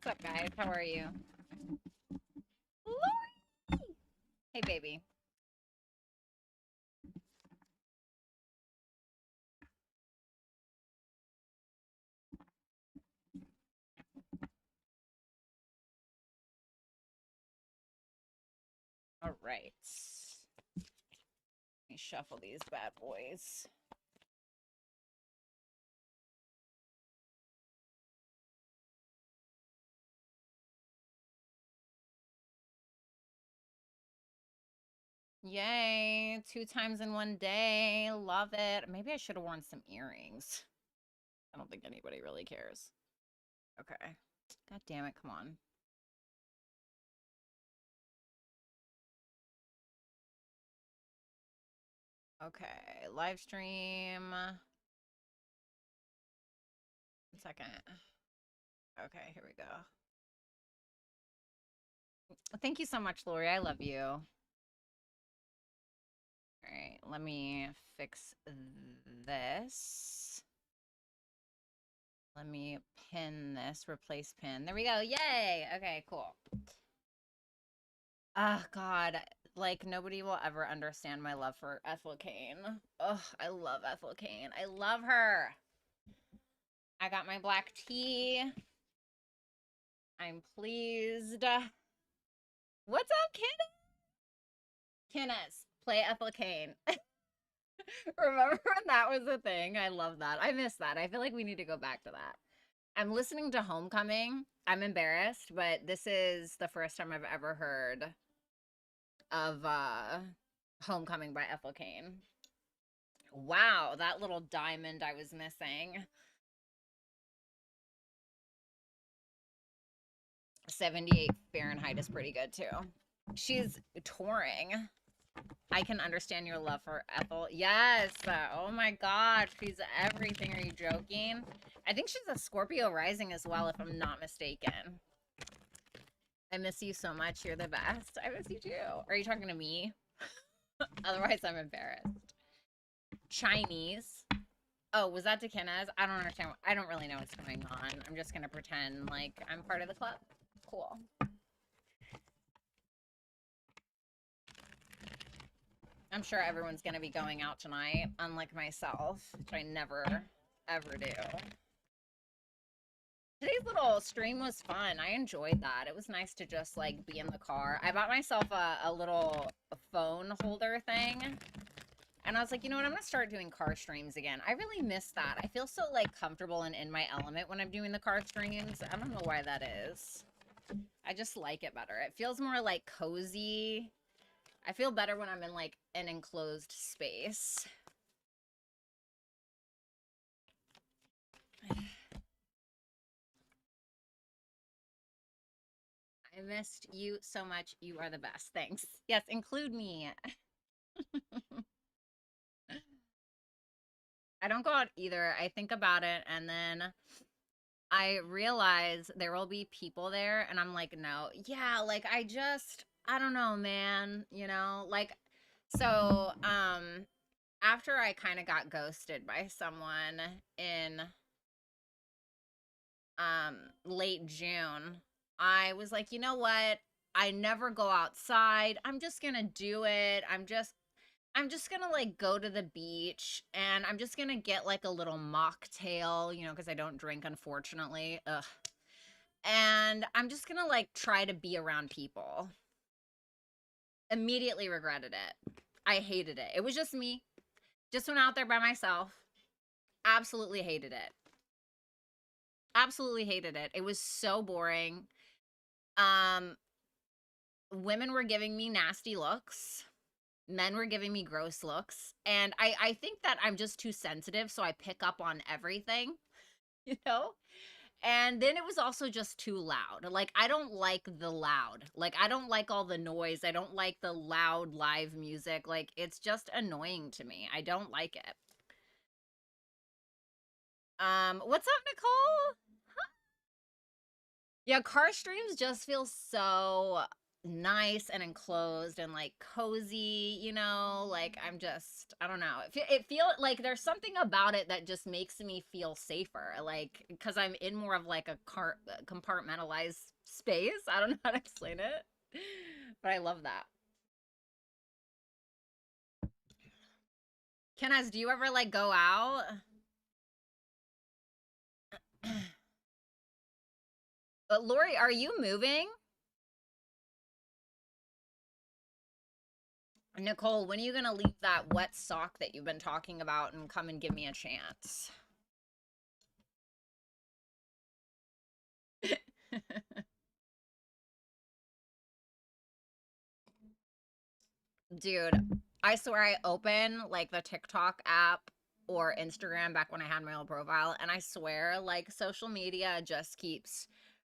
What's up, guys? How are you? Lori! Hey, baby. All right. Let me shuffle these bad boys. Yay, 2 times in one day. Love it. Maybe I should have worn some earrings. I don't think anybody really cares. Okay. God damn it, come on. Okay, live stream. 1 second. Okay, here we go. Thank you so much, Lori. I love you. All right, let me fix this. Let me pin this, replace pin. There we go. Yay. Okay, cool. Oh, God. Like, nobody will ever understand my love for Ethel Kane. Oh, I love Ethel Kane. I love her. I got my black tea. I'm pleased. What's up, Kenneth? Play Ethel Kane. Remember when that was a thing? I love that. I miss that. I feel like we need to go back to that. I'm listening to Homecoming. I'm embarrassed, but this is the first time I've ever heard of Homecoming by Ethel Kane. Wow, that little diamond I was missing. 78 Fahrenheit is pretty good too. She's touring. I can understand your love for Ethel. Yes. Oh my God, she's everything. Are you joking? I think she's a Scorpio rising as well, if I'm not mistaken. I miss you so much. You're the best. I miss you too. Are you talking to me? Otherwise, I'm embarrassed. Chinese. Oh, was that Dekenna's? I don't understand. I don't really know what's going on. I'm just going to pretend like I'm part of the club. Cool. I'm sure everyone's going to be going out tonight, unlike myself, which I never, ever do. Today's little stream was fun. I enjoyed that. It was nice to just, like, be in the car. I bought myself a little phone holder thing. And I was like, you know what? I'm going to start doing car streams again. I really miss that. I feel so, like, comfortable and in my element when I'm doing the car streams. I don't know why that is. I just like it better. It feels more, like, cozy. I feel better when I'm in, like, an enclosed space. I missed you so much. You are the best. Thanks. Yes, include me. I don't go out either. I think about it, and then I realize there will be people there, and I'm like, no. Yeah, like, I don't know, man. You know? Like, so, after I kind of got ghosted by someone in, late June, I was like, you know what? I never go outside. I'm just gonna do it. I'm just gonna, like, go to the beach, and I'm just gonna get, like, a little mocktail, you know, because I don't drink, unfortunately. Ugh. And I'm just gonna, like, try to be around people. Immediately regretted it. I hated it. It was just me. Just went out there by myself. Absolutely hated it. Absolutely hated it. It was so boring. Women were giving me nasty looks. Men were giving me gross looks. And I think that I'm just too sensitive, so I pick up on everything, you know? And then it was also just too loud. Like, I don't like the loud. Like, I don't like all the noise. I don't like the loud live music. Like, it's just annoying to me. I don't like it. What's up, Nicole? Huh? Yeah, car streams just feel so nice and enclosed and like cozy, you know, like I'm just, I don't know. It feel like there's something about it that just makes me feel safer, like because I'm in more of like a compartmentalized space. I don't know how to explain it, but I love that. Kenneth, do you ever like go out? But Lori, are you moving? Nicole, when are you gonna leave that wet sock that you've been talking about and come and give me a chance? Dude, I swear I open like the TikTok app or Instagram back when I had my old profile, and I swear like social media just keeps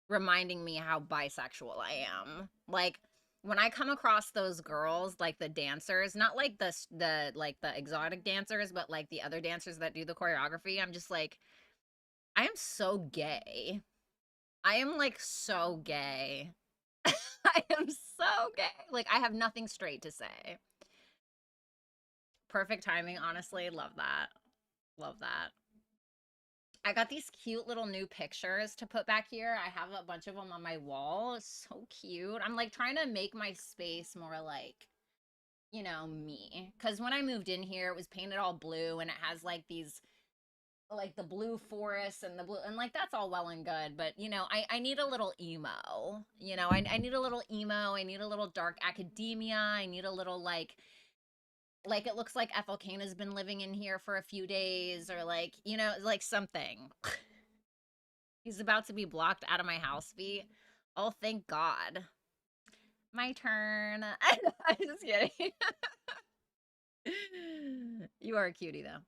reminding me how bisexual I am. Like when I come across those girls, like the dancers, not like the like the exotic dancers, but like the other dancers that do the choreography, I'm just like, I am so gay. I am like so gay. I am so gay. Like I have nothing straight to say. Perfect timing, honestly. Love that. Love that. I got these cute little new pictures to put back here. I have a bunch of them on my wall. It's so cute. I'm like trying to make my space more like, you know, me. Because when I moved in here, it was painted all blue and it has like these, like the blue forest and the blue, and like that's all well and good. But, you know, I need a little emo. You know, I need a little emo. I need a little dark academia. I need a little like it looks like Ethel Kane has been living in here for a few days, or like, you know, like something. He's about to be blocked out of my house feet. Oh, thank God. My turn. I'm just kidding. You are a cutie, though.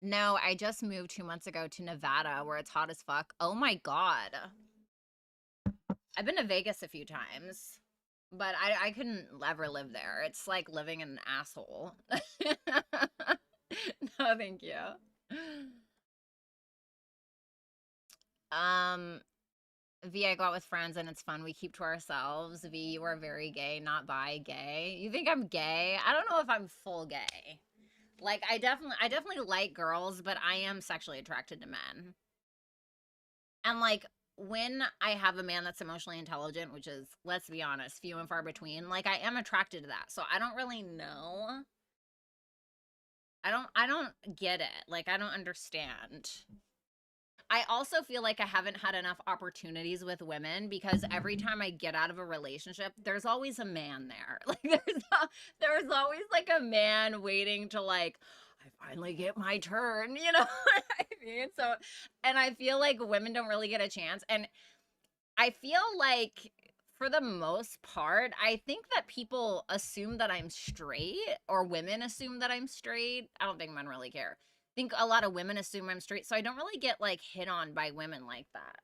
No, I just moved 2 months ago to Nevada where it's hot as fuck. Oh my God. I've been to Vegas a few times, but I couldn't ever live there. It's like living in an asshole. No, thank you. Um, V, I go out with friends and it's fun. We keep to ourselves. V, you are very gay, not bi gay. You think I'm gay? I don't know if I'm full gay. Like I definitely like girls, but I am sexually attracted to men. And like when I have a man that's emotionally intelligent, which is, let's be honest, few and far between, like I am attracted to that. So I don't really know. I don't get it. Like I don't understand. I also feel like I haven't had enough opportunities with women because every time I get out of a relationship, there's always a man there. Like there's always like a man waiting to like, I finally get my turn, you know what I mean? So, and I feel like women don't really get a chance. And I feel like for the most part, I think that people assume that I'm straight, or women assume that I'm straight. I don't think men really care. I think a lot of women assume I'm straight, so I don't really get like hit on by women like that.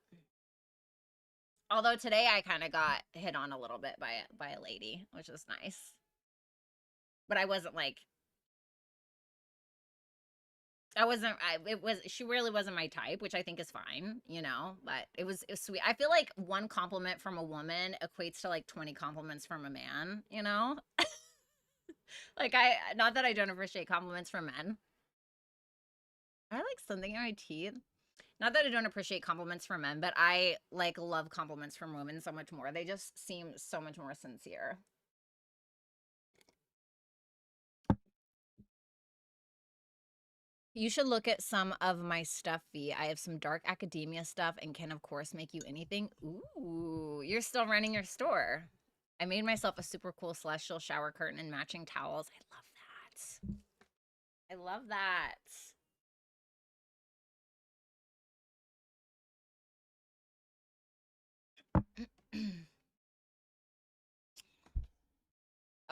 Although today I kind of got hit on a little bit by a lady, which was nice. But I wasn't like, I wasn't I it was she really wasn't my type, which I think is fine, you know, but it was sweet. I feel like one compliment from a woman equates to like 20 compliments from a man, you know? Like I not that I don't appreciate compliments from men. I like something in my teeth. Not that I don't appreciate compliments from men, but I like love compliments from women so much more. They just seem so much more sincere. You should look at some of my stuff, V. I have some dark academia stuff and can, of course, make you anything. Ooh, you're still running your store. I made myself a super cool celestial shower curtain and matching towels. I love that. I love that.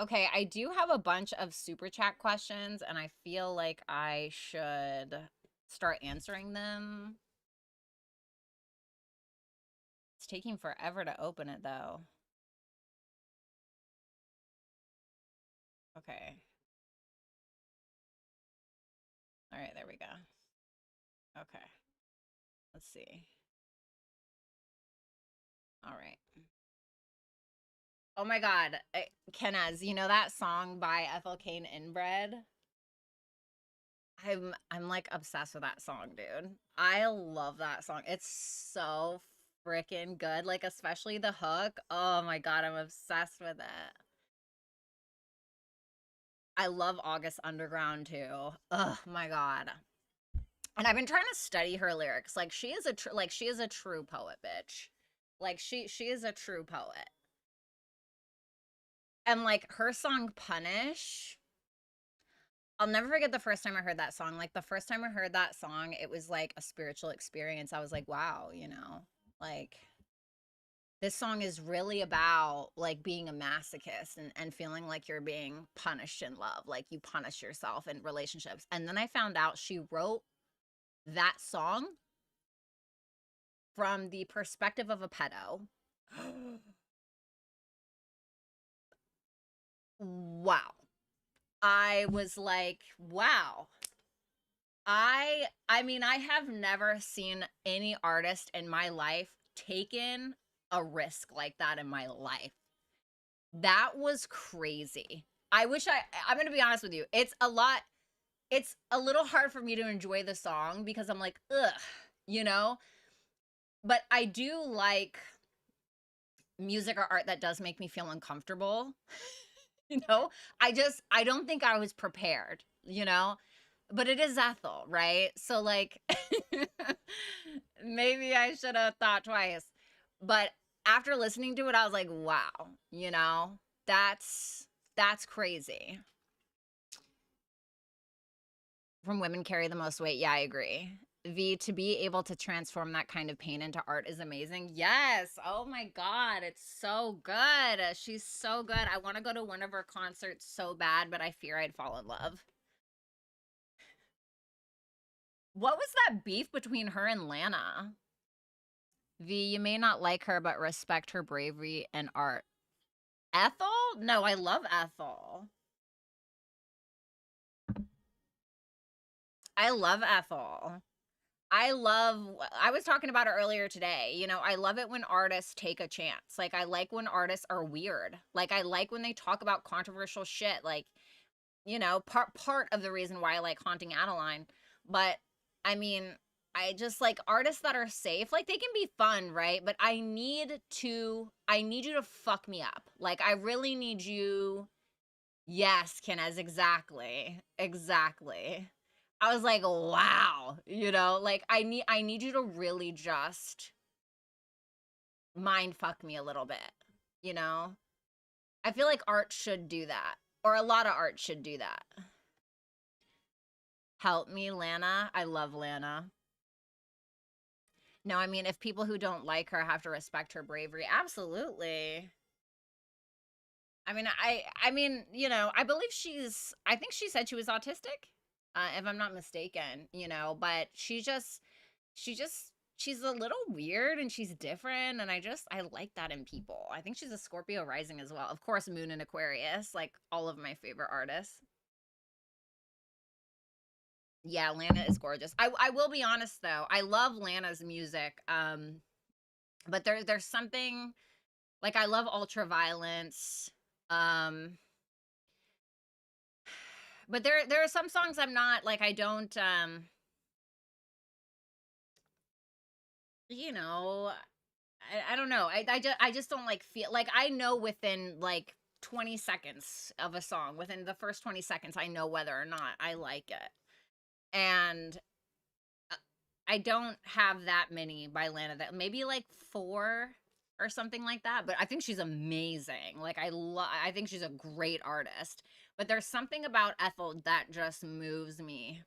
Okay, I do have a bunch of super chat questions, and I feel like I should start answering them. It's taking forever to open it, though. Okay. All right, there we go. Okay. Let's see. All right. Oh my God, Kenaz, you know that song by Ethel Kane Inbred? I'm like obsessed with that song, dude. I love that song. It's so freaking good. Like especially the hook. Oh my God, I'm obsessed with it. I love August Underground too. Oh my God. And I've been trying to study her lyrics. Like she is she is a true poet, bitch. Like she is a true poet. And like her song Punish, I'll never forget the first time I heard that song. Like the first time I heard that song, it was like a spiritual experience. I was like, wow, you know, like this song is really about like being a masochist and feeling like you're being punished in love, like you punish yourself in relationships. And then I found out she wrote that song from the perspective of a pedo. Wow. I was like, wow. I mean, I have never seen any artist in my life taken a risk like that in my life. That was crazy. I'm going to be honest with you. It's a little hard for me to enjoy the song because I'm like, ugh, you know? But I do like music or art that does make me feel uncomfortable. You know, I don't think I was prepared, you know, but it is Ethel, right? So like maybe I should have thought twice. But after listening to it, I was like, wow, you know, that's crazy. From women carry the most weight. Yeah, I agree. V, to be able to transform that kind of pain into art is amazing. Yes. Oh my God. It's so good. She's so good. I want to go to one of her concerts so bad, but I fear I'd fall in love. What was that beef between her and Lana? V, you may not like her, but respect her bravery and art. Ethel? No, I love Ethel. I love Ethel. I was talking about it earlier today. You know, I love it when artists take a chance. Like, I like when artists are weird. Like, I like when they talk about controversial shit. Like, you know, part of the reason why I like Haunting Adeline. But I mean, I just like artists that are safe. Like, they can be fun, right? But I need you to fuck me up. Like, I really need you. Yes, Kinez, exactly. Exactly. I was like, wow, you know, like I need you to really just mind fuck me a little bit, you know? I feel like art should do that. Or a lot of art should do that. Help me, Lana. I love Lana. No, I mean, if people who don't like her have to respect her bravery, absolutely. I mean, you know, I think she said she was autistic, if I'm not mistaken, you know, but she just, she's a little weird and she's different. And I like that in people. I think she's a Scorpio rising as well. Of course, Moon and Aquarius, like all of my favorite artists. Yeah, Lana is gorgeous. I will be honest though, I love Lana's music. But there's something like I love Ultraviolence. Um, but there are some songs I'm not like I don't you know, I don't know. I just don't like feel like I know within like 20 seconds of a song, within the first 20 seconds I know whether or not I like it. And uh, I don't have that many by Lana, that maybe like 4 or something like that, but I think she's amazing. Like I think she's a great artist. But there's something about Ethel that just moves me.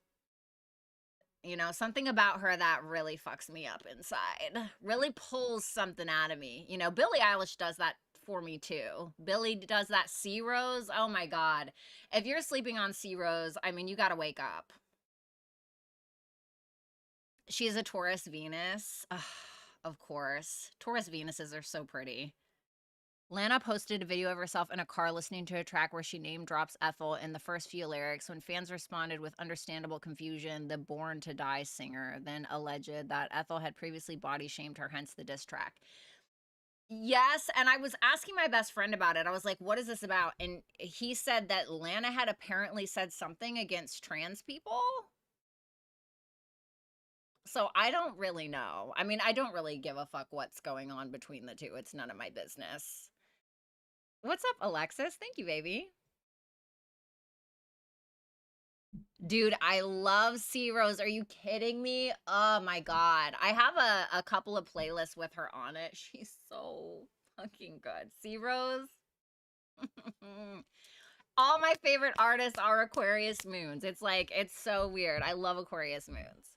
You know, something about her that really fucks me up inside. Really pulls something out of me. You know, Billie Eilish does that for me too. Billie does that C Rose. Oh my God. If you're sleeping on C Rose, I mean, you got to wake up. She's a Taurus Venus. Ugh, of course. Taurus Venuses are so pretty. Lana posted a video of herself in a car listening to a track where she name drops Ethel in the first few lyrics. When fans responded with understandable confusion, the Born to Die singer then alleged that Ethel had previously body shamed her, hence the diss track. Yes, and I was asking my best friend about it. I was like, what is this about? And he said that Lana had apparently said something against trans people. So I don't really know. I mean, I don't really give a fuck what's going on between the two. It's none of my business. What's up, Alexis? Thank you, baby. Dude, I love C Rose. Are you kidding me? Oh my god. I have a couple of playlists with her on it. She's so fucking good. C Rose. All my favorite artists are Aquarius moons. It's like, it's so weird. I love Aquarius moons.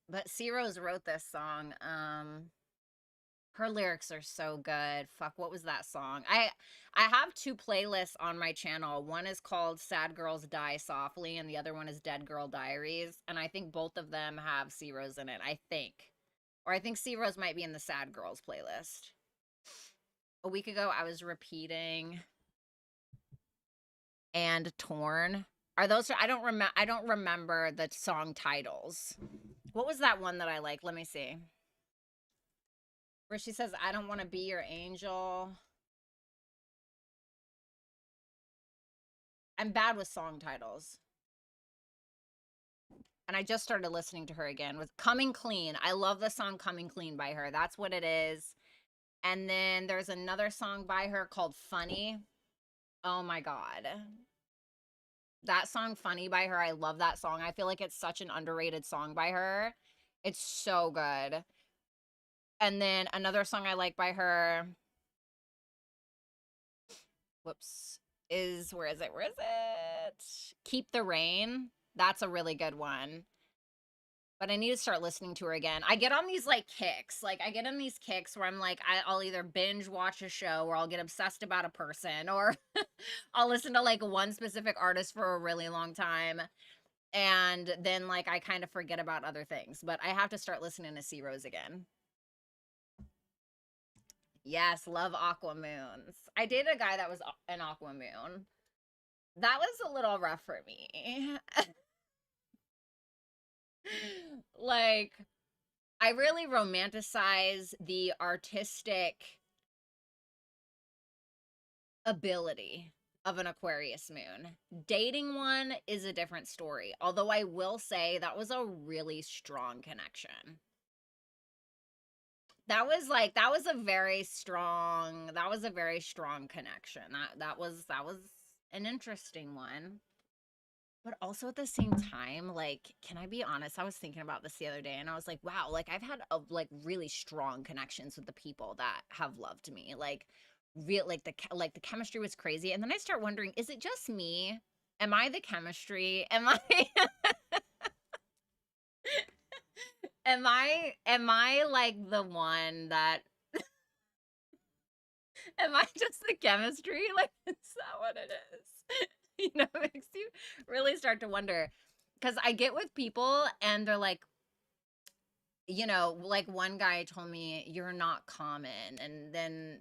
But C Rose wrote this song. Her lyrics are so good. Fuck, what was that song? I have two playlists on my channel. One is called Sad Girls Die Softly, and the other one is Dead Girl Diaries. And I think both of them have C Rose in it. I think. Or I think C Rose might be in the Sad Girls playlist. A week ago, I was repeating and Torn. Are those? I don't remember the song titles. What was that one that I like? Let me see. Where she says, "I don't want to be your angel." I'm bad with song titles. And I just started listening to her again with Coming Clean. I love the song Coming Clean by her. That's what it is. And then there's another song by her called Funny. Oh my God. That song Funny by her. I love that song. I feel like it's such an underrated song by her. It's so good. And then another song I like by her, whoops, is, where is it? Where is it? Keep the Rain. That's a really good one. But I need to start listening to her again. I get on these like kicks. Like I get in these kicks where I'm like, I'll either binge watch a show or I'll get obsessed about a person or I'll listen to like one specific artist for a really long time. And then like I kind of forget about other things. But I have to start listening to C Rose again. Yes, love Aqua Moons. I dated a guy that was an Aqua Moon. That was a little rough for me. Like, I really romanticize the artistic ability of an Aquarius moon. Dating one is a different story. Although I will say that was a really strong connection. That was a very strong connection. That was an interesting one. But also at the same time, like, can I be honest? I was thinking about this the other day and I was like, wow, like I've had like really strong connections with the people that have loved me. Like real like the chemistry was crazy. And then I start wondering, is it just me? Am I the chemistry? Am I am I like the one that am I just the chemistry? Like, is that what it is? It makes you really start to wonder. Because I get with people and they're like, like one guy told me, you're not common. And then,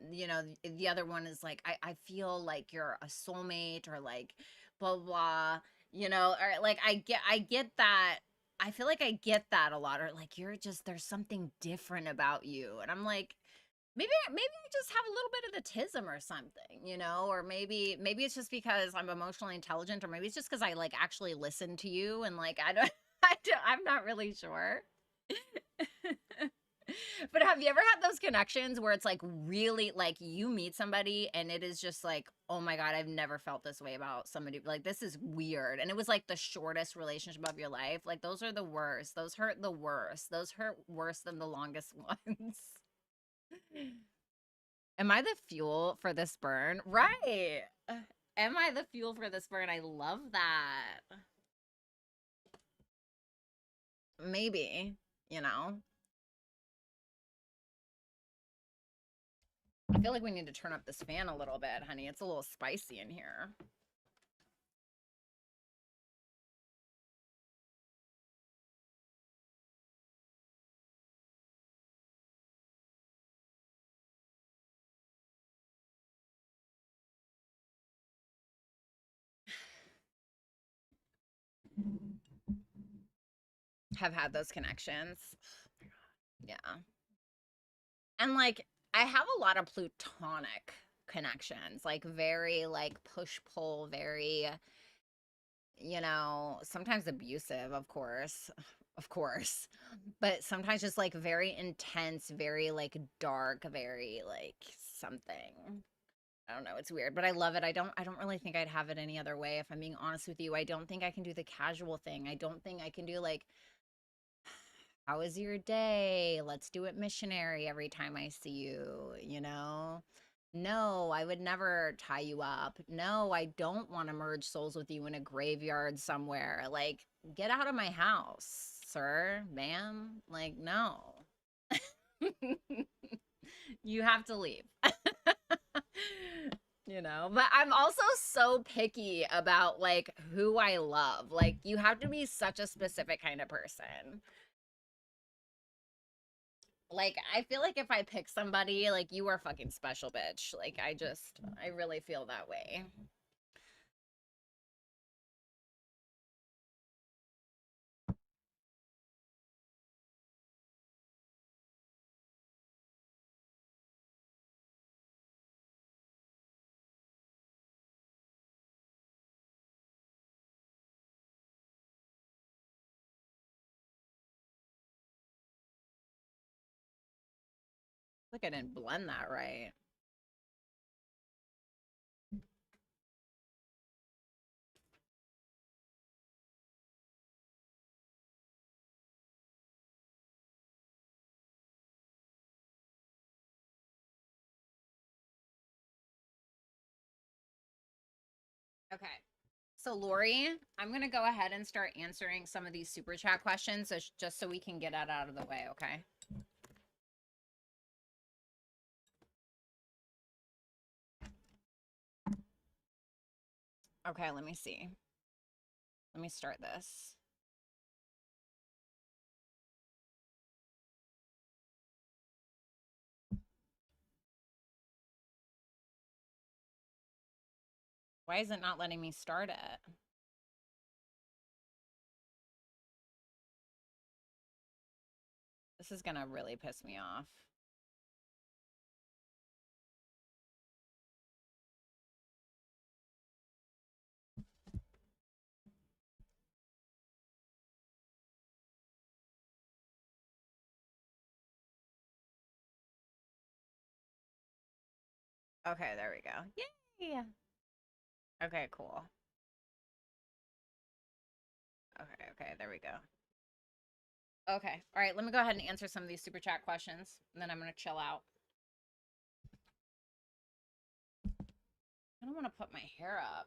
the other one is like, I feel like you're a soulmate or like blah, blah, or like I get that. I feel like I get that a lot, or like, there's something different about you. And I'm like, maybe I just have a little bit of autism or something, or maybe it's just because I'm emotionally intelligent, or maybe it's just because I like actually listen to you and like I'm not really sure. But have you ever had those connections where it's like really like you meet somebody and it is just like, oh my God, I've never felt this way about somebody. Like, this is weird. And it was like the shortest relationship of your life. Like, those are the worst. Those hurt the worst. Those hurt worse than the longest ones. Am I the fuel for this burn? Right. Am I the fuel for this burn? I love that. Maybe, you know? I feel like we need to turn up this fan a little bit, honey. It's a little spicy in here. have had those connections. Yeah. And like I have a lot of plutonic connections, like very like push pull, very, you know, sometimes abusive, of course. Of course. But sometimes just like very intense, very like dark, very like something. I don't know, it's weird, but I love it. I don't really think I'd have it any other way if I'm being honest with you. I don't think I can do the casual thing. I don't think I can do like, how was your day? Let's do it missionary every time I see you, you know? No, I would never tie you up. No, I don't want to merge souls with you in a graveyard somewhere. Like, get out of my house, sir, ma'am. Like, no. You have to leave. You know, but I'm also so picky about like who I love. Like, you have to be such a specific kind of person. Like, I feel like if I pick somebody, like, you are fucking special, bitch. Like, I really feel that way. Like, I didn't blend that right. Okay. So, Lori, I'm going to go ahead and start answering some of these super chat questions just so we can get that out of the way, okay? Okay, let me see. Let me start this. Why is it not letting me start it? This is going to really piss me off. Okay, there we go. Yay! Okay, cool. Okay, there we go. Okay, all right, let me go ahead and answer some of these super chat questions, and then I'm going to chill out. I don't want to put my hair up.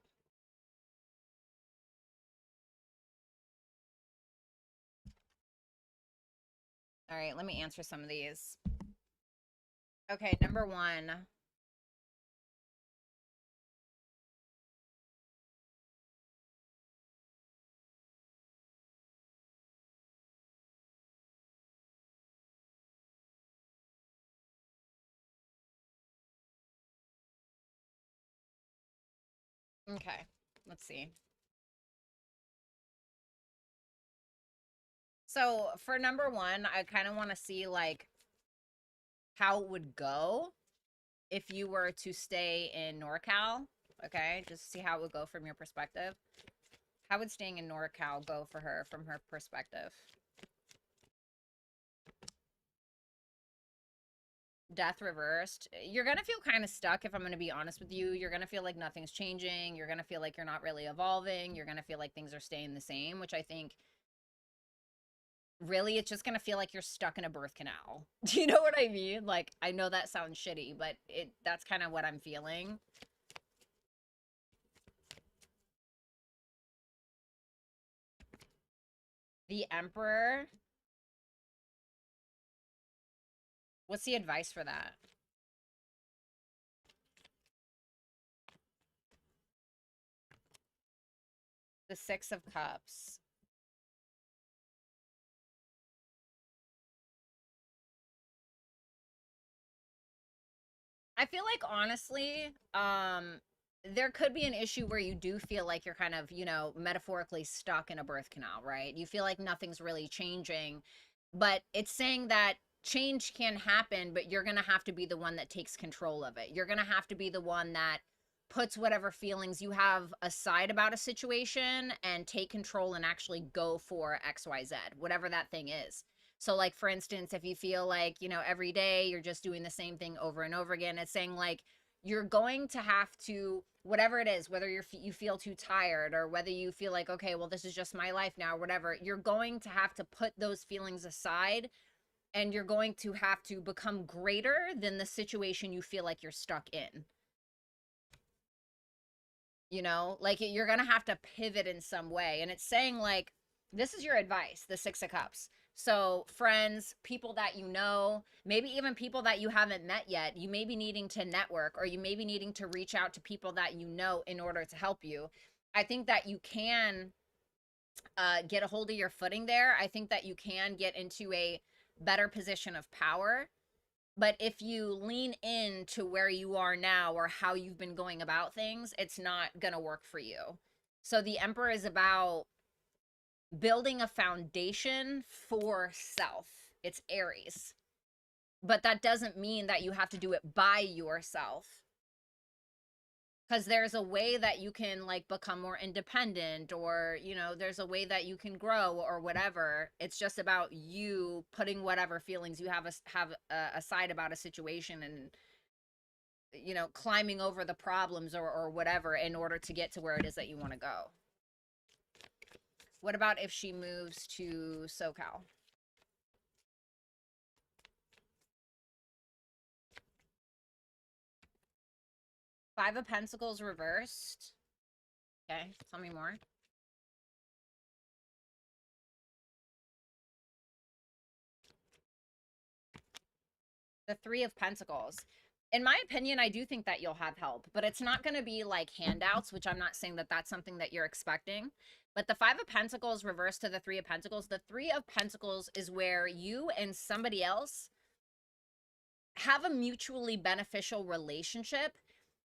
All right, let me answer some of these. Okay, number one. Okay, let's see. So for number one, I kind of want to see like how it would go if you were to stay in NorCal. Okay, just see how it would go from your perspective. How would staying in NorCal go for her from her perspective? Death reversed. You're going to feel kind of stuck if I'm going to be honest with you. You're going to feel like nothing's changing. You're going to feel like you're not really evolving. You're going to feel like things are staying the same, which I think really it's just going to feel like you're stuck in a birth canal. Do you know what I mean? Like, I know that sounds shitty, but that's kind of what I'm feeling. The Emperor. What's the advice for that? The Six of Cups. I feel like honestly, there could be an issue where you do feel like you're kind of, you know, metaphorically stuck in a birth canal, right? You feel like nothing's really changing, but it's saying that change can happen, but you're going to have to be the one that takes control of it. You're going to have to be the one that puts whatever feelings you have aside about a situation and take control and actually go for XYZ, whatever that thing is. So like, for instance, if you feel like, you know, every day you're just doing the same thing over and over again, it's saying like, you're going to have to, whatever it is, whether you feel too tired or whether you feel like, okay, well, this is just my life now, or whatever, you're going to have to put those feelings aside, and you're going to have to become greater than the situation you feel like you're stuck in. You know, like you're going to have to pivot in some way. And it's saying like, this is your advice, the Six of Cups. So friends, people that you know, maybe even people that you haven't met yet, you may be needing to network, or you may be needing to reach out to people that you know in order to help you. I think that you can get a hold of your footing there. I think that you can get into a better position of power. But if you lean into where you are now or how you've been going about things, it's not going to work for you. So the Emperor is about building a foundation for self. It's Aries. But that doesn't mean that you have to do it by yourself. Because there's a way that you can like become more independent, or, you know, there's a way that you can grow or whatever. It's just about you putting whatever feelings you have aside about a situation, and, you know, climbing over the problems or whatever in order to get to where it is that you want to go. What about if she moves to SoCal? Five of Pentacles reversed. Okay, tell me more. The Three of Pentacles. In my opinion, I do think that you'll have help, but it's not going to be like handouts, which I'm not saying that that's something that you're expecting. But the Five of Pentacles reversed to the Three of Pentacles. The Three of Pentacles is where you and somebody else have a mutually beneficial relationship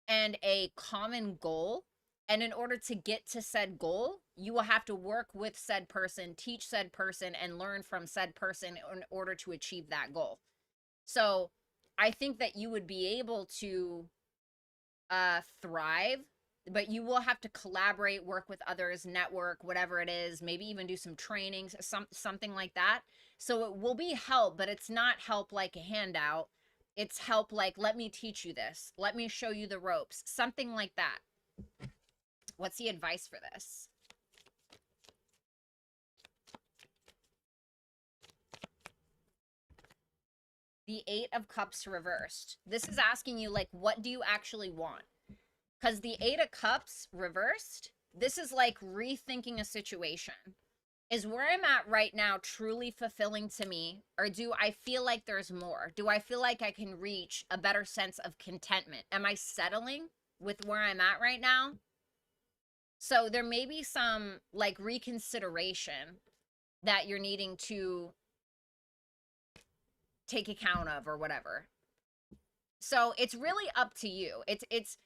and a common goal. And in order to get to said goal, you will have to work with said person, teach said person, and learn from said person in order to achieve that goal. So I think that you would be able to thrive, but you will have to collaborate, work with others, network, whatever it is, maybe even do some trainings, something like that. So it will be help, but it's not help like a handout. It's help like, let me teach you this. Let me show you the ropes. Something like that. What's the advice for this? The Eight of Cups reversed. This is asking you, like, what do you actually want? Because the Eight of Cups reversed, this is like rethinking a situation. Is where I'm at right now truly fulfilling to me? Or do I feel like there's more? Do I feel like I can reach a better sense of contentment? Am I settling with where I'm at right now? So there may be some like reconsideration that you're needing to take account of or whatever. So it's really up to you. It's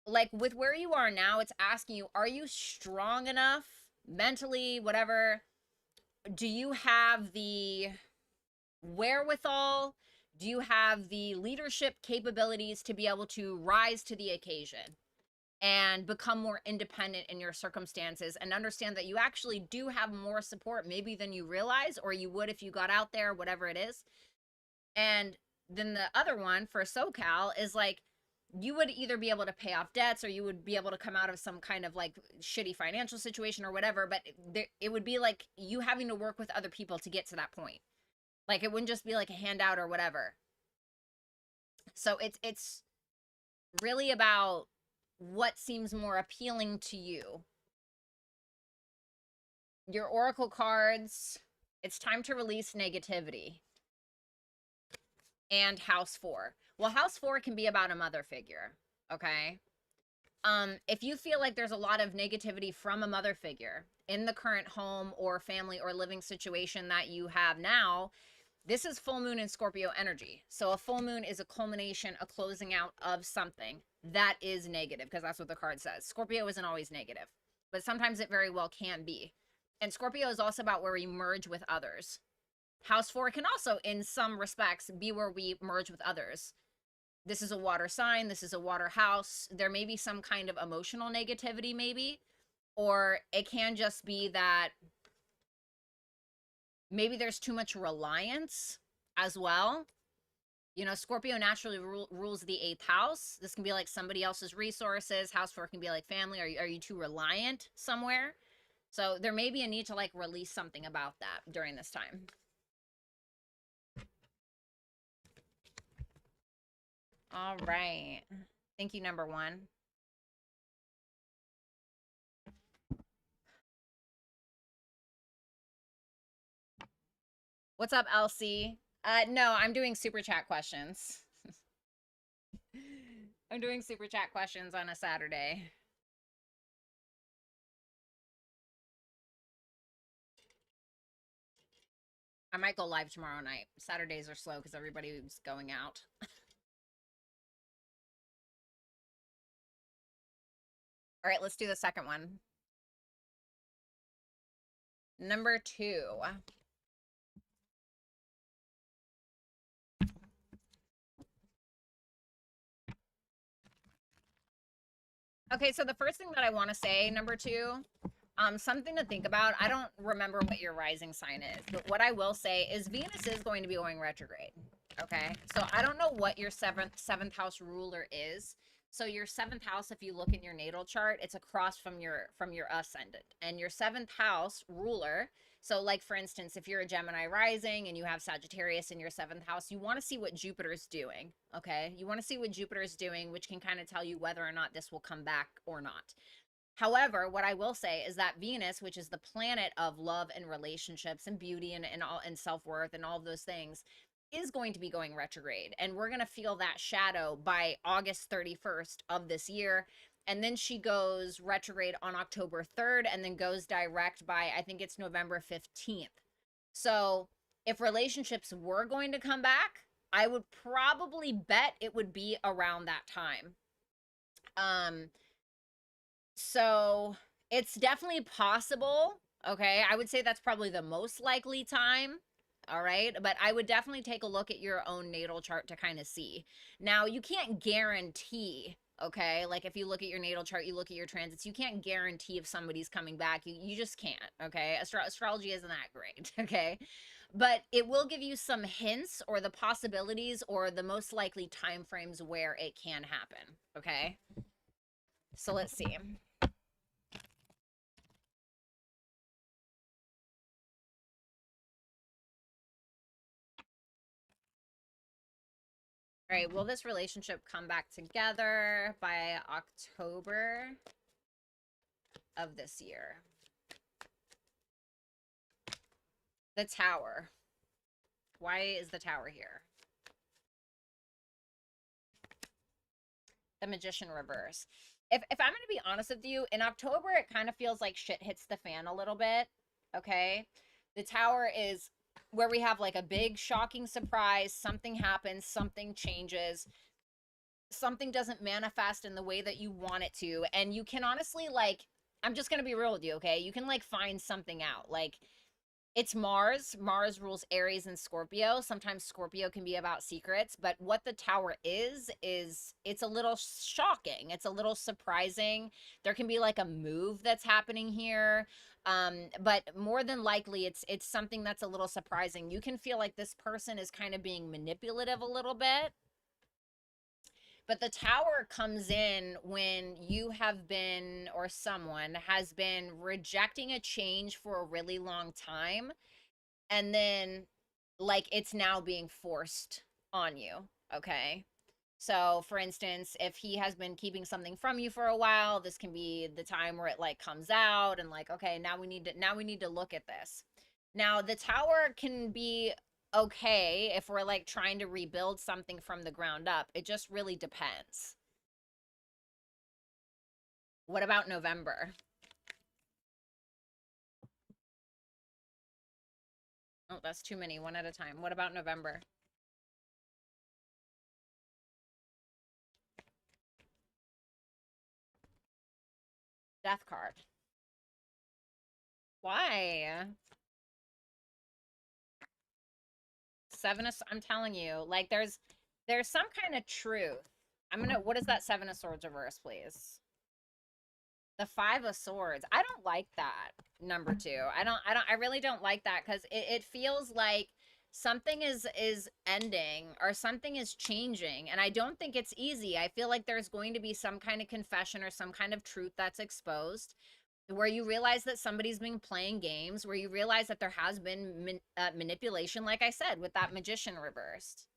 like with where you are now, it's asking you, are you strong enough mentally, whatever? Do you have the wherewithal? Do you have the leadership capabilities to be able to rise to the occasion and become more independent in your circumstances, and understand that you actually do have more support maybe than you realize, or you would if you got out there, whatever it is? And then the other one for SoCal is like, you would either be able to pay off debts, or you would be able to come out of some kind of like shitty financial situation or whatever, but it would be like you having to work with other people to get to that point. Like it wouldn't just be like a handout or whatever. So it's really about what seems more appealing to you. Your oracle cards, it's time to release negativity. And house 4. Well, house 4 can be about a mother figure, okay? If you feel like there's a lot of negativity from a mother figure in the current home or family or living situation that you have now, this is full moon in Scorpio energy. So a full moon is a culmination, a closing out of something. that is negative because that's what the card says. Scorpio isn't always negative, but sometimes it very well can be. And Scorpio is also about where we merge with others. House 4 can also, in some respects, be where we merge with others. This is a water sign. This is a water house. There may be some kind of emotional negativity, maybe. Or it can just be that maybe there's too much reliance as well. You know, Scorpio naturally rules the 8th house. This can be like somebody else's resources. House 4 can be like family. Are you too reliant somewhere? So there may be a need to like release something about that during this time. All right. Thank you, number 1. What's up, LC? No, I'm doing super chat questions. I'm doing super chat questions on a Saturday. I might go live tomorrow night. Saturdays are slow because everybody's going out. All right, let's do the second one. Number 2. Okay, so the first thing that I want to say, number 2, something to think about. I don't remember what your rising sign is, but what I will say is Venus is going to be going retrograde. Okay, so I don't know what your seventh house ruler is. So your 7th house, if you look in your natal chart, it's across from your ascendant, and your 7th house ruler. So like, for instance, if you're a Gemini rising and you have Sagittarius in your 7th house, you want to see what Jupiter's doing. Okay, you want to see what Jupiter's doing, which can kind of tell you whether or not this will come back or not. However, what I will say is that Venus, which is the planet of love and relationships and beauty and all and self-worth and all of those things, is going to be going retrograde. And we're going to feel that shadow by August 31st of this year. And then she goes retrograde on October 3rd and then goes direct by, I think it's November 15th. So if relationships were going to come back, I would probably bet it would be around that time. So it's definitely possible. Okay, I would say that's probably the most likely time. All right, but I would definitely take a look at your own natal chart to kind of see. Now, you can't guarantee, okay? Like if you look at your natal chart, you look at your transits, you can't guarantee if somebody's coming back. You just can't, okay? Astrology isn't that great, okay? But it will give you some hints or the possibilities or the most likely time frames where it can happen, okay? So let's see. All right, will this relationship come back together by October of this year? The Tower. Why is the Tower here? The Magician reverse. If I'm going to be honest with you, in October, it kind of feels like shit hits the fan a little bit, okay? The Tower is where we have like a big shocking surprise, something happens, something changes, something doesn't manifest in the way that you want it to, and you can honestly, like, I'm just gonna be real with you, okay? You can like find something out. Like, it's Mars. Mars rules Aries and Scorpio. Sometimes Scorpio can be about secrets, but what the Tower is it's a little shocking. It's a little surprising. There can be like a move that's happening here. But more than likely it's something that's a little surprising. You can feel like this person is kind of being manipulative a little bit. But the Tower comes in when you have been, or someone has been rejecting a change for a really long time. And then, like, it's now being forced on you. Okay. So, for instance, if he has been keeping something from you for a while, this can be the time where it like comes out and like, okay, now we need to look at this. Now, the Tower can be okay if we're like trying to rebuild something from the ground up. It just really depends. What about November? Oh, that's too many. One at a time. What about November? Death card. Why? I'm telling you, like there's some kind of truth. What is that Seven of Swords reverse, please? The Five of Swords. I don't like that, number two. I really don't like that because it feels like something is ending or something is changing, and I don't think it's easy. I feel like there's going to be some kind of confession or some kind of truth that's exposed where you realize that somebody's been playing games, where you realize that there has been manipulation, like I said, with that Magician reversed.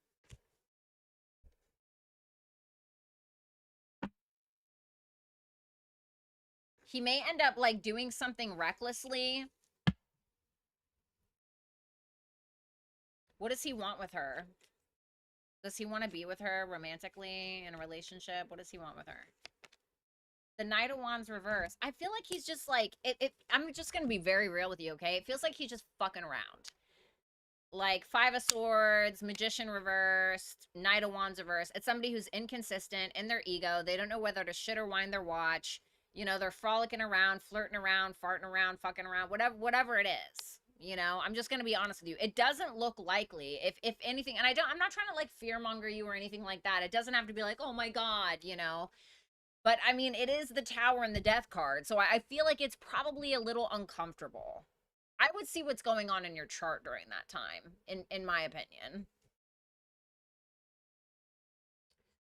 He may end up like doing something recklessly. What does he want with her? Does he want to be with her romantically in a relationship? What does he want with her? The Knight of Wands reverse. I feel like he's just like I'm just gonna be very real with you, okay? It feels like he's just fucking around. Like Five of Swords, Magician reversed, Knight of Wands reversed. It's somebody who's inconsistent in their ego. They don't know whether to shit or wind their watch. You know, they're frolicking around, flirting around, farting around, fucking around, whatever it is. You know, I'm just gonna be honest with you. It doesn't look likely. If anything, and I'm not trying to like fearmonger you or anything like that. It doesn't have to be like, oh my God, you know. But I mean, it is the Tower and the Death card, so I feel like it's probably a little uncomfortable. I would see what's going on in your chart during that time, in my opinion.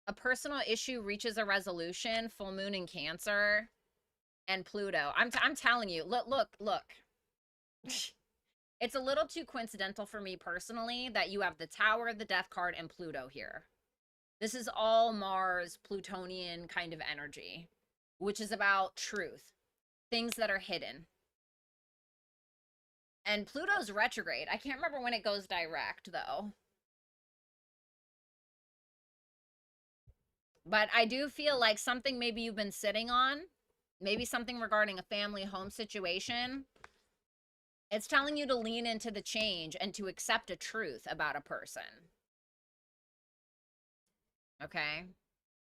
A personal issue reaches a resolution, full moon in Cancer, and Pluto. I'm telling you, look. It's a little too coincidental for me personally that you have the Tower, the Death card, and Pluto here. This is all Mars, Plutonian kind of energy, which is about truth, things that are hidden. And Pluto's retrograde. I can't remember when it goes direct, though. But I do feel like something maybe you've been sitting on, maybe something regarding a family home situation. It's telling you to lean into the change and to accept a truth about a person. Okay?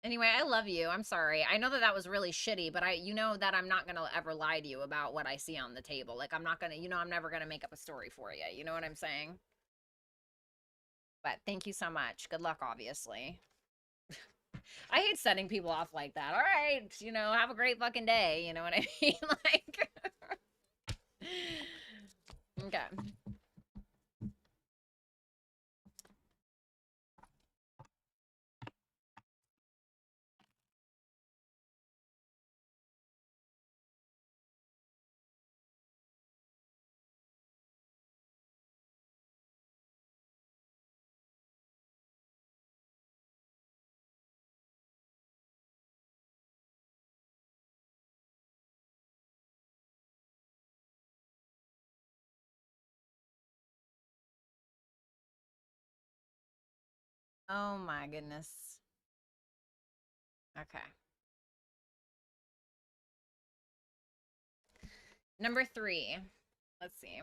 Anyway, I love you. I'm sorry. I know that was really shitty, but you know that I'm not going to ever lie to you about what I see on the table. Like, I'm not going to, I'm never going to make up a story for you. You know what I'm saying? But thank you so much. Good luck, obviously. I hate setting people off like that. All right, have a great fucking day. You know what I mean? Like, okay. Oh my goodness. Okay. Number 3. Let's see.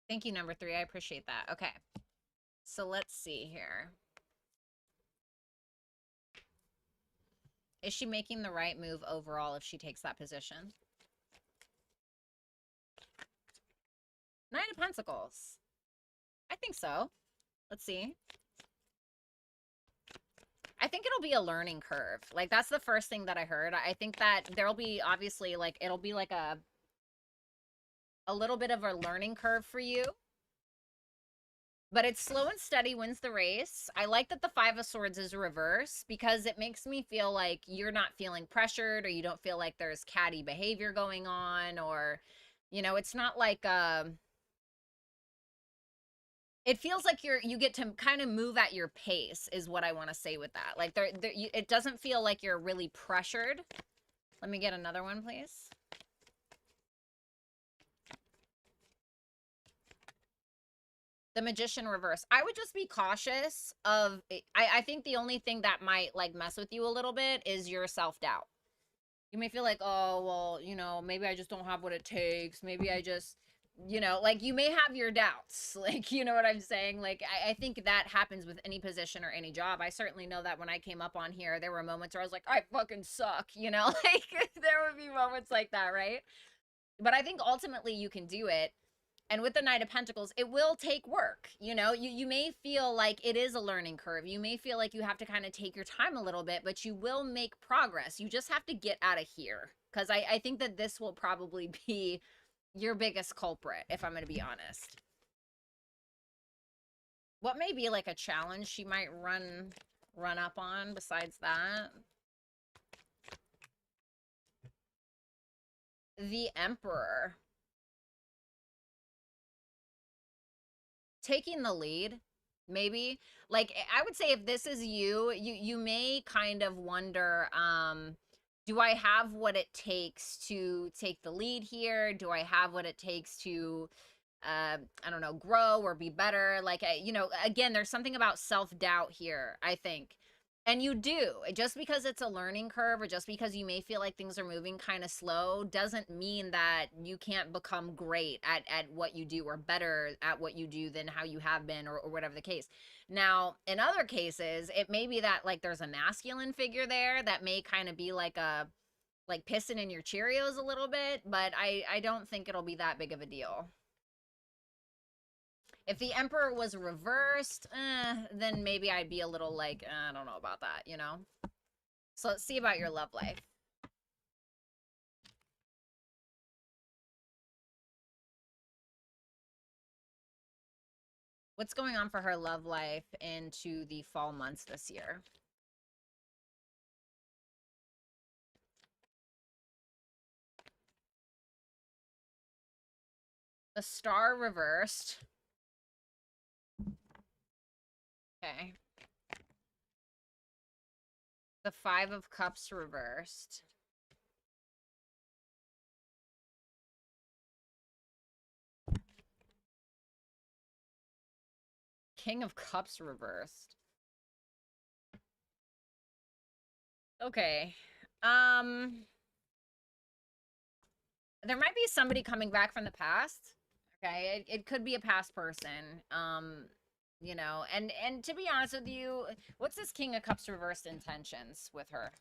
Thank you, number 3. I appreciate that. Okay. So let's see here. Is she making the right move overall if she takes that position? Nine of Pentacles. I think so. Let's see. I think it'll be a learning curve. Like, that's the first thing that I heard. I think that there'll be, obviously, like, it'll be like a little bit of a learning curve for you. But it's slow and steady wins the race. I like that the Five of Swords is reverse because it makes me feel like you're not feeling pressured, or you don't feel like there's catty behavior going on, or, it's not like, it feels like you get to kind of move at your pace is what I want to say with that. Like it doesn't feel like you're really pressured. Let me get another one, please. The Magician reverse. I would just be cautious of, I think the only thing that might like mess with you a little bit is your self-doubt. You may feel like, oh, well, maybe I just don't have what it takes. Maybe I just, like you may have your doubts. Like, you know what I'm saying? Like, I think that happens with any position or any job. I certainly know that when I came up on here, there were moments where I was like, I fucking suck, like there would be moments like that, right? But I think ultimately you can do it. And with the Knight of Pentacles, it will take work. You may feel like it is a learning curve. You may feel like you have to kind of take your time a little bit, but you will make progress. You just have to get out of here. Because I think that this will probably be your biggest culprit, if I'm going to be honest. What may be like a challenge she might run up on besides that? The Emperor. Taking the lead, maybe. Like, I would say if this is you may kind of wonder, do I have what it takes to take the lead here? Do I have what it takes to I don't know, grow or be better? Like, again, there's something about self-doubt here, I think. And you do. Just because it's a learning curve or just because you may feel like things are moving kind of slow doesn't mean that you can't become great at what you do or better at what you do than how you have been, or whatever the case. Now, in other cases, it may be that like there's a masculine figure there that may kind of be like pissing in your Cheerios a little bit, but I don't think it'll be that big of a deal. If the Emperor was reversed, then maybe I'd be a little like, I don't know about that, So let's see about your love life. What's going on for her love life into the fall months this year? The Star reversed. Okay. The Five of Cups reversed. King of Cups reversed. Okay. There might be somebody coming back from the past. Okay, it could be a past person. And to be honest with you, what's this King of Cups reversed intentions with her?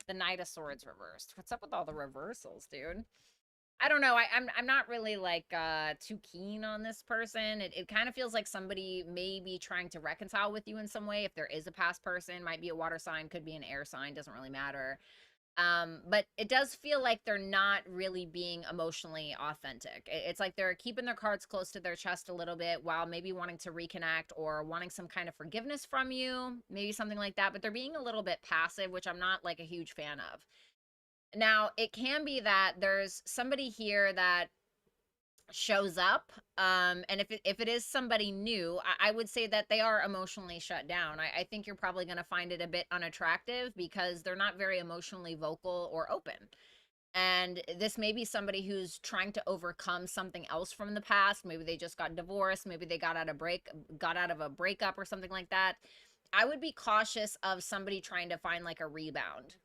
The Knight of Swords reversed. What's up with all the reversals, dude? I don't know. I'm not really like too keen on this person. It kind of feels like somebody may be trying to reconcile with you in some way. If there is a past person, might be a water sign, could be an air sign, doesn't really matter. But it does feel like they're not really being emotionally authentic. It's like they're keeping their cards close to their chest a little bit while maybe wanting to reconnect or wanting some kind of forgiveness from you, maybe something like that. But they're being a little bit passive, which I'm not like a huge fan of. Now, it can be that there's somebody here that shows up, and if it is somebody new, I would say that they are emotionally shut down. I think you're probably going to find it a bit unattractive because they're not very emotionally vocal or open. And this may be somebody who's trying to overcome something else from the past. Maybe they just got divorced, maybe they got out of a breakup or something like that. I would be cautious of somebody trying to find like a rebound.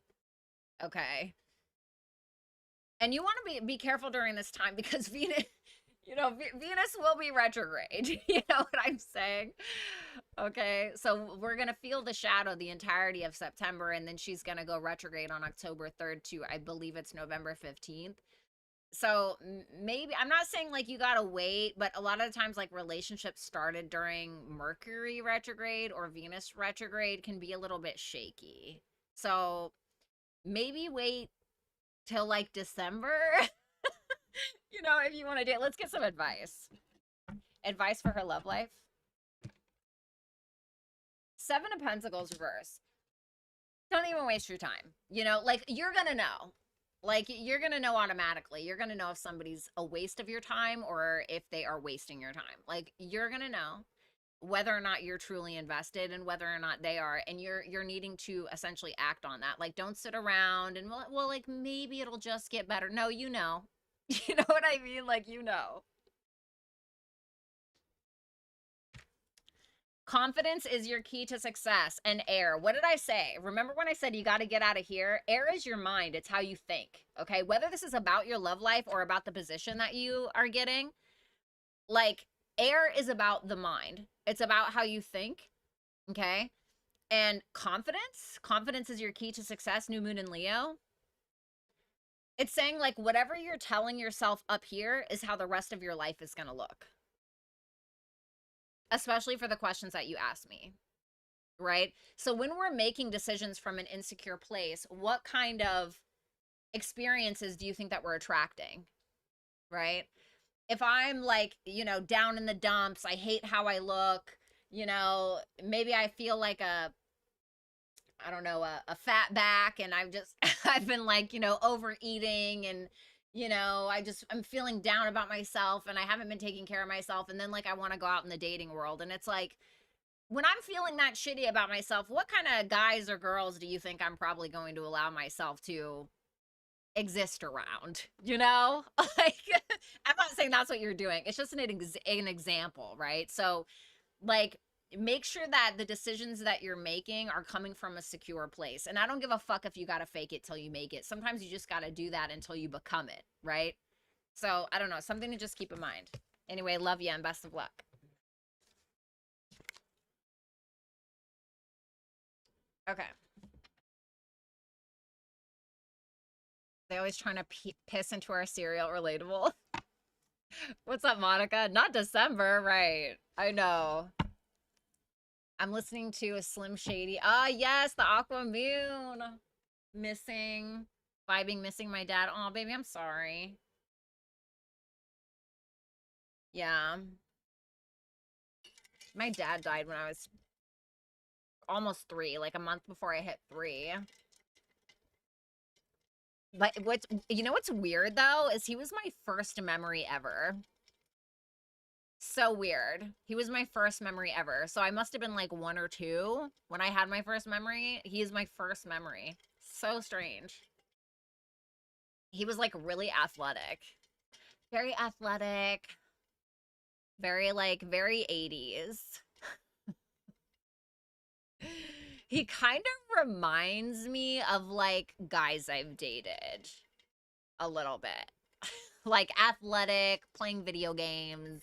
Okay. And you want to be careful during this time because Venus, Venus will be retrograde. You know what I'm saying? Okay, so we're going to feel the shadow the entirety of September, and then she's going to go retrograde on October 3rd to, I believe it's November 15th. So maybe, I'm not saying like you got to wait, but a lot of the times like relationships started during Mercury retrograde or Venus retrograde can be a little bit shaky. So maybe wait till like December. If you want to do it. Let's get some advice. Advice for her love life. Seven of Pentacles reverse. Don't even waste your time. Like you're going to know. Like you're going to know automatically. You're going to know if somebody's a waste of your time or if they are wasting your time. Like you're going to know whether or not you're truly invested and whether or not they are, and you're needing to essentially act on that. Like don't sit around and well like maybe it'll just get better. No, you know. You know what I mean? Like Confidence is your key to success. And air. What did I say? Remember when I said you got to get out of here? Air is your mind. It's how you think. Okay. Whether this is about your love life or about the position that you are getting, like air is about the mind. It's about how you think. Okay. And confidence is your key to success. New moon in Leo. It's saying like whatever you're telling yourself up here is how the rest of your life is going to look. Especially for the questions that you asked me, right? So when we're making decisions from an insecure place, what kind of experiences do you think that we're attracting, right? If I'm like, down in the dumps, I hate how I look, maybe I feel like I don't know, a fat back, and I've been like, overeating, and, I'm feeling down about myself, and I haven't been taking care of myself. And then like, I want to go out in the dating world. And it's like, when I'm feeling that shitty about myself, what kind of guys or girls do you think I'm probably going to allow myself to exist around? Like, I'm not saying that's what you're doing. It's just an example, right? So like, make sure that the decisions that you're making are coming from a secure place. And I don't give a fuck if you got to fake it till you make it. Sometimes you just got to do that until you become it, right? So I don't know, something to just keep in mind. Anyway, love you and best of luck. Okay. They always trying to piss into our cereal. Relatable. What's up, Monica? Not December, right? I know. I'm listening to a Slim Shady. Ah, yes, the Aqua Moon. Missing, missing my dad. Oh, baby, I'm sorry. Yeah. My dad died when I was almost 3, like a month before I hit 3. But what's weird though is he was my first memory ever. So weird. He was my first memory ever. So I must have been like 1 or 2 when I had my first memory. He is my first memory. So strange. He was like really athletic. Very athletic. Very 80s. He kind of reminds me of like guys I've dated a little bit. Like athletic, playing video games.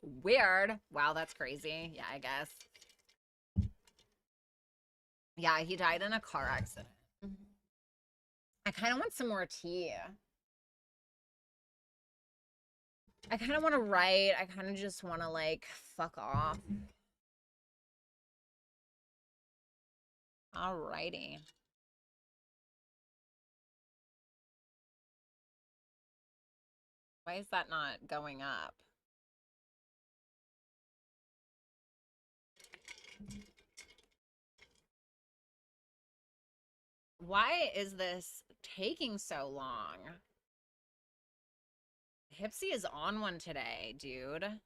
Weird. Wow, that's crazy. Yeah, I guess. Yeah, he died in a car accident. I kind of want some more tea. I kind of want to write. I kind of just want to like fuck off. Alrighty. Why is that not going up? Why is this taking so long? Hipsy is on one today, dude.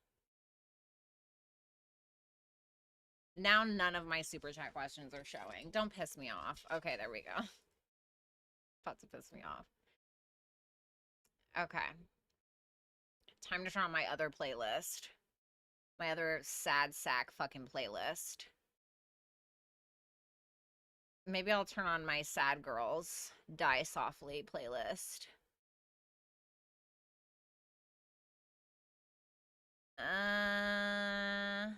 Now none of my super chat questions are showing. Don't piss me off. Okay, there we go. About to piss me off. Okay. Time to turn on my other playlist. My other sad sack fucking playlist. Maybe I'll turn on my Sad Girls Die Softly playlist. I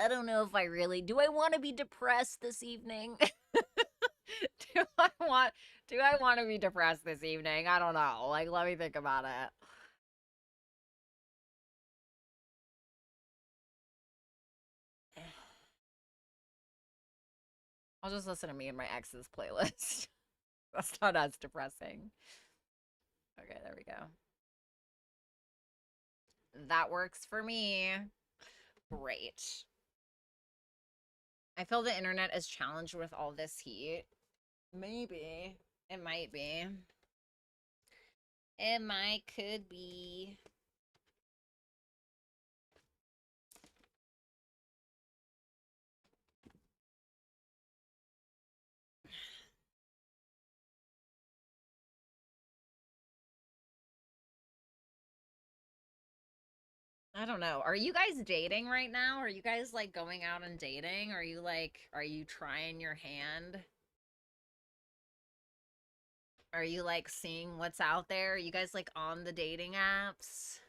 don't know if I really do. I want to be depressed this evening. do I want to be depressed this evening? I don't know. Like, let me think about it. I'll just listen to me and my ex's playlist. That's not as depressing. Okay, there we go. That works for me. Great. I feel the internet is challenged with all this heat. Maybe. It might be. Could be. I don't know. Are you guys dating right now? Are you guys like going out and dating? Are you trying your hand? Are you like seeing what's out there? Are you guys like on the dating apps?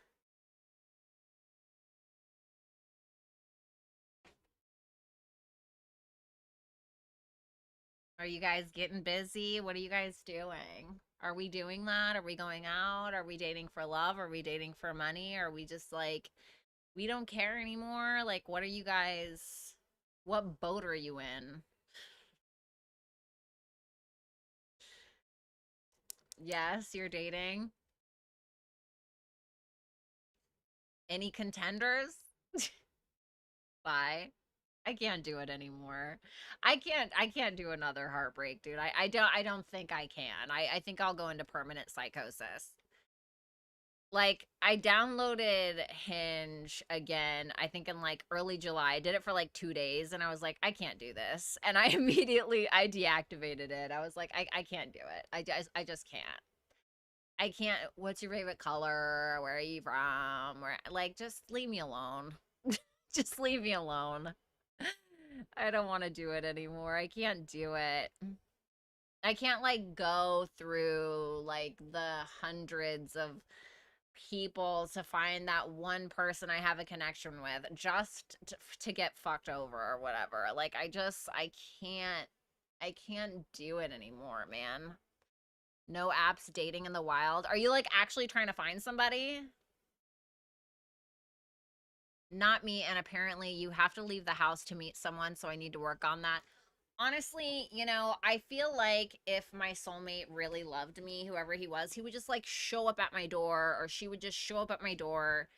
Are you guys getting busy? What are you guys doing? Are we doing that? Are we going out? Are we dating for love? Are we dating for money? Are we just like, we don't care anymore? Like, what are you guys, what boat are you in? Yes, you're dating. Any contenders? Bye. I can't do it anymore. I can't do another heartbreak, dude. I don't think I can. I think I'll go into permanent psychosis. Like I downloaded Hinge again, I think in like early July. I did it for like 2 days and I was like, I can't do this. And I deactivated it. I was like, I can't do it. I just can't. I can't. What's your favorite color? Where are you from? Where like just leave me alone. Just leave me alone. I don't want to do it anymore. I can't do it. I can't like go through like the hundreds of people to find that one person I have a connection with just to get fucked over or whatever. Like I can't do it anymore, man. No apps dating in the wild. Are you like actually trying to find somebody? Not me, and apparently you have to leave the house to meet someone, so I need to work on that. Honestly, I feel like if my soulmate really loved me, whoever he was, he would just like show up at my door, or she would just show up at my door.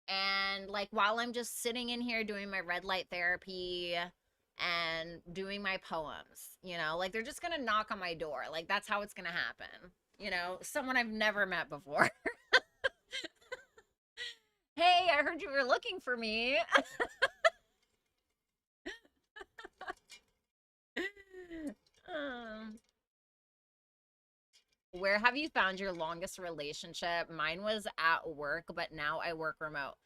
And like while I'm just sitting in here doing my red light therapy and doing my poems, like they're just gonna knock on my door. Like that's how it's gonna happen. Someone I've never met before. Hey, I heard you were looking for me. um, Where have you found your longest relationship? Mine was at work, but now I work remote.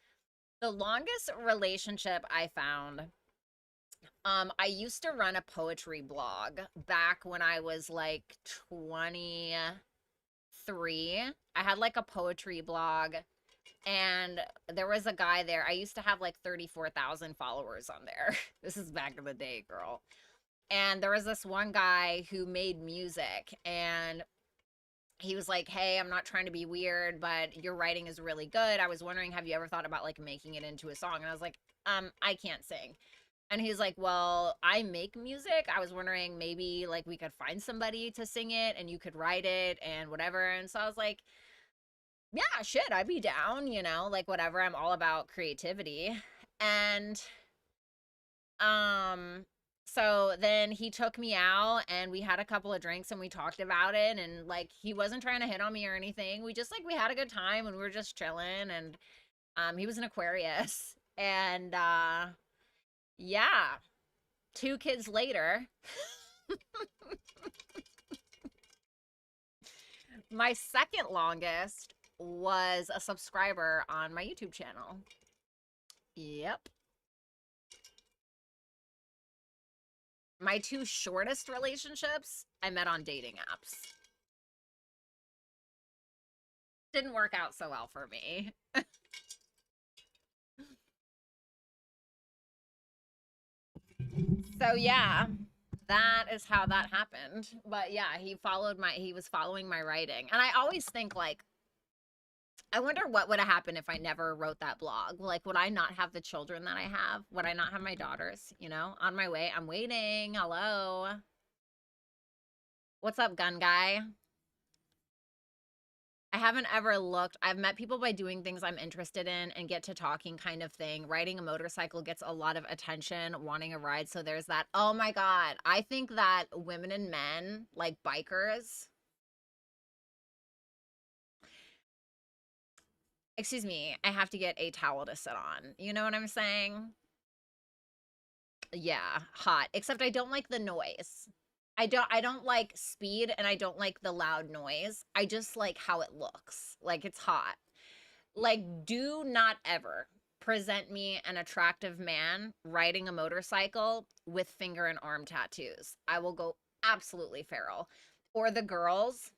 The longest relationship I found, I used to run a poetry blog back when I was like 23. I had like a poetry blog, and there was a guy there. I used to have like 34,000 followers on there. This is back in the day, girl. And there was this one guy who made music, and he was like, hey, I'm not trying to be weird, but your writing is really good. I was wondering, have you ever thought about like making it into a song? And I was like, I can't sing. And he's like, well, I make music. I was wondering maybe like we could find somebody to sing it and you could write it and whatever. And so I was like, yeah, shit, I'd be down, like whatever. I'm all about creativity. And um so then he took me out and we had a couple of drinks and we talked about it, and like he wasn't trying to hit on me or anything. We just like we had a good time and we were just chilling, and he was an Aquarius. And yeah, 2 kids later, my second longest was a subscriber on my YouTube channel. Yep. My 2 shortest relationships I met on dating apps. Didn't work out so well for me. So yeah, that is how that happened. But yeah, he was following my writing. And I always think like, I wonder what would have happened if I never wrote that blog. Like, would I not have the children that I have? Would I not have my daughters? On my way. I'm waiting. Hello. What's up, gun guy? I haven't ever looked. I've met people by doing things I'm interested in and get to talking kind of thing. Riding a motorcycle gets a lot of attention, wanting a ride. So there's that. Oh my God. I think that women and men, like bikers, excuse me, I have to get a towel to sit on. You know what I'm saying? Yeah, hot. Except I don't like the noise. I don't like speed, and I don't like the loud noise. I just like how it looks. Like it's hot. Like do not ever present me an attractive man riding a motorcycle with finger and arm tattoos. I will go absolutely feral. Or the girls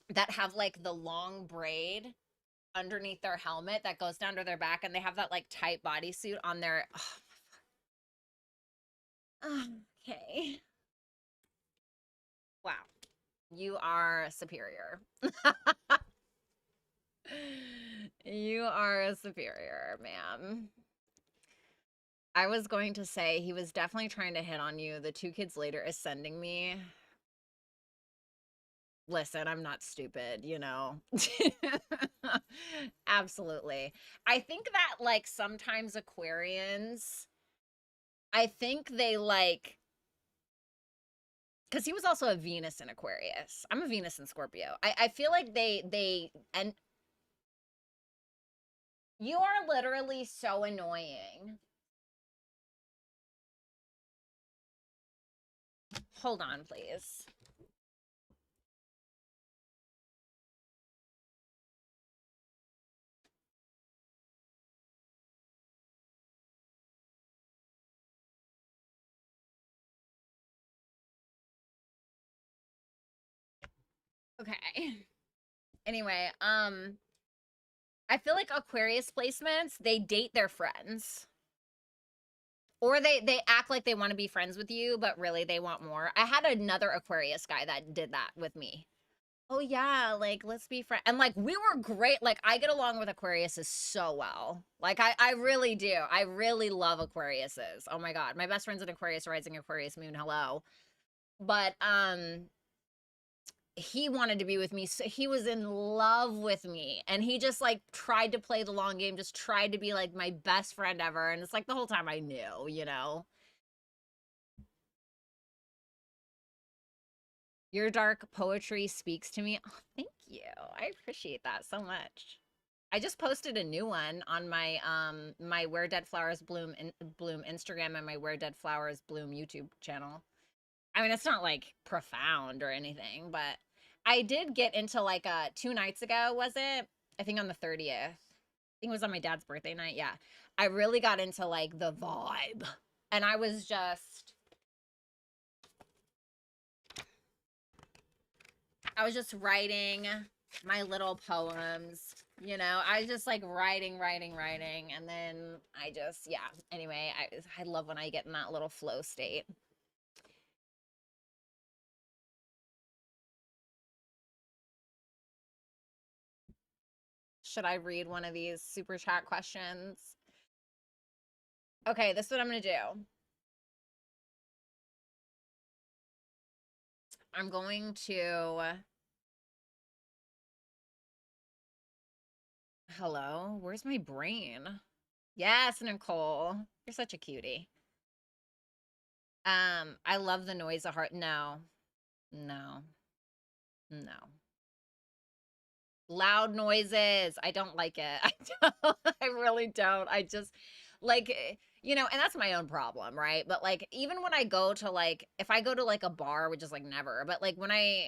that have like the long braid underneath their helmet that goes down to their back, and they have that like tight bodysuit on their. Oh, okay. Wow. You are superior. You are a superior, ma'am. I was going to say he was definitely trying to hit on you. The 2 kids later is sending me. Listen, I'm not stupid, you know. Absolutely. I think that like sometimes Aquarians, I think they like, because he was also a Venus in Aquarius. I'm a Venus in Scorpio. I feel like and you are literally so annoying. Hold on, please. Okay. Anyway, I feel like Aquarius placements, they date their friends. Or they act like they want to be friends with you, but really they want more. I had another Aquarius guy that did that with me. Oh yeah, like let's be friends. And like we were great. Like I get along with Aquariuses so well. Like I really do. I really love Aquariuses. Oh my god. My best friend's an Aquarius rising, Aquarius moon. Hello. But he wanted to be with me. So he was in love with me, and he just like tried to play the long game, just tried to be like my best friend ever. And it's like the whole time I knew, you know. Your dark poetry speaks to me. Oh, thank you. I appreciate that so much. I just posted a new one on my my Where Dead Flowers Bloom Instagram and my Where Dead Flowers Bloom YouTube channel. I mean, it's not like profound or anything, but I did get into like 2 nights ago, was it? I think on the 30th. I think it was on my dad's birthday night. Yeah. I really got into like the vibe. And I was just writing my little poems, you know. I was just like writing, and then I just, yeah. Anyway, I love when I get in that little flow state. Should I read one of these super chat questions? Okay, this is what I'm gonna do. I'm going to. Hello, where's my brain? Yes, Nicole, you're such a cutie. I love the noise of heart. No, no, no. Loud noises. I don't like it. I don't. I really don't. I just like, you know, and that's my own problem, right? But like, even when I go to like, if I go to like a bar, which is like never, but like when I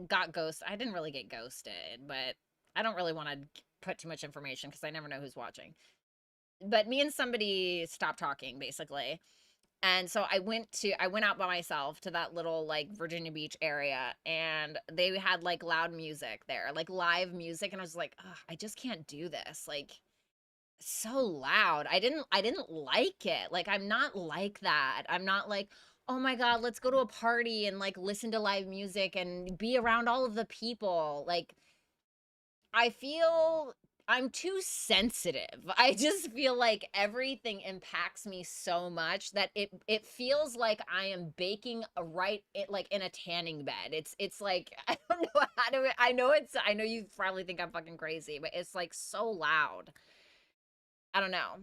got ghosted, I didn't really get ghosted, but I don't really want to put too much information because I never know who's watching. But me and somebody stopped talking basically. And so I went out by myself to that little like Virginia Beach area, and they had like loud music there, like live music, and I was like, ugh, I just can't do this. Like so loud. I didn't like it. Like I'm not like that. I'm not like, "Oh my god, let's go to a party and like listen to live music and be around all of the people." Like I feel I'm too sensitive. I just feel like everything impacts me so much that it feels like I am baking a like in a tanning bed. It's like I don't know how to I know you probably think I'm fucking crazy, but it's like so loud. I don't know.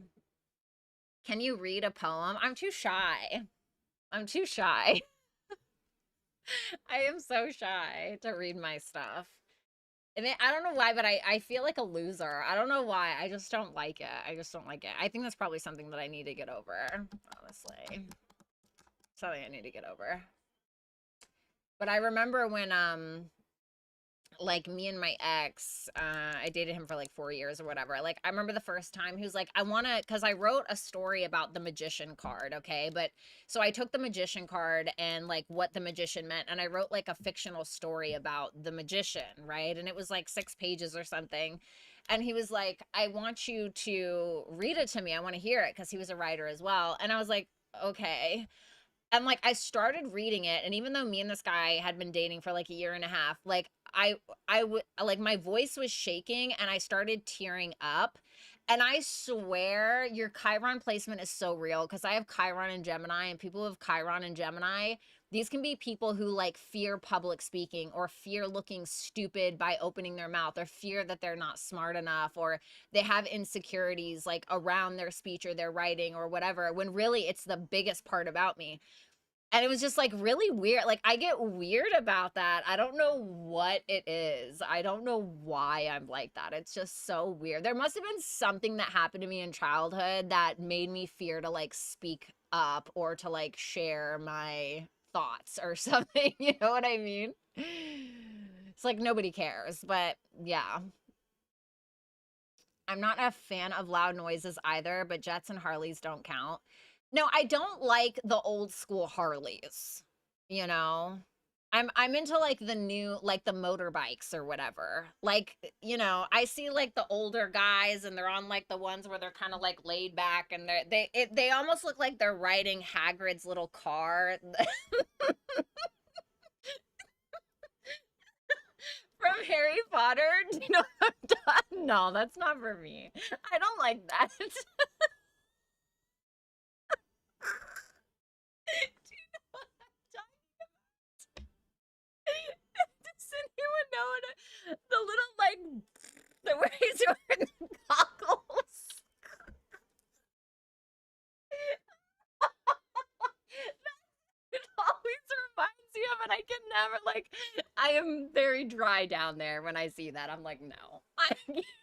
Can you read a poem? I'm too shy. I'm too shy. I am so shy to read my stuff. And I don't know why, but I feel like a loser. I don't know why. I just don't like it. I just don't like it. I think that's probably something that I need to get over, honestly. Something I need to get over. But I remember when like me and my ex, I dated him for like 4 years or whatever. Like I remember the first time he was like, I want to, because I wrote a story about the magician card, okay? But so I took the magician card and like what the magician meant, and I wrote like a fictional story about the magician, right? And it was like 6 pages or something. And he was like, I want you to read it to me. I want to hear it, because he was a writer as well. And I was like, okay. And like I started reading it, and even though me and this guy had been dating for like a year and a half, like I would like my voice was shaking and I started tearing up. And I swear your Chiron placement is so real, because I have Chiron and Gemini, and people who have Chiron and Gemini, these can be people who like fear public speaking, or fear looking stupid by opening their mouth, or fear that they're not smart enough, or they have insecurities like around their speech or their writing or whatever, when really it's the biggest part about me. And it was just like really weird. Like I get weird about that. I don't know what it is. I don't know why I'm like that. It's just so weird. There must have been something that happened to me in childhood that made me fear to like speak up or to like share my thoughts or something. You know what I mean? It's like nobody cares, but yeah. I'm not a fan of loud noises either, but Jets and Harleys don't count. No, I don't like the old school Harleys, you know? I'm into like the new, like the motorbikes or whatever. Like, I see like the older guys, and they're on like the ones where they're kind of like laid back, and they almost look like they're riding Hagrid's little car. From Harry Potter. Do you know what I'm talking? No, that's not for me. I don't like that. Do you know what I'm talking about? Does anyone know the little like the way he's wearing goggles? It always reminds me of it. I can never like. I am very dry down there when I see that. I'm like, no, I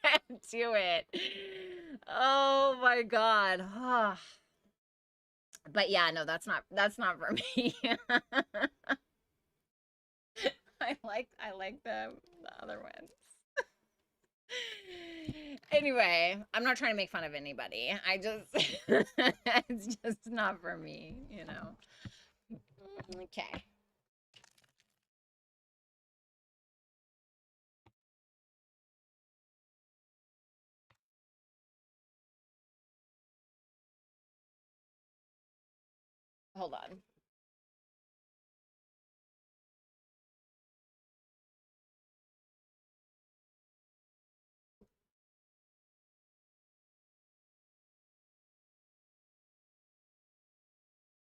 can't do it. Oh my god. But yeah, no, that's not for me. I like the other ones. Anyway, I'm not trying to make fun of anybody. I just it's just not for me, you know. Okay. Hold on.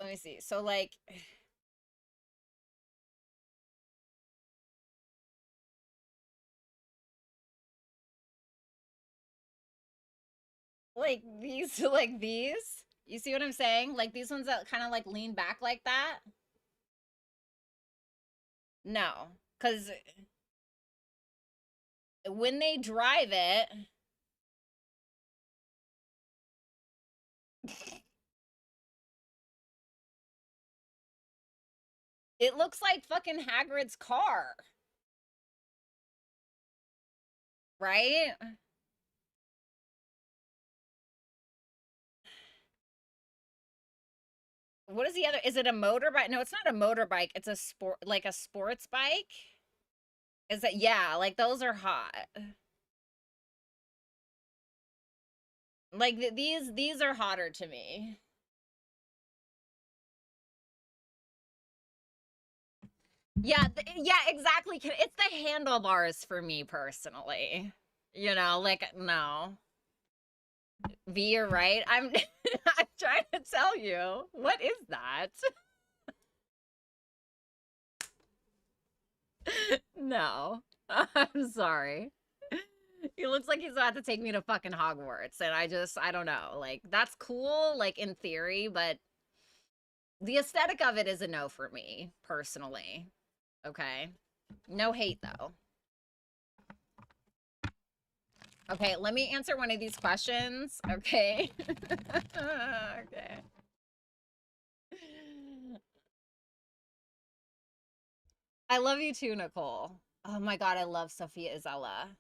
Let me see. So like these like these. You see what I'm saying? Like these ones that kind of like lean back like that? No. Cuz when they drive it, it looks like fucking Hagrid's car, right? What is the other? Is it a motorbike? No, it's not a motorbike. It's a sport, like a sports bike. Is that, yeah, like those are hot. Like these are hotter to me. Yeah, yeah, exactly. It's the handlebars for me personally. Like no. V, you're right. I'm I'm trying to tell you. What is that? No. I'm sorry. He looks like he's about to take me to fucking Hogwarts, and I don't know. Like that's cool like in theory, but the aesthetic of it is a no for me personally. Okay. No hate though. Okay, let me answer one of these questions. Okay. Okay. I love you too, Nicole. Oh my God, I love Sophia Isella.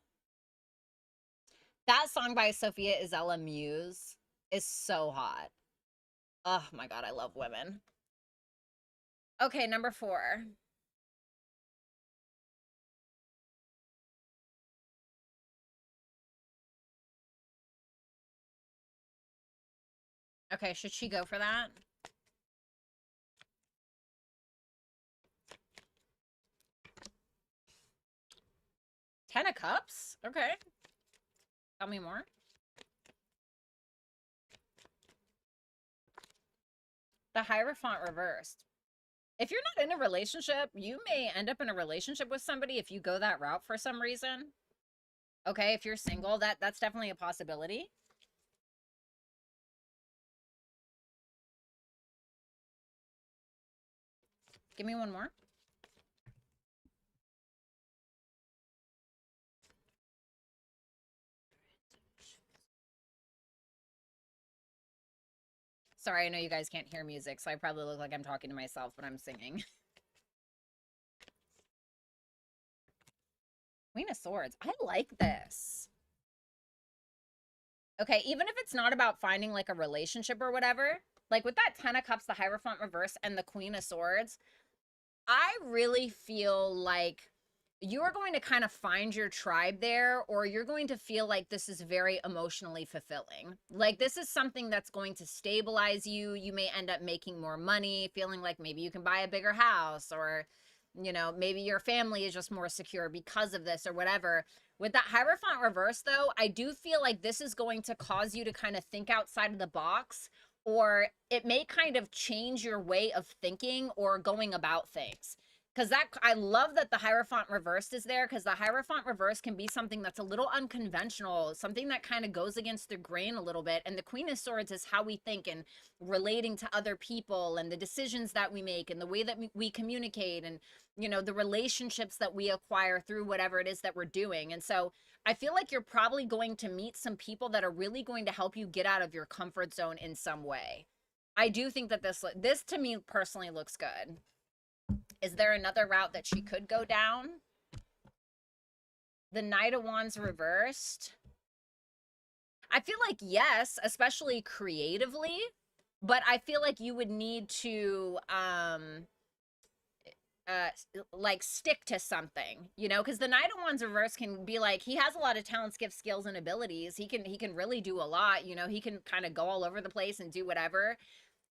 That song by Sophia Isella, Muse, is so hot. Oh my God, I love women. Okay, number 4. Okay, should she go for that? 10 of Cups? Okay. Tell me more. The Hierophant reversed. If you're not in a relationship, you may end up in a relationship with somebody if you go that route for some reason. Okay, if you're single, that's definitely a possibility. Give me one more. Sorry, I know you guys can't hear music, so I probably look like I'm talking to myself, but I'm singing. Queen of Swords. I like this. Okay, even if it's not about finding like a relationship or whatever, like with that 10 of Cups, the Hierophant reverse, and the Queen of Swords, I really feel like you're going to kind of find your tribe there, or you're going to feel like this is very emotionally fulfilling. Like this is something that's going to stabilize you. You may end up making more money, feeling like maybe you can buy a bigger house, or, you know, maybe your family is just more secure because of this or whatever. With that Hierophant reverse, though, I do feel like this is going to cause you to kind of think outside of the box, or it may kind of change your way of thinking or going about things. Because that, I love that the Hierophant reversed is there, because the Hierophant reverse can be something that's a little unconventional, something that kind of goes against the grain a little bit. And the Queen of Swords is how we think and relating to other people and the decisions that we make and the way that we communicate and, you know, the relationships that we acquire through whatever it is that we're doing. And so I feel like you're probably going to meet some people that are really going to help you get out of your comfort zone in some way. I do think that this to me personally looks good. Is there another route that she could go down? The Knight of Wands reversed. I feel like yes, especially creatively, but I feel like you would need to like stick to something, you know, because the Knight of Wands reverse can be like, he has a lot of talents, gifts, skills, and abilities. He can really do a lot, you know, he can kind of go all over the place and do whatever.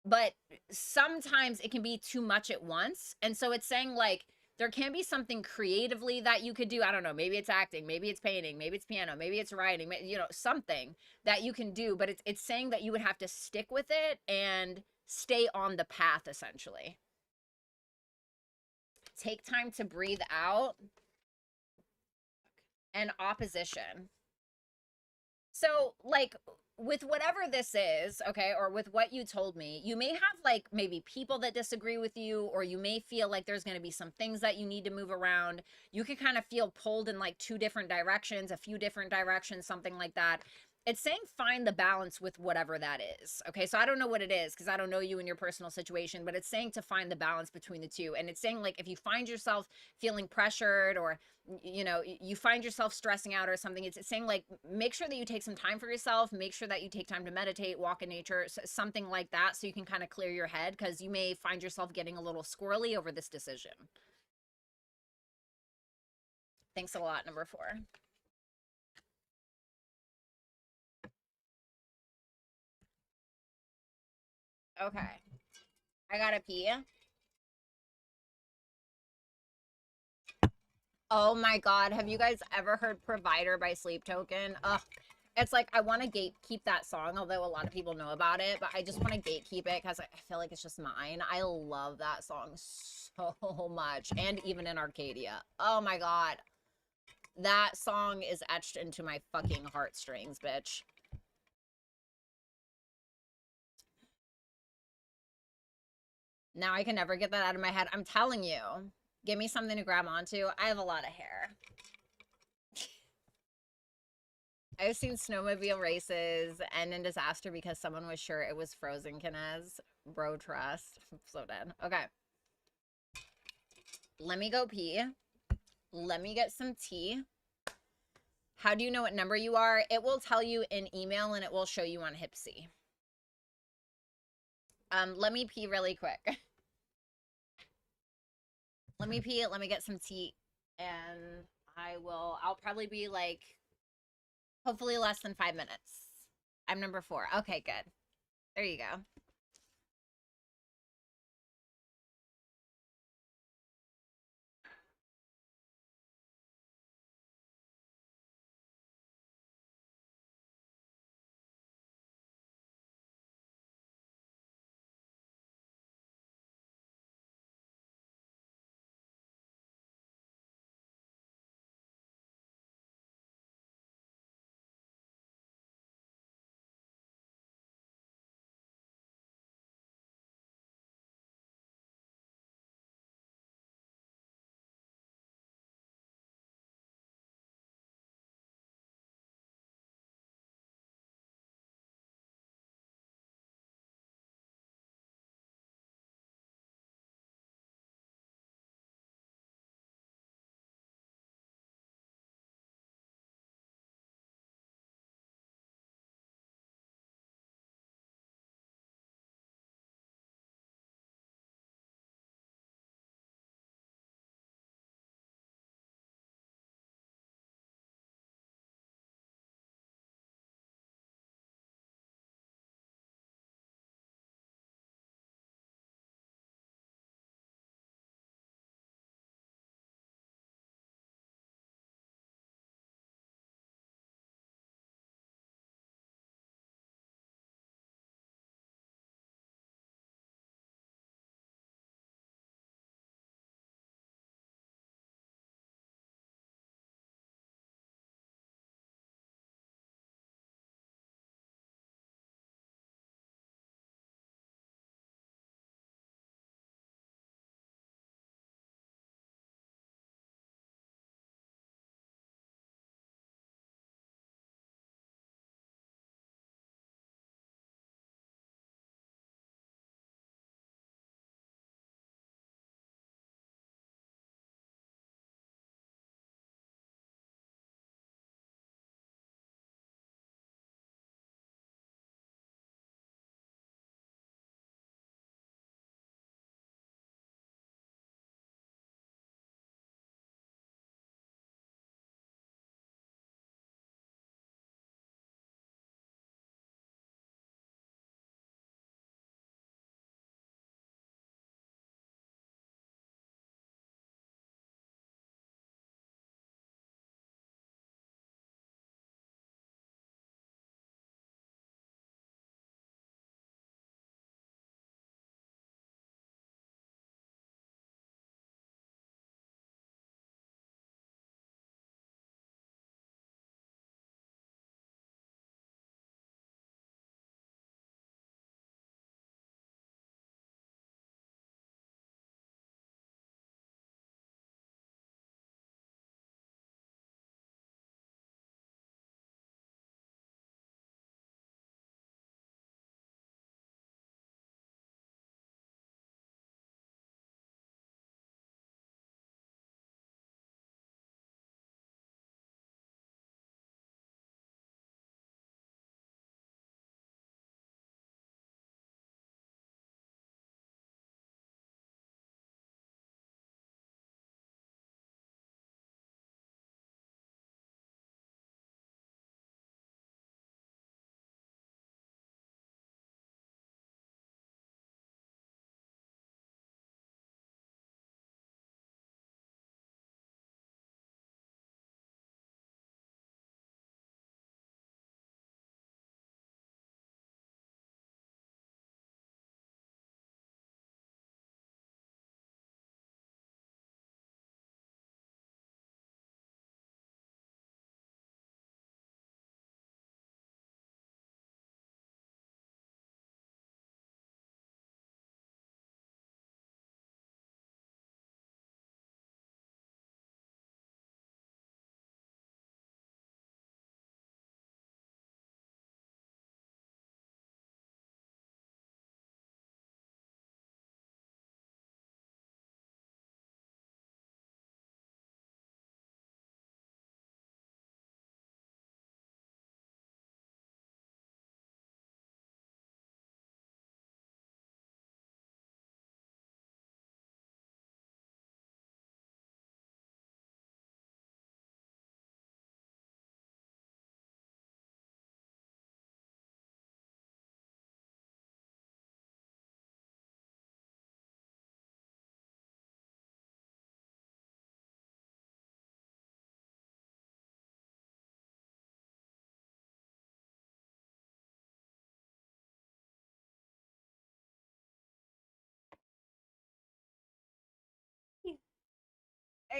But sometimes it can be too much at once. And so it's saying like there can be something creatively that you could do. I don't know, maybe it's acting, maybe it's painting, maybe it's piano, maybe it's writing, you know, something that you can do, but it's saying that you would have to stick with it and stay on the path essentially. Take time to breathe out. And opposition. So like with whatever this is, okay, or with what you told me, you may have like maybe people that disagree with you, or you may feel like there's going to be some things that you need to move around. You can kind of feel pulled in like 2 different directions, a few different directions, something like that. It's saying find the balance with whatever that is. Okay, so I don't know what it is because I don't know you and your personal situation, but it's saying to find the balance between the two. And it's saying like if you find yourself feeling pressured, or you know, you find yourself stressing out or something, it's saying like make sure that you take some time for yourself, make sure that you take time to meditate, walk in nature, something like that, so you can kind of clear your head, because you may find yourself getting a little squirrely over this decision. Thanks a lot, number 4. Okay, I gotta pee. Oh my God, have you guys ever heard Provider by Sleep Token? Ugh, it's like I want to gatekeep that song, although a lot of people know about it, but I just want to gatekeep it because I feel like it's just mine. I love that song so much, and even in Arcadia. Oh my God, that song is etched into my fucking heartstrings, bitch. Now I can never get that out of my head. I'm telling you, give me something to grab onto. I have a lot of hair. I've seen snowmobile races end in disaster because someone was sure it was frozen, Kinez. Bro, trust. I'm so dead. Okay. Let me go pee. Let me get some tea. How do you know what number you are? It will tell you in email and it will show you on Hipsy. Let me pee really quick. Let me pee, let me get some tea, and I'll probably be like, hopefully less than 5 minutes. I'm number 4. Okay, good. There you go.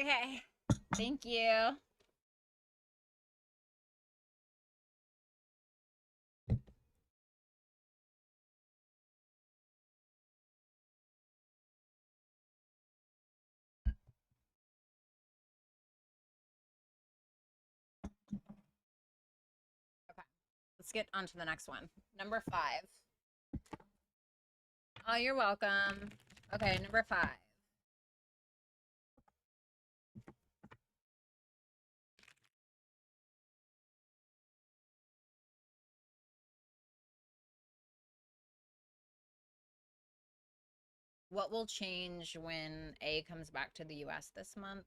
Okay. Thank you. Okay. Let's get on to the next one. Number 5. Oh, you're welcome. Okay, number 5. What will change when A comes back to the US this month?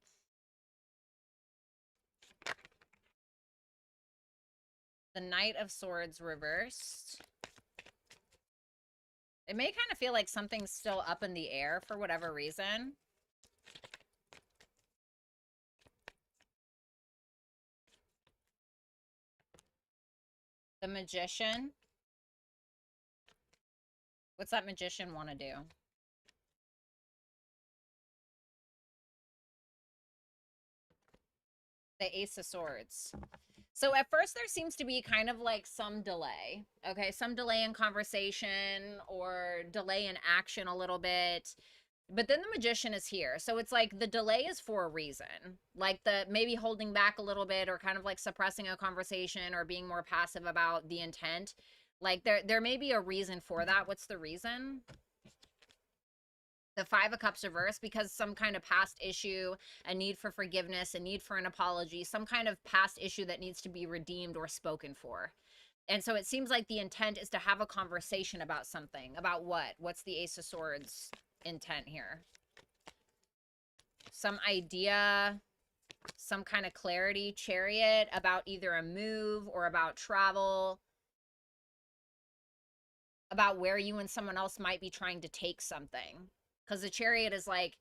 The Knight of Swords reversed. It may kind of feel like something's still up in the air for whatever reason. The Magician. What's that Magician want to do? The Ace of Swords. So at first there seems to be kind of like some delay. Okay, some delay in conversation or delay in action a little bit. But then the Magician is here. So it's like the delay is for a reason. Like the maybe holding back a little bit or kind of like suppressing a conversation or being more passive about the intent. Like there may be a reason for that. What's the reason? The Five of Cups reversed, because some kind of past issue, a need for forgiveness, a need for an apology, some kind of past issue that needs to be redeemed or spoken for. And so it seems like the intent is to have a conversation about something. About what? What's the Ace of Swords intent here? Some idea, some kind of clarity, Chariot, about either a move or about travel, about where you and someone else might be trying to take something. Because the Chariot is like,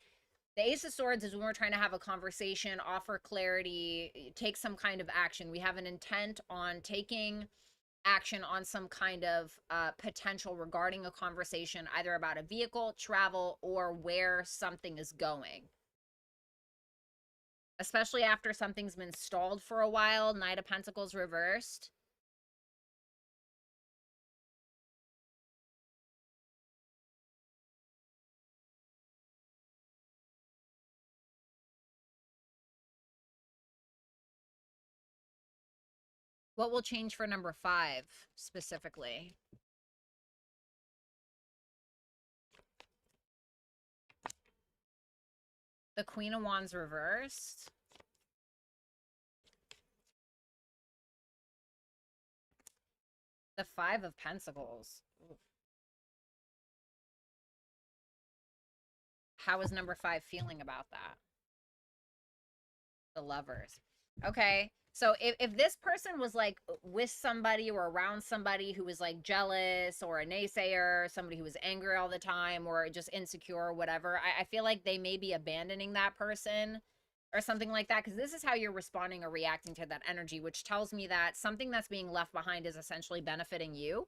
the Ace of Swords is when we're trying to have a conversation, offer clarity, take some kind of action. We have an intent on taking action on some kind of potential regarding a conversation, either about a vehicle, travel, or where something is going. Especially after something's been stalled for a while, Knight of Pentacles reversed. What will change for number 5 specifically? The Queen of Wands reversed. The Five of Pentacles. Oof. How is number 5 feeling about that? The Lovers. Okay. So if this person was like with somebody or around somebody who was like jealous or a naysayer, somebody who was angry all the time or just insecure or whatever, I feel like they may be abandoning that person or something like that, because this is how you're responding or reacting to that energy, which tells me that something that's being left behind is essentially benefiting you.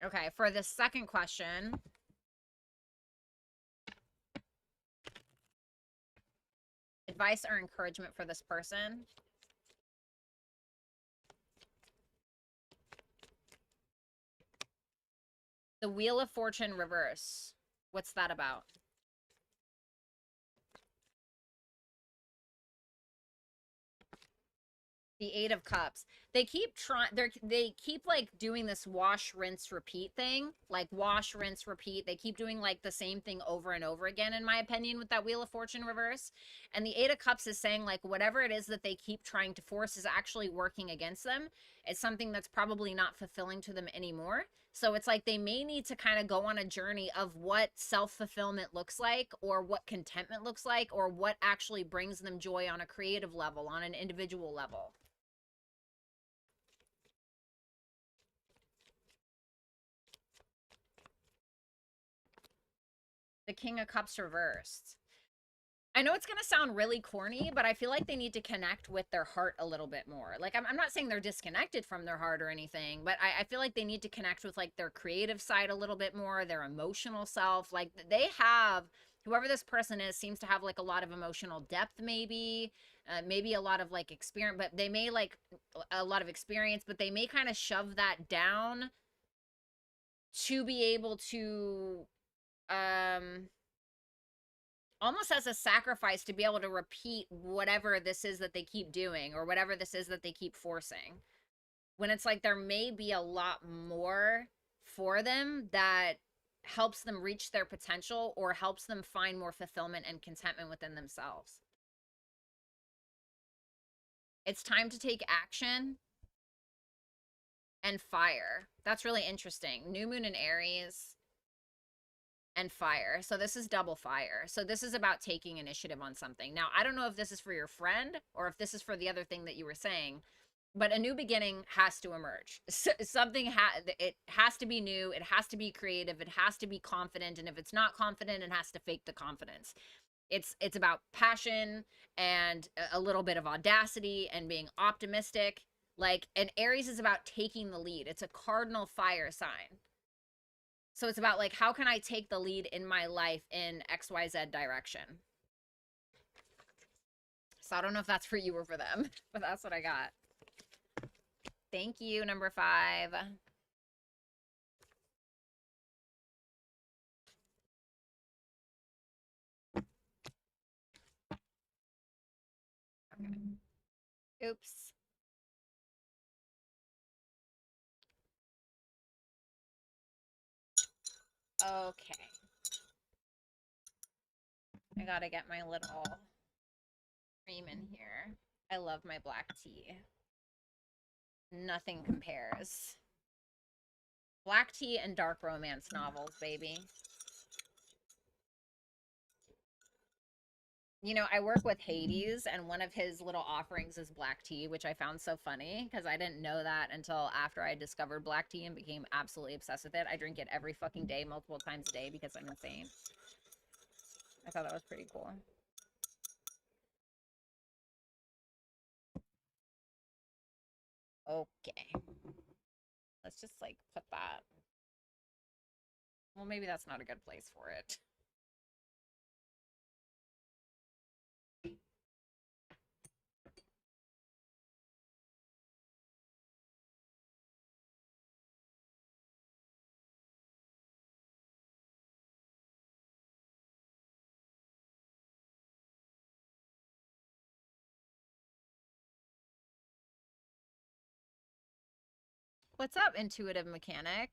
Okay, for the second question, advice or encouragement for this person. The Wheel of Fortune reverse. What's that about? The Eight of Cups. They keep trying. They keep like doing this wash, rinse, repeat thing. Like wash, rinse, repeat. They keep doing like the same thing over and over again, in my opinion, with that Wheel of Fortune reverse. And the Eight of Cups is saying like whatever it is that they keep trying to force is actually working against them. It's something that's probably not fulfilling to them anymore. So it's like they may need to kind of go on a journey of what self-fulfillment looks like, or what contentment looks like, or what actually brings them joy on a creative level, on an individual level. The King of Cups reversed. I know it's going to sound really corny, but I feel like they need to connect with their heart a little bit more. Like, I'm not saying they're disconnected from their heart or anything, but I feel like they need to connect with, like, their creative side a little bit more, their emotional self. Like, they have, whoever this person is, seems to have, like, a lot of emotional depth, maybe. Maybe a lot of, like, experience, but they may, like, a lot of experience, but they may kind of shove that down to be able to, almost as a sacrifice to be able to repeat whatever this is that they keep doing or whatever this is that they keep forcing. When it's like there may be a lot more for them that helps them reach their potential or helps them find more fulfillment and contentment within themselves. It's time to take action and fire. That's really interesting. New moon in Aries and fire. So this is double fire. So this is about taking initiative on something. Now, I don't know if this is for your friend or if this is for the other thing that you were saying, but a new beginning has to emerge. Something it has to be new, it has to be creative, it has to be confident, and if it's not confident, it has to fake the confidence. It's about passion and a little bit of audacity and being optimistic. Like, and Aries is about taking the lead. It's a cardinal fire sign. So it's about, like, how can I take the lead in my life in XYZ direction? So I don't know if that's for you or for them, but that's what I got. Thank you, number 5. Okay. Oops. Okay. I gotta get my little cream in here. I love my black tea. Nothing compares. Black tea and dark romance novels, baby. You know, I work with Hades, and one of his little offerings is black tea, which I found so funny because I didn't know that until after I discovered black tea and became absolutely obsessed with it. I drink it every fucking day, multiple times a day, because I'm insane. I thought that was pretty cool. Okay. Let's just, like, put that. Well, maybe that's not a good place for it. What's up, intuitive mechanic?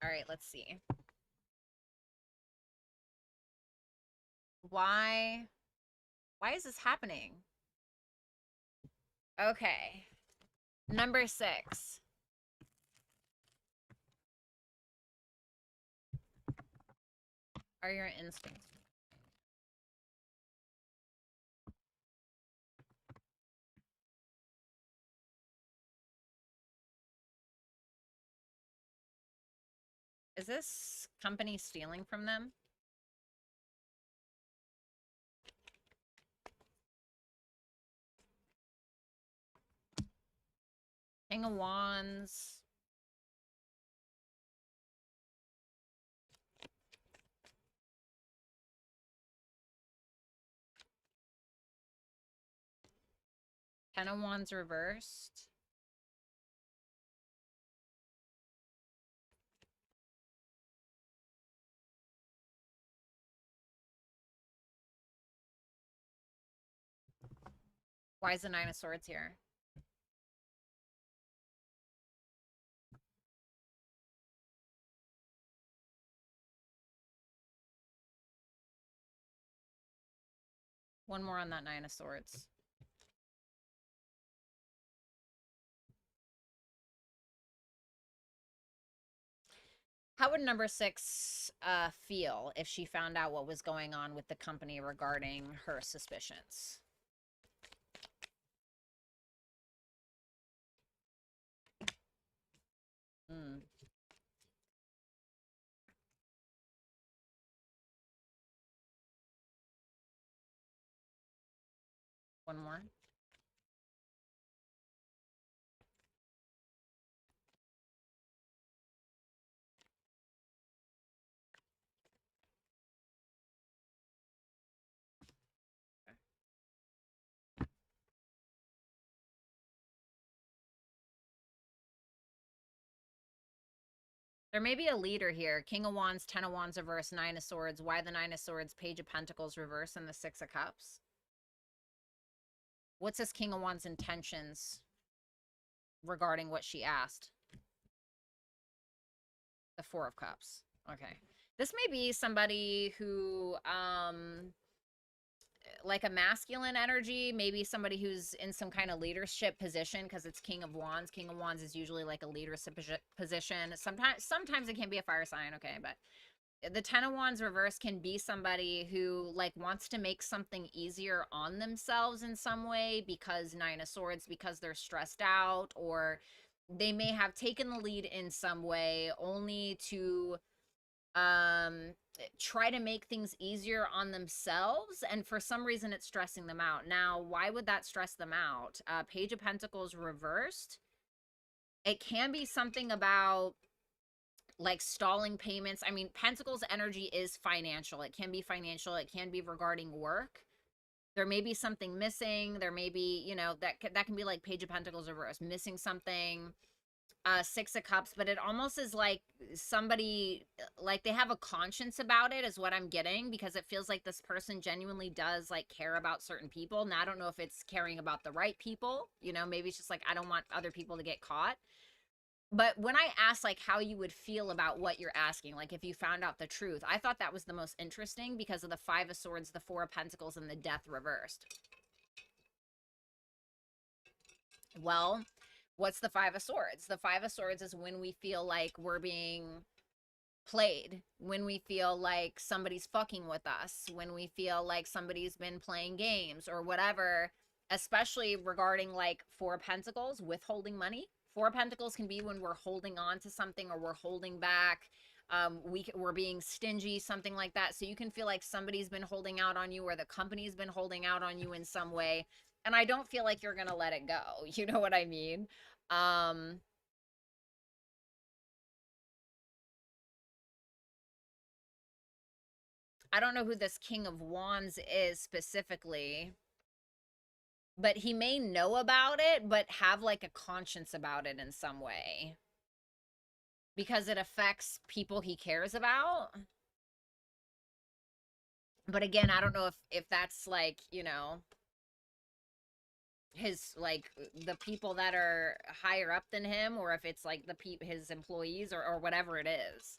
All right, let's see. Why is this happening? Okay. Number 6. Are your instincts? Is this company stealing from them? King of Wands. Ten of Wands reversed. Why is the Nine of Swords here? One more on that Nine of Swords. How would number 6 feel if she found out what was going on with the company regarding her suspicions? One more. There may be a leader here. King of Wands, Ten of Wands reverse, Nine of Swords. Why the Nine of Swords, Page of Pentacles reverse, and the Six of Cups? What's this King of Wands' intentions regarding what she asked? The Four of Cups. Okay. This may be somebody who, like a masculine energy, maybe somebody who's in some kind of leadership position because it's King of Wands. King of Wands is usually like a leadership position. Sometimes it can be a fire sign, okay, but the Ten of Wands reverse can be somebody who like wants to make something easier on themselves in some way because Nine of Swords, because they're stressed out, or they may have taken the lead in some way only to try to make things easier on themselves, and for some reason it's stressing them out. Now, why would that stress them out? Page of Pentacles reversed. It can be something about like stalling payments. I mean, Pentacles energy is financial. It can be financial. It can be regarding work. There may be something missing. There may be, you know, that can be like Page of Pentacles reverse, missing something. Six of Cups, but it almost is like somebody, like they have a conscience about it is what I'm getting, because it feels like this person genuinely does like care about certain people. Now, I don't know if it's caring about the right people, you know, maybe it's just like, I don't want other people to get caught. But when I asked like how you would feel about what you're asking, like if you found out the truth, I thought that was the most interesting because of the Five of Swords, the Four of Pentacles, and the Death reversed. Well, what's the Five of Swords? The Five of Swords is when we feel like we're being played, when we feel like somebody's fucking with us, when we feel like somebody's been playing games or whatever, especially regarding like Four of Pentacles, withholding money. Four of Pentacles can be when we're holding on to something or we're holding back. We're being stingy, something like that. So you can feel like somebody's been holding out on you or the company's been holding out on you in some way. And I don't feel like you're going to let it go. You know what I mean? I don't know who this King of Wands is specifically, but he may know about it, but have like a conscience about it in some way because it affects people he cares about. But again, I don't know if that's like, you know, his like the people that are higher up than him, or if it's like his employees or whatever it is.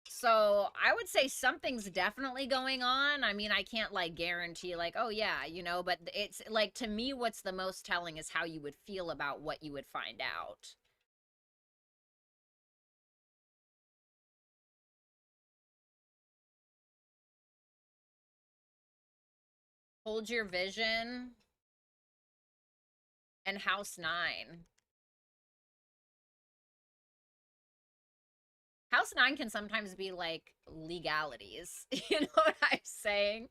So I would say something's definitely going on. I mean, I can't like guarantee like, oh yeah, you know, but it's like, to me, what's the most telling is how you would feel about what you would find out. Hold your vision and House 9. House 9 can sometimes be like legalities. You know what I'm saying?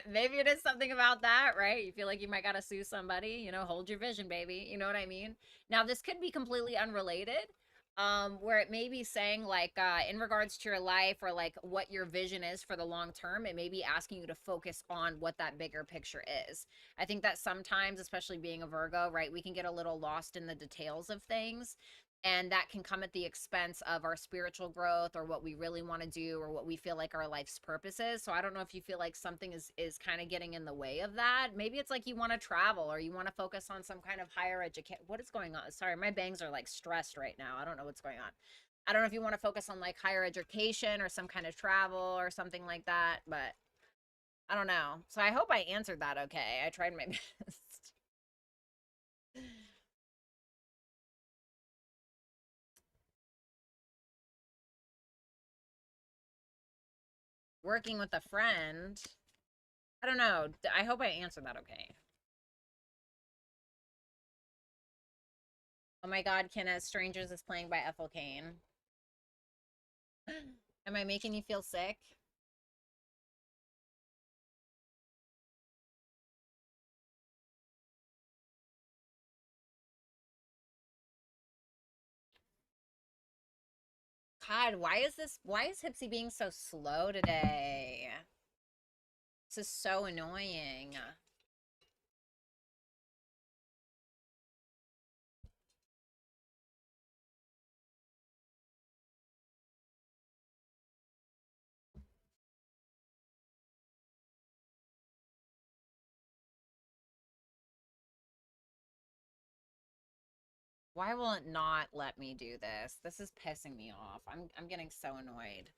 Maybe it is something about that, right? You feel like you might gotta sue somebody, you know, hold your vision, baby. You know what I mean? Now, this could be completely unrelated, where it may be saying like, in regards to your life or like what your vision is for the long term, it may be asking you to focus on what that bigger picture is. I think that sometimes, especially being a Virgo, right, we can get a little lost in the details of things, and that can come at the expense of our spiritual growth or what we really want to do or what we feel like our life's purpose is. So I don't know if you feel like something is kind of getting in the way of that. Maybe it's like you want to travel or you want to focus on some kind of higher education. What is going on? Sorry, my bangs are like stressed right now. I don't know what's going on. I don't know if you want to focus on like higher education or some kind of travel or something like that, but I don't know. So I hope I answered that okay. I tried my best. Working with a friend. I don't know. I hope I answered that okay. Oh my god, Ken as Strangers is playing by Ethel Kane. Am I making you feel sick? God, why is Hipsy being so slow today? This is so annoying. Why will it not let me do this? This is pissing me off. I'm getting so annoyed.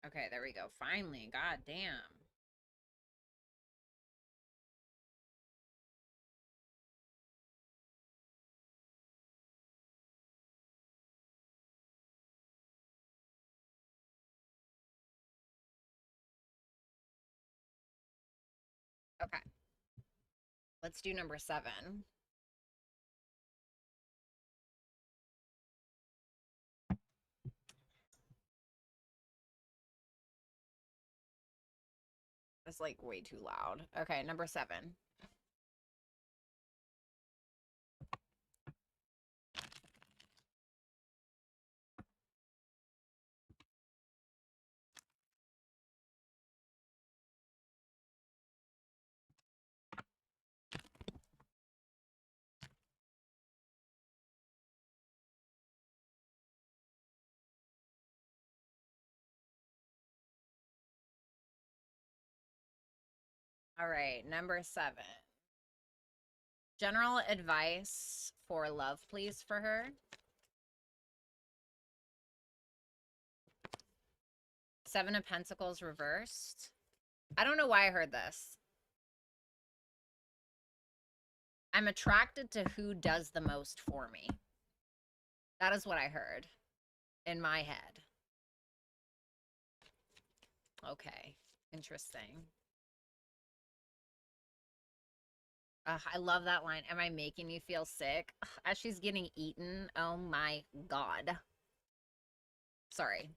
Okay, there we go. Finally. God damn. Okay. Let's do number 7. It's like way too loud. Okay, number 7. All right, number 7. General advice for love, please, for her. 7 of Pentacles reversed. I don't know why I heard this. I'm attracted to who does the most for me. That is what I heard in my head. Okay, interesting. I love that line. Am I making you feel sick? As she's getting eaten. Oh my God. Sorry.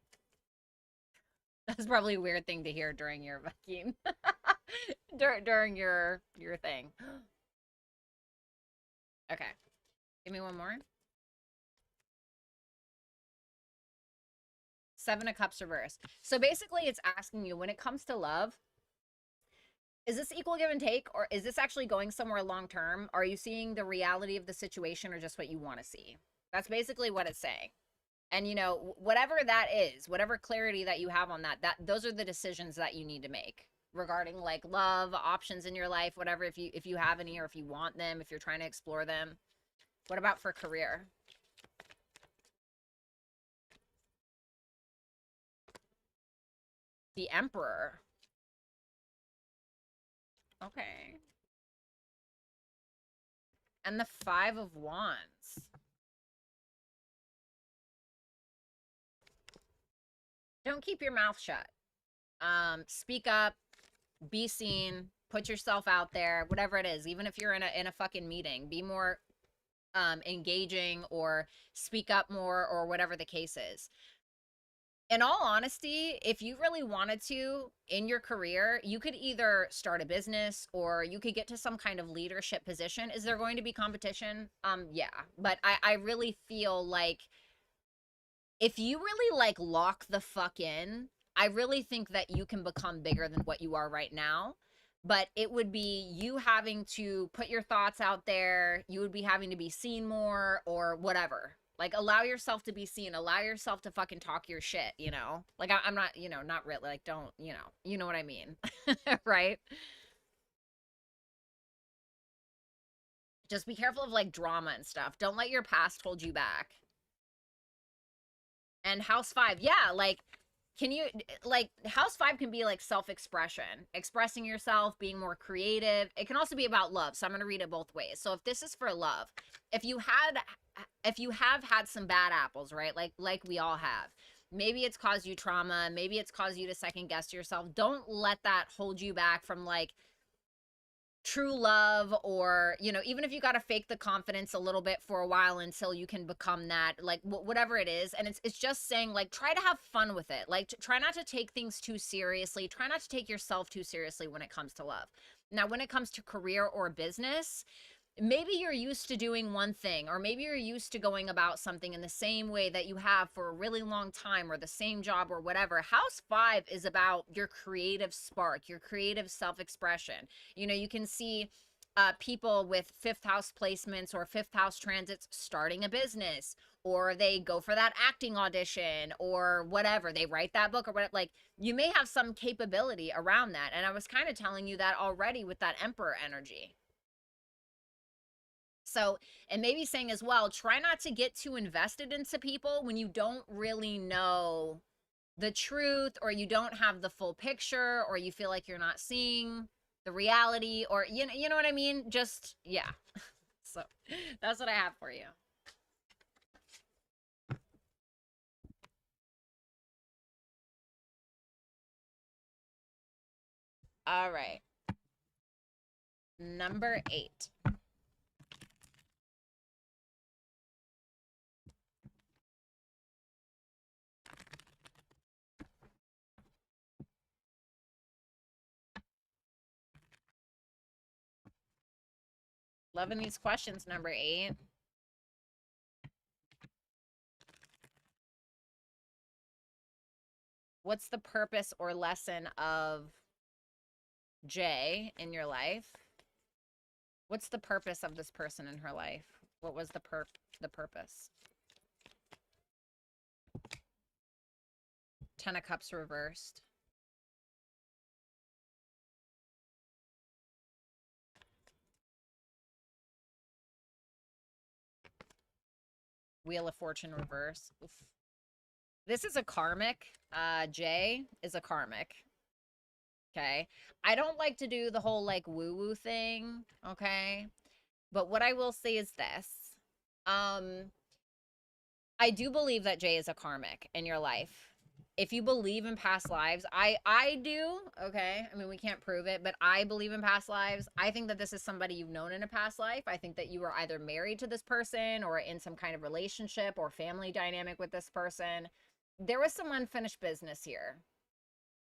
That's probably a weird thing to hear during your fucking during your thing. Okay. Give me one more. 7 of Cups reversed. So basically it's asking you, when it comes to love, is this equal give and take, or is this actually going somewhere long term? Are you seeing the reality of the situation or just what you want to see? That's basically what it's saying. And you know, whatever that is, whatever clarity that you have on that, those are the decisions that you need to make regarding like love, options in your life, whatever, if you have any, or if you want them, if you're trying to explore them. What about for career? The Emperor. Okay. And the 5 of Wands. Don't keep your mouth shut. Speak up, be seen, put yourself out there, whatever it is. Even if you're in a fucking meeting, be more engaging, or speak up more, or whatever the case is. In all honesty, if you really wanted to in your career, you could either start a business or you could get to some kind of leadership position. Is there going to be competition? Yeah, but I really feel like if you really like lock the fuck in, I really think that you can become bigger than what you are right now. But it would be you having to put your thoughts out there. You would be having to be seen more, or whatever. Like, allow yourself to be seen. Allow yourself to fucking talk your shit, you know? Like, I'm not, you know, not really, like, don't, you know what I mean? Right? Just be careful of, like, drama and stuff. Don't let your past hold you back. And House 5, yeah, like, can you, like, House 5 can be, like, self-expression. Expressing yourself, being more creative. It can also be about love, so I'm going to read it both ways. So if this is for love, if you have had some bad apples, right? Like we all have. Maybe it's caused you trauma. Maybe it's caused you to second guess yourself. Don't let that hold you back from, like, true love, or, you know, even if you got to fake the confidence a little bit for a while until you can become that, like, whatever it is. And it's just saying, like, try to have fun with it. Like, try not to take things too seriously. Try not to take yourself too seriously when it comes to love. Now, when it comes to career or business, maybe you're used to doing one thing, or maybe you're used to going about something in the same way that you have for a really long time, or the same job, or whatever. House 5 is about your creative spark, your creative self-expression. You know, you can see people with fifth house placements or fifth house transits starting a business, or they go for that acting audition, or whatever, they write that book or whatever. Like, you may have some capability around that, and I was kind of telling you that already with that Emperor energy. So, and maybe saying as well, try not to get too invested into people when you don't really know the truth, or you don't have the full picture, or you feel like you're not seeing the reality, or you know what I mean? Just, yeah. So that's what I have for you. All right. Number 8. Loving these questions, number 8. What's the purpose or lesson of Jay in your life? What's the purpose of this person in her life? What was the purpose? 10 of Cups reversed. Wheel of Fortune reverse. Oof. This is a karmic. Jay is a karmic. Okay. I don't like to do the whole like woo-woo thing. Okay. But what I will say is this. I do believe that Jay is a karmic in your life. If you believe in past lives, I do, okay? I mean, we can't prove it, but I believe in past lives. I think that this is somebody you've known in a past life. I think that you were either married to this person, or in some kind of relationship or family dynamic with this person. There was some unfinished business here,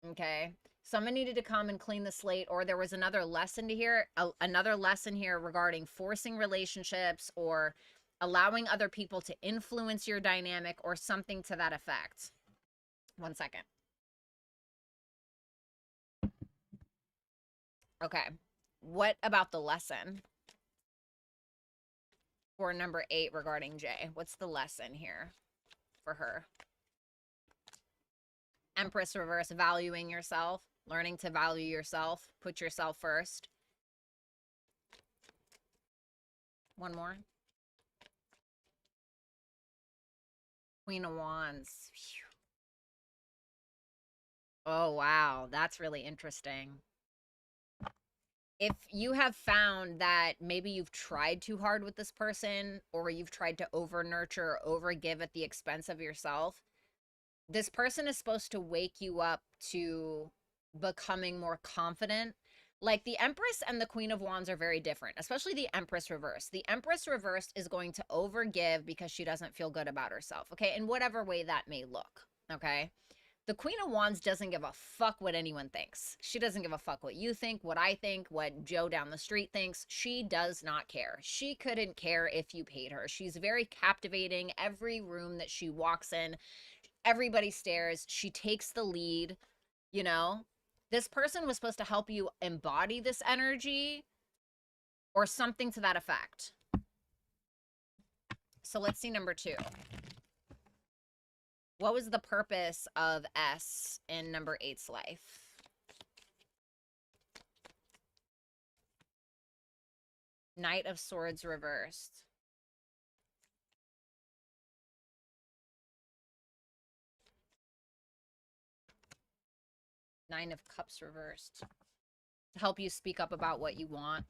okay? Someone needed to come and clean the slate, or there was another lesson to hear, another lesson here regarding forcing relationships, or allowing other people to influence your dynamic, or something to that effect. One second. Okay. What about the lesson for number 8 regarding Jay? What's the lesson here for her? Empress reverse, valuing yourself, learning to value yourself, put yourself first. One more. Queen of Wands. Phew. Oh, wow. That's really interesting. If you have found that maybe you've tried too hard with this person, or you've tried to over nurture, or over give at the expense of yourself, this person is supposed to wake you up to becoming more confident. Like, the Empress and the Queen of Wands are very different, especially the Empress reversed. The Empress reversed is going to overgive because she doesn't feel good about herself, okay? In whatever way that may look, okay? The Queen of Wands doesn't give a fuck what anyone thinks. She doesn't give a fuck what you think, what I think, what Joe down the street thinks. She does not care. She couldn't care if you paid her. She's very captivating. Every room that she walks in, everybody stares. She takes the lead, you know? This person was supposed to help you embody this energy, or something to that effect. So let's see number 2. What was the purpose of S in number 8's life? Knight of Swords reversed. Nine of Cups reversed. To help you speak up about what you want.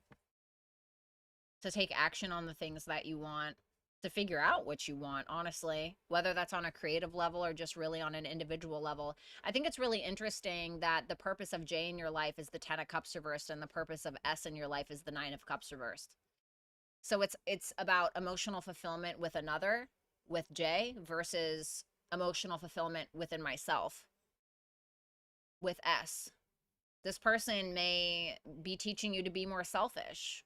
To take action on the things that you want. To figure out what you want, honestly, whether that's on a creative level or just really on an individual level. I think it's really interesting that the purpose of J in your life is the 10 of Cups reversed, and the purpose of S in your life is the 9 of Cups reversed. So it's about emotional fulfillment with another, with J, versus emotional fulfillment within myself with S. This person may be teaching you to be more selfish,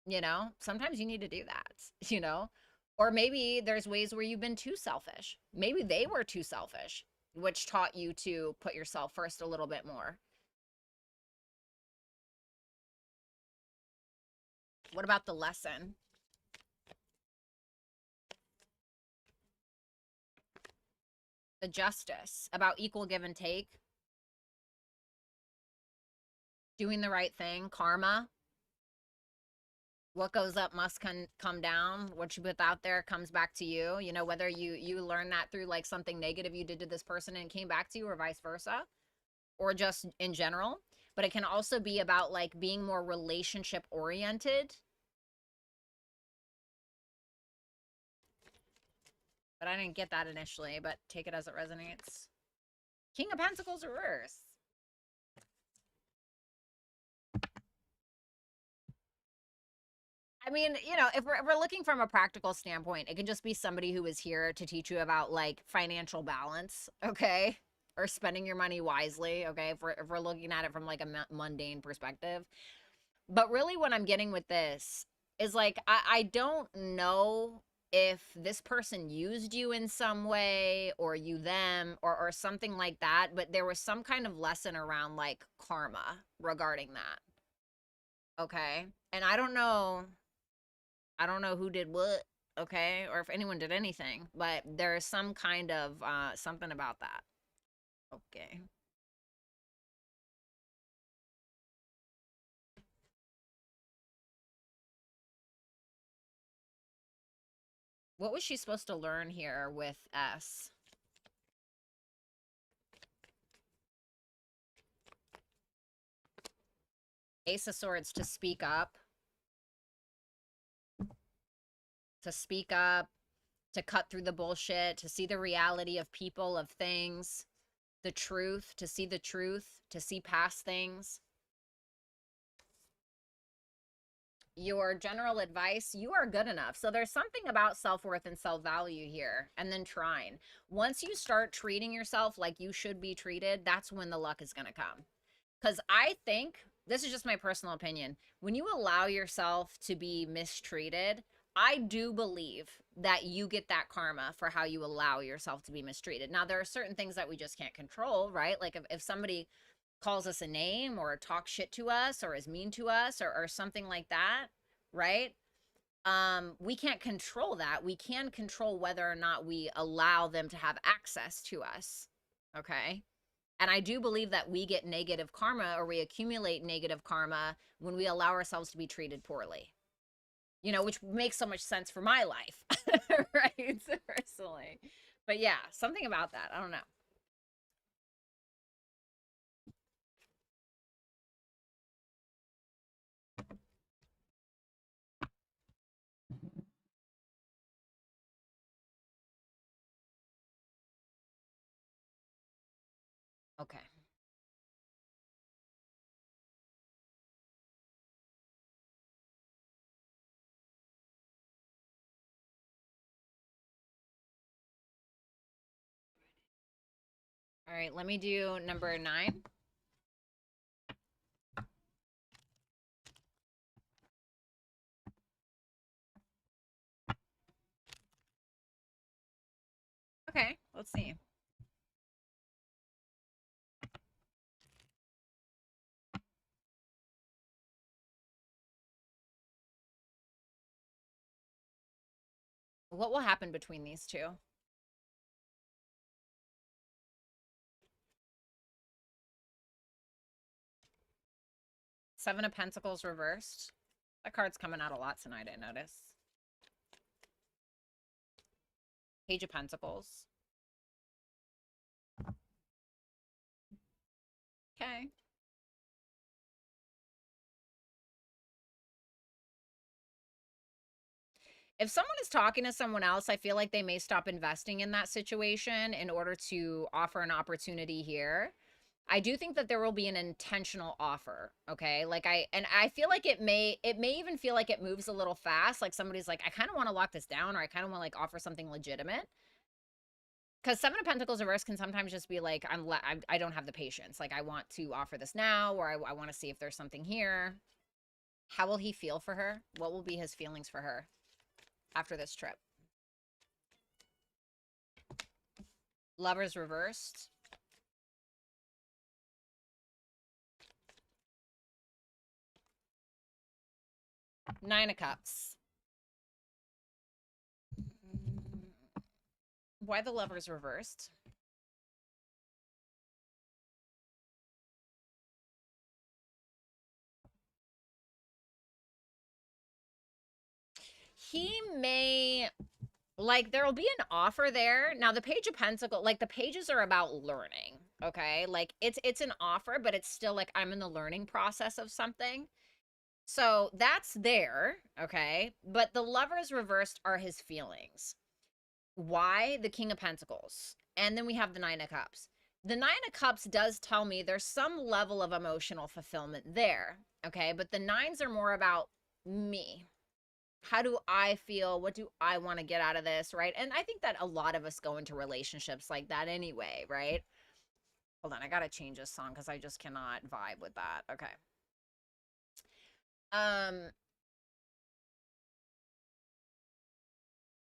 You know, sometimes you need to do that, you know? Or maybe there's ways where you've been too selfish. Maybe they were too selfish, which taught you to put yourself first a little bit more. What about the lesson? The justice about equal give and take, doing the right thing, karma. What goes up must come down. What you put out there comes back to you. You know, whether you learn that through like something negative you did to this person and came back to you, or vice versa, or just in general. But it can also be about like being more relationship oriented. But I didn't get that initially, but take it as it resonates. King of Pentacles reverse. I mean, you know, if we're looking from a practical standpoint, it can just be somebody who is here to teach you about like financial balance, okay? Or spending your money wisely, okay? If we're looking at it from like a mundane perspective. But really what I'm getting with this is like I don't know if this person used you in some way or you them or something like that, but there was some kind of lesson around like karma regarding that. Okay? And I don't know who did what, okay, or if anyone did anything, but there's some kind of something about that. Okay. What was she supposed to learn here with S? Ace of Swords, to speak up. To speak up, to cut through the bullshit, to see the reality of people, of things, the truth, to see the truth, to see past things. Your general advice, you are good enough. So there's something about self-worth and self-value here, and then trying. Once you start treating yourself like you should be treated, that's when the luck is going to come. Because I think, this is just my personal opinion, when you allow yourself to be mistreated, I do believe that you get that karma for how you allow yourself to be mistreated. Now, there are certain things that we just can't control, right? Like if somebody calls us a name or talks shit to us or is mean to us or something like that, right? We can't control that. We can control whether or not we allow them to have access to us. Okay. And I do believe that we get negative karma or we accumulate negative karma when we allow ourselves to be treated poorly. You know, which makes so much sense for my life, right? Personally. But yeah, something about that. I don't know. Okay. All right, let me do number 9. Okay, let's see. What will happen between these two? Seven of Pentacles reversed. That card's coming out a lot tonight, I notice. Page of Pentacles. Okay. If someone is talking to someone else, I feel like they may stop investing in that situation in order to offer an opportunity here. I do think that there will be an intentional offer, okay? Like I feel like it may even feel like it moves a little fast, like somebody's like I kind of want to lock this down or I kind of want to like offer something legitimate. Cuz Seven of Pentacles reverse can sometimes just be like I don't have the patience. Like I want to offer this now or I want to see if there's something here. How will he feel for her? What will be his feelings for her after this trip? Lovers reversed. Nine of Cups. Why the Lovers reversed? He may, like, there'll be an offer there. Now, the Page of Pentacles, like, the pages are about learning, okay? Like, it's an offer, but it's still like I'm in the learning process of something. So that's there, okay? But the Lovers reversed are his feelings. Why? The King of Pentacles. And then we have the Nine of Cups. The Nine of Cups does tell me there's some level of emotional fulfillment there, okay? But the nines are more about me. How do I feel? What do I want to get out of this, right? And I think that a lot of us go into relationships like that anyway, right? Hold on, I gotta change this song because I just cannot vibe with that. Okay. Um,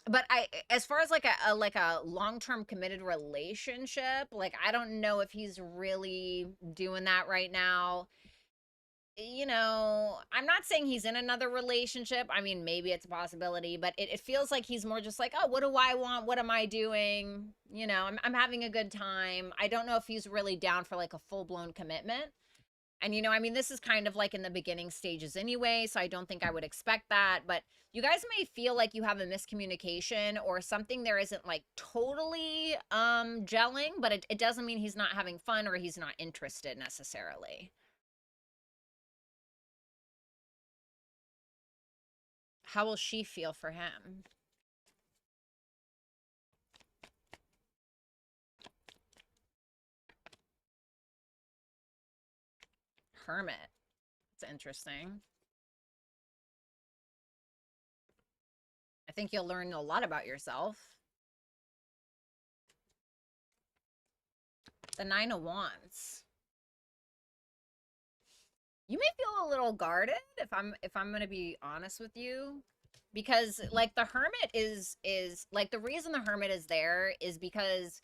but as far as like a long-term committed relationship, like I don't know if he's really doing that right now. You know, I'm not saying he's in another relationship. I mean, maybe it's a possibility, but it feels like he's more just like, oh, what do I want? What am I doing? You know, I'm having a good time. I don't know if he's really down for like a full-blown commitment. And, you know, I mean, this is kind of like in the beginning stages anyway, so I don't think I would expect that. But you guys may feel like you have a miscommunication or something there isn't like totally gelling, but it doesn't mean he's not having fun or he's not interested necessarily. How will she feel for him? Hermit. It's interesting. I think you'll learn a lot about yourself. The Nine of Wands. You may feel a little guarded if I'm going to be honest with you, because like the Hermit is like the reason the Hermit is there is because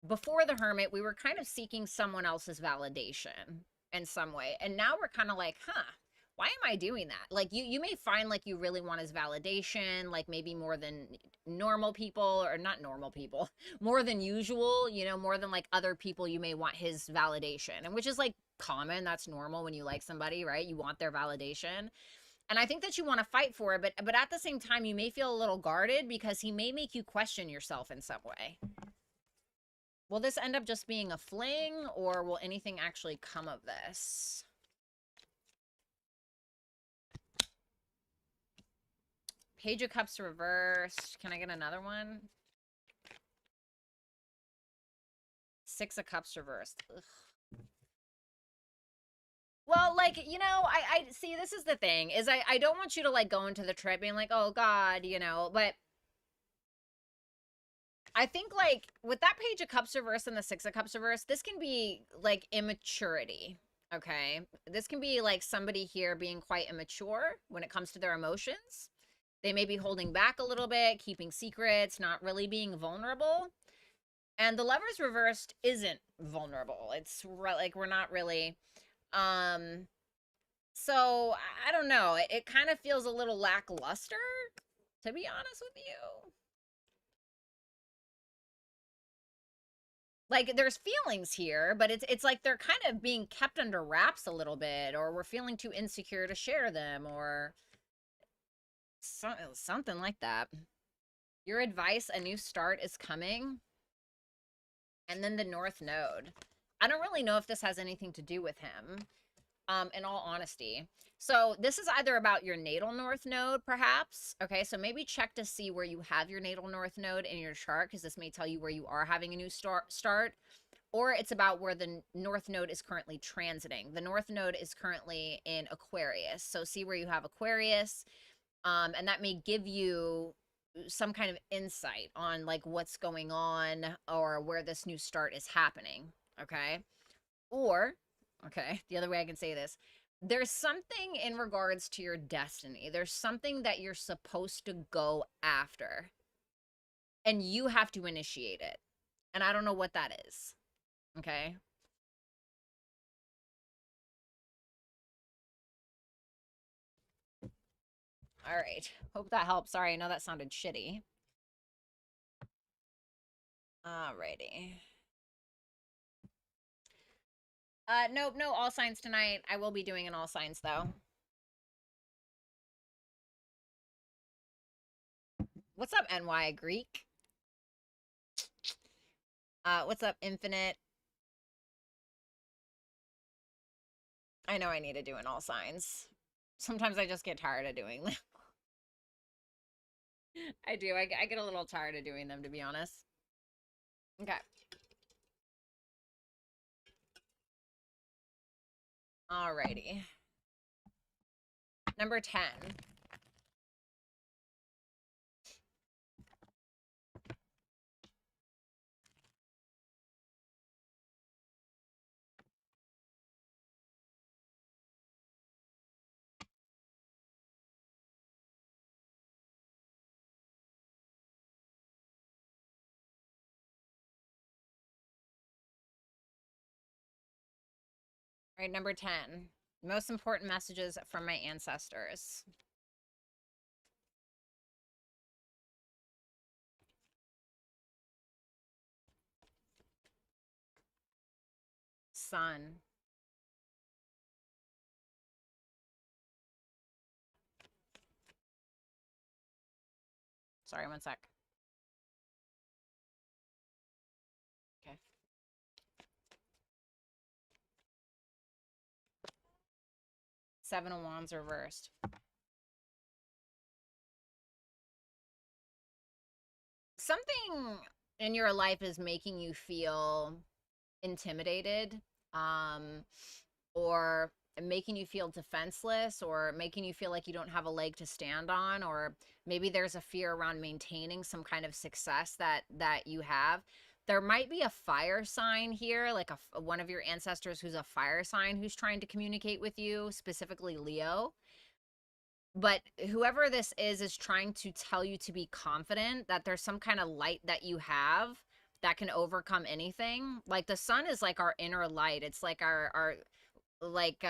before the Hermit we were kind of seeking someone else's validation in some way, and now we're kind of like, huh, why am I doing that? Like you may find like you really want his validation, like maybe more than normal people, or not normal people, more than usual, you know, more than like other people you may want his validation. And which is like common, that's normal when you like somebody, right? You want their validation. And I think that you want to fight for it, but at the same time you may feel a little guarded because he may make you question yourself in some way. Will this end up just being a fling, or will anything actually come of this? Page of Cups reversed. Can I get another one? Six of Cups reversed. Ugh. Well, like, you know, I see, this is the thing, is I don't want you to, like, go into the trip being like, oh, God, you know, but I think, like, with that Page of Cups reversed and the Six of Cups reversed, this can be, like, immaturity, okay? This can be, like, somebody here being quite immature when it comes to their emotions. They may be holding back a little bit, keeping secrets, not really being vulnerable. And the Lovers reversed isn't vulnerable. It's like we're not really. Um, so I don't know. It kind of feels a little lackluster, to be honest with you. Like there's feelings here, but it's like they're kind of being kept under wraps a little bit, or we're feeling too insecure to share them, or something like that. Your advice, a new start is coming. And then the North Node. I don't really know if this has anything to do with him, in all honesty. So this is either about your natal North Node, perhaps. Okay, so maybe check to see where you have your natal North Node in your chart, because this may tell you where you are having a new start. Or it's about where the North Node is currently transiting. The North Node is currently in Aquarius. So see where you have Aquarius, and that may give you some kind of insight on like what's going on or where this new start is happening, okay? Or, okay, the other way I can say this, there's something in regards to your destiny. There's something that you're supposed to go after, and you have to initiate it. And I don't know what that is. Okay. All right. Hope that helps. Sorry, I know that sounded shitty. Alrighty. Nope, no all signs tonight. I will be doing an all signs though. What's up, NY Greek? What's up, Infinite? I know I need to do an all signs. Sometimes I just get tired of doing them. I do. I get a little tired of doing them, to be honest. Okay. Alrighty. Number 10. All right, number 10. Most important messages from my ancestors. Sun. Sorry, one sec. Okay. Seven of Wands reversed. Something in your life is making you feel intimidated, or making you feel defenseless, or making you feel like you don't have a leg to stand on, or maybe there's a fear around maintaining some kind of success that you have. There might be a fire sign here, like one of your ancestors who's a fire sign who's trying to communicate with you, specifically Leo. But whoever this is trying to tell you to be confident, that there's some kind of light that you have that can overcome anything. Like the sun is like our inner light. It's like our like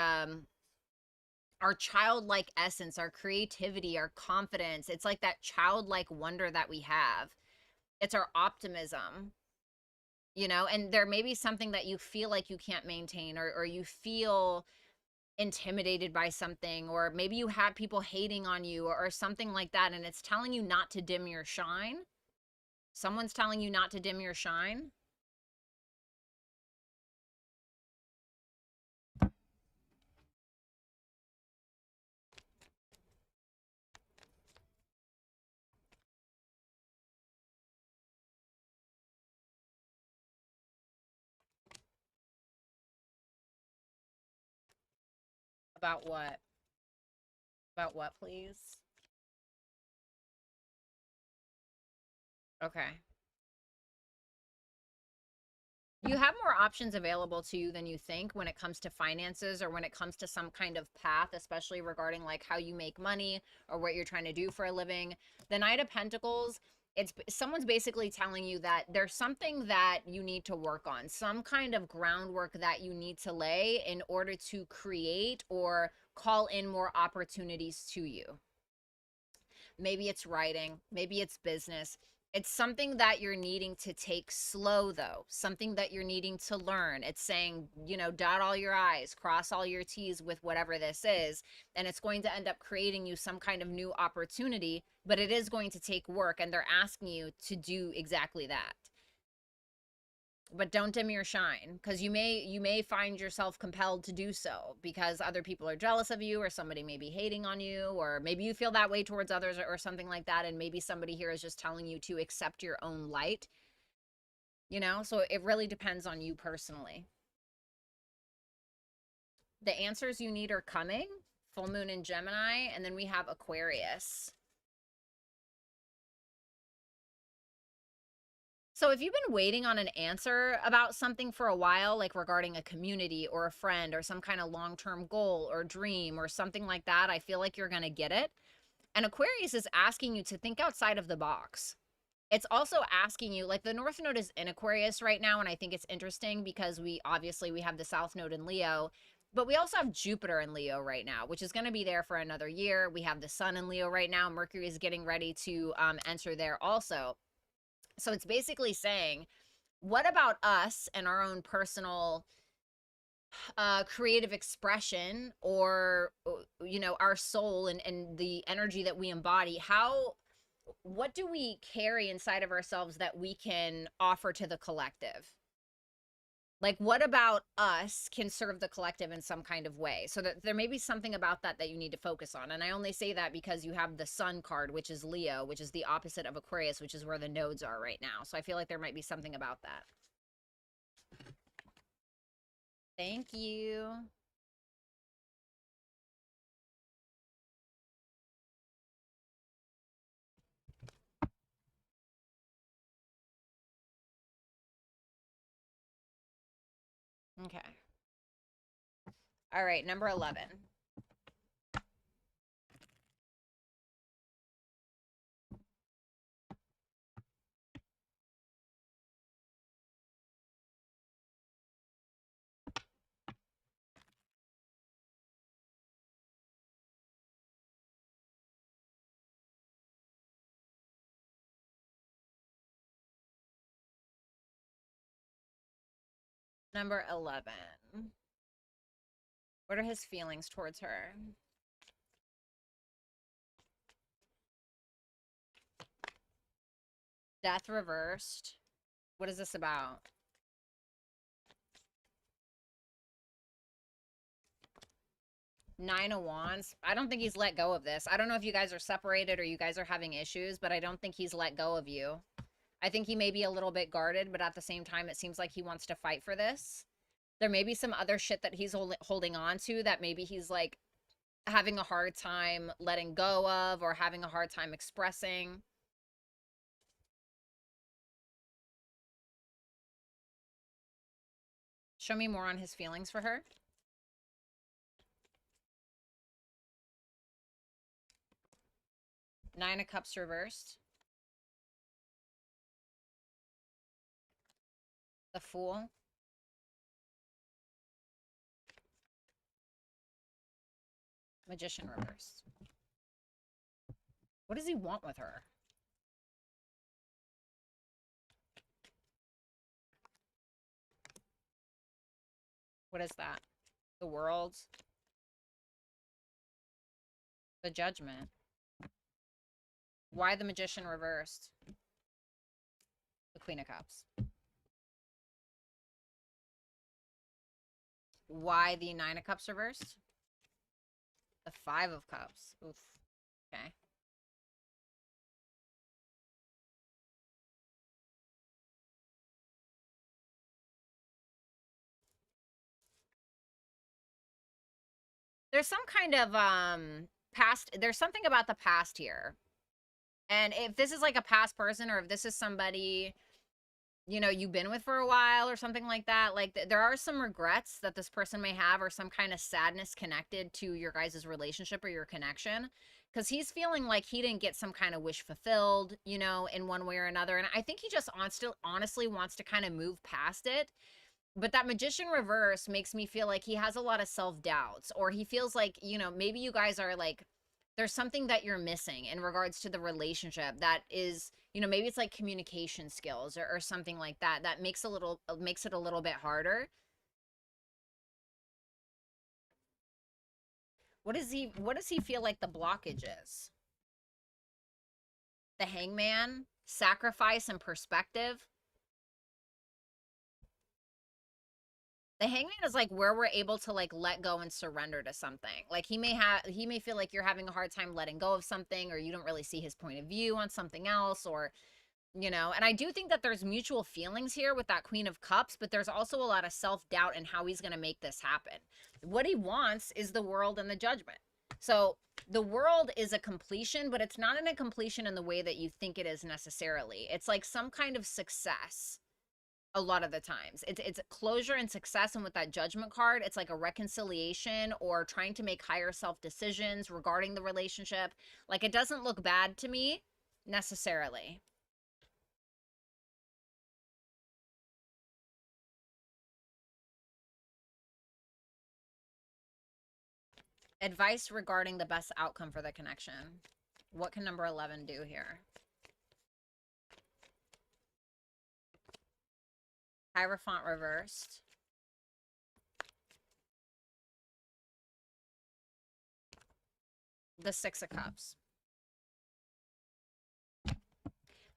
our childlike essence, our creativity, our confidence. It's like that childlike wonder that we have. It's our optimism, you know. And there may be something that you feel like you can't maintain, or you feel intimidated by something, or maybe you have people hating on you, or something like that, and it's telling you not to dim your shine. Someone's telling you not to dim your shine. About what? About what, please? Okay. You have more options available to you than you think when it comes to finances, or when it comes to some kind of path, especially regarding like how you make money or what you're trying to do for a living. The Knight of Pentacles, it's someone's basically telling you that there's something that you need to work on, some kind of groundwork that you need to lay in order to create or call in more opportunities to you. Maybe it's writing, maybe it's business. It's something that you're needing to take slow, though. Something that you're needing to learn. It's saying, you know, dot all your I's, cross all your T's with whatever this is. And it's going to end up creating you some kind of new opportunity, but it is going to take work. And they're asking you to do exactly that. But don't dim your shine, because you may find yourself compelled to do so because other people are jealous of you, or somebody may be hating on you, or maybe you feel that way towards others, or something like that. And maybe somebody here is just telling you to accept your own light, you know. So it really depends on you personally. The answers you need are coming. Full moon in Gemini, and then we have Aquarius. So if you've been waiting on an answer about something for a while, like regarding a community or a friend or some kind of long-term goal or dream or something like that, I feel like you're going to get it. And Aquarius is asking you to think outside of the box. It's also asking you, like the North Node is in Aquarius right now, and I think it's interesting because we have the South Node in Leo, but we also have Jupiter in Leo right now, which is going to be there for another year. We have the Sun in Leo right now. Mercury is getting ready to enter there also. So it's basically saying, what about us and our own personal creative expression, or our soul and the energy that we embody? What do we carry inside of ourselves that we can offer to the collective? Like, what about us can serve the collective in some kind of way? So that there may be something about that that you need to focus on. And I only say that because you have the Sun card, which is Leo, which is the opposite of Aquarius, which is where the nodes are right now. So I feel like there might be something about that. Thank you. Okay. All right, number 11. Number 11. What are his feelings towards her? Death reversed. What is this about? Nine of Wands. I don't think he's let go of this. I don't know if you guys are separated or you guys are having issues, but I don't think he's let go of you. I think he may be a little bit guarded, but at the same time, it seems like he wants to fight for this. There may be some other shit that he's holding on to that maybe he's like having a hard time letting go of or having a hard time expressing. Show me more on his feelings for her. Nine of Cups reversed. The Fool. Magician reversed. What does he want with her? What is that? The World. The Judgment. Why the Magician reversed? The Queen of Cups. Why the Nine of Cups reversed? The Five of Cups. Oof. Okay. There's some kind of past, there's something about the past here. And if this is like a past person, or if this is somebody, you've been with for a while or something like that, like there are some regrets that this person may have, or some kind of sadness connected to your guys' relationship or your connection, because he's feeling like he didn't get some kind of wish fulfilled, in one way or another. And I think he just honestly wants to kind of move past it. But that Magician reverse makes me feel like he has a lot of self-doubts, or he feels like, maybe you guys are like, there's something that you're missing in regards to the relationship that is, maybe it's like communication skills or something like that, that makes it a little bit harder. What does he feel like the blockage is? The Hangman, sacrifice and perspective. The Hangman is like where we're able to like let go and surrender to something. Like he may feel like you're having a hard time letting go of something, or you don't really see his point of view on something else, or and I do think that there's mutual feelings here with that Queen of Cups, but there's also a lot of self-doubt in how he's going to make this happen. What he wants is the World and the Judgment. So the world is a completion, but it's not in a completion in the way that you think it is necessarily. It's like some kind of success a lot of the times. It's closure and success, and with that judgment card, it's like a reconciliation or trying to make higher self decisions regarding the relationship. Like it doesn't look bad to me necessarily. Advice regarding the best outcome for the connection. What can number 11 do here? Hierophant reversed. The Six of Cups.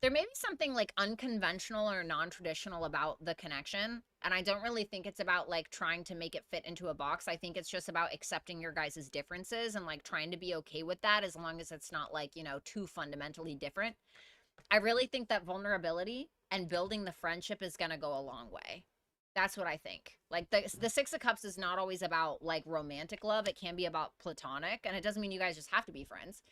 There may be something like unconventional or non-traditional about the connection, and I don't really think it's about like trying to make it fit into a box. I think it's just about accepting your guys' differences and like trying to be okay with that, as long as it's not like, you know, too fundamentally different. I really think that vulnerability and building the friendship is going to go a long way. That's what I think. Like the Six of Cups is not always about like romantic love. It can be about platonic, and it doesn't mean you guys just have to be friends.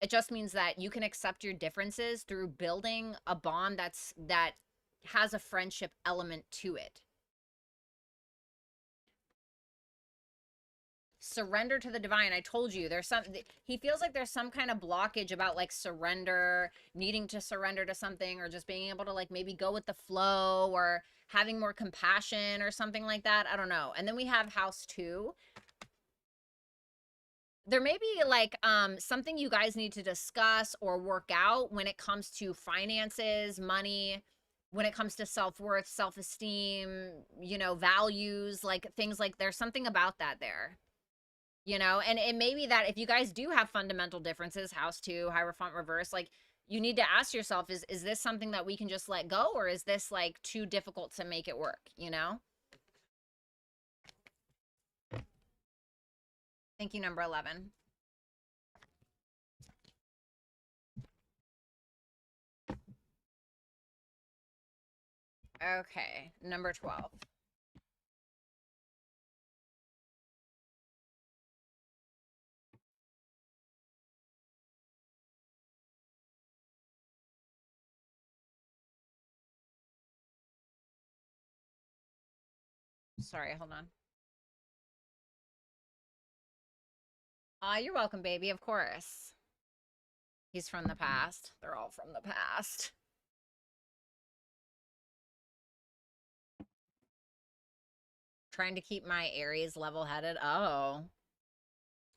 It just means that you can accept your differences through building a bond that has a friendship element to it. Surrender to the divine. I told you there's some, he feels like there's some kind of blockage about like surrender, needing to surrender to something, or just being able to like maybe go with the flow, or having more compassion or something like that. I don't know. And then we have house 2. There may be like something you guys need to discuss or work out when it comes to finances, money, when it comes to self-worth, self-esteem, you know, values, like things like there's something about that there. You know, and it may be that if you guys do have fundamental differences, house 2, hierophant reverse, like you need to ask yourself, is this something that we can just let go, or is this like too difficult to make it work, you know? Thank you, number 11. Okay, number 12. Sorry, hold on. You're welcome, baby, of course. He's from the past. They're all from the past. Trying to keep my Aries level-headed. Oh.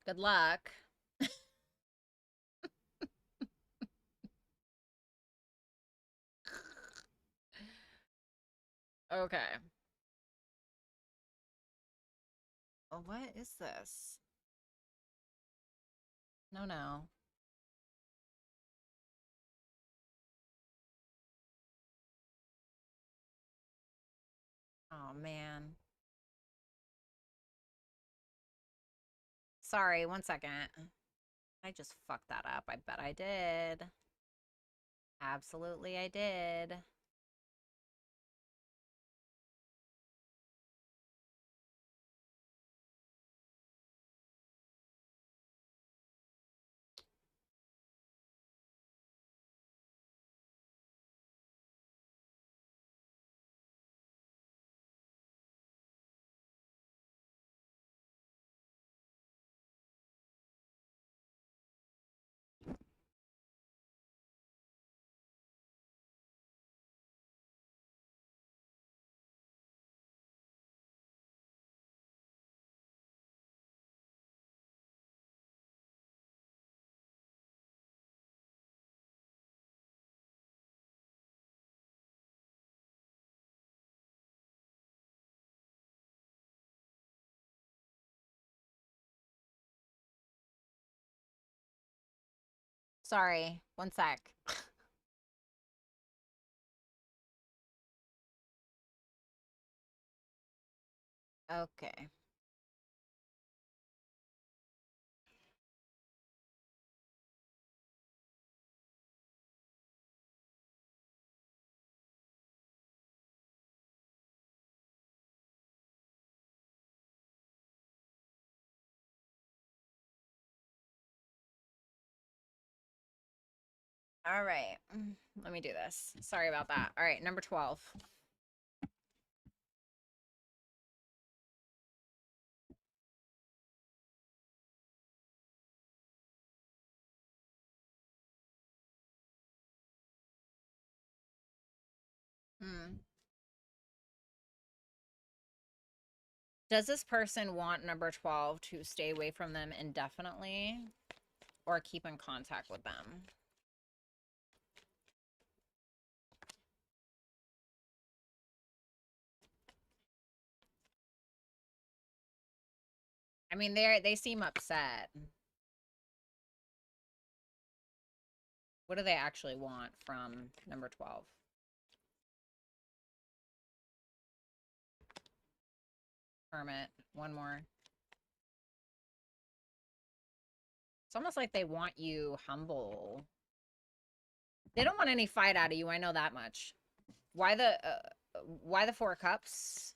Good luck. Okay. Oh, what is this? No, no. Oh, man. Sorry, one second. I just fucked that up. I bet I did. Absolutely, I did. Sorry, one sec. Okay. All right. Let me do this. Sorry about that. All right, number 12. Hmm. Does this person want number 12 to stay away from them indefinitely or keep in contact with them? I mean, they seem upset. What do they actually want from number 12? Hermit. One more. It's almost like they want you humble. They don't want any fight out of you. I know that much. Why the Four of Cups?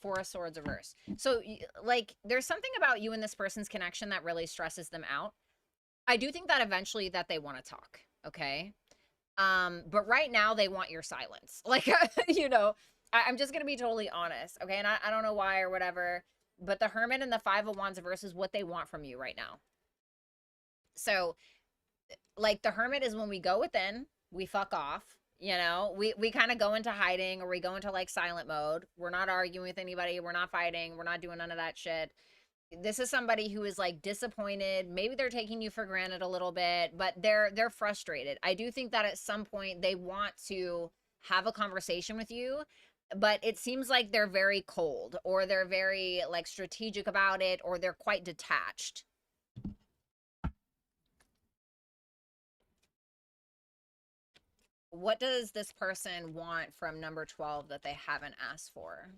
Four of Swords reverse. So, like, there's something about you and this person's connection that really stresses them out. I do think that eventually that they want to talk, okay? But right now they want your silence. Like, you know, I'm just gonna be totally honest, okay? And I don't know why or whatever, but the Hermit and the Five of Wands reverse is what they want from you right now. So, like, the Hermit is when we go within, we fuck off. You know, we kind of go into hiding or we go into like silent mode. We're not arguing with anybody. We're not fighting. We're not doing none of that shit. This is somebody who is like disappointed. Maybe they're taking you for granted a little bit, but they're frustrated. I do think that at some point they want to have a conversation with you, but it seems like they're very cold or they're very like strategic about it or they're quite detached. What does this person want from number 12 that they haven't asked for?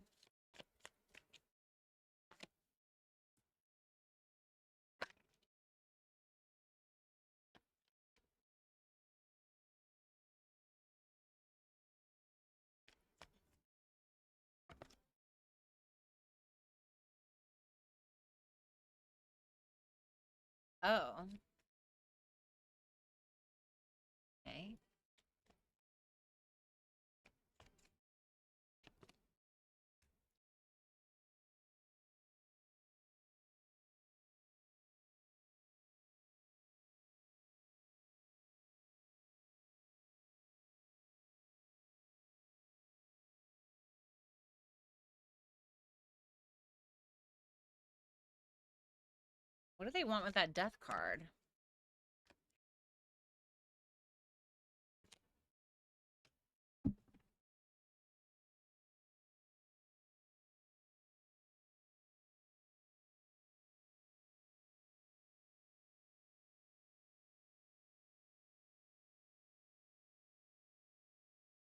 Oh, okay. What do they want with that death card?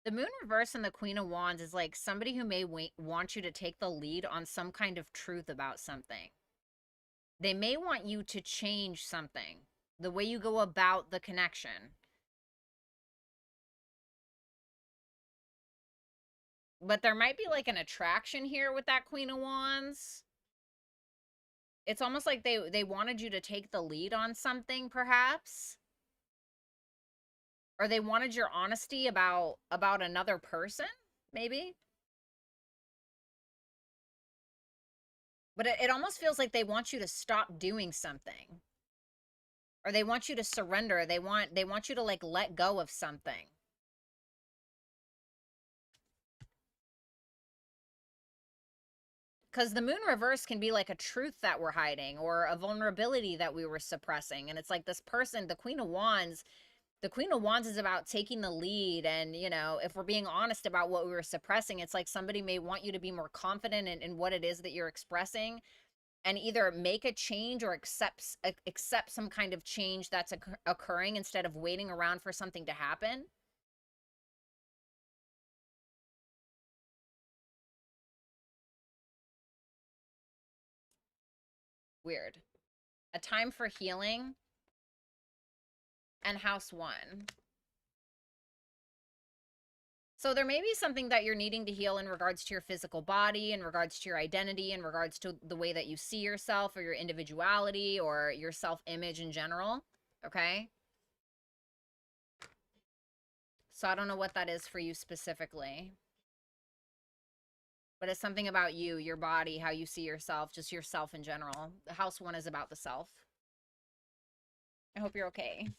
The Moon reverse and the Queen of Wands is like somebody who may want you to take the lead on some kind of truth about something. They may want you to change something, the way you go about the connection. But there might be like an attraction here with that Queen of Wands. It's almost like they wanted you to take the lead on something, perhaps. Or they wanted your honesty about another person, maybe. But it almost feels like they want you to stop doing something. Or they want you to surrender. They want you to like let go of something. Because the moon reverse can be like a truth that we're hiding or a vulnerability that we were suppressing. And it's like this person, the Queen of Wands, is about taking the lead. And, you know, if we're being honest about what we were suppressing, it's like somebody may want you to be more confident in what it is that you're expressing and either make a change or accept some kind of change that's occurring instead of waiting around for something to happen. Weird. A time for healing and house one. So there may be something that you're needing to heal in regards to your physical body, in regards to your identity, in regards to the way that you see yourself or your individuality or your self-image in general, okay? So I don't know what that is for you specifically. But it's something about you, your body, how you see yourself, just yourself in general. The house one is about the self. I hope you're okay.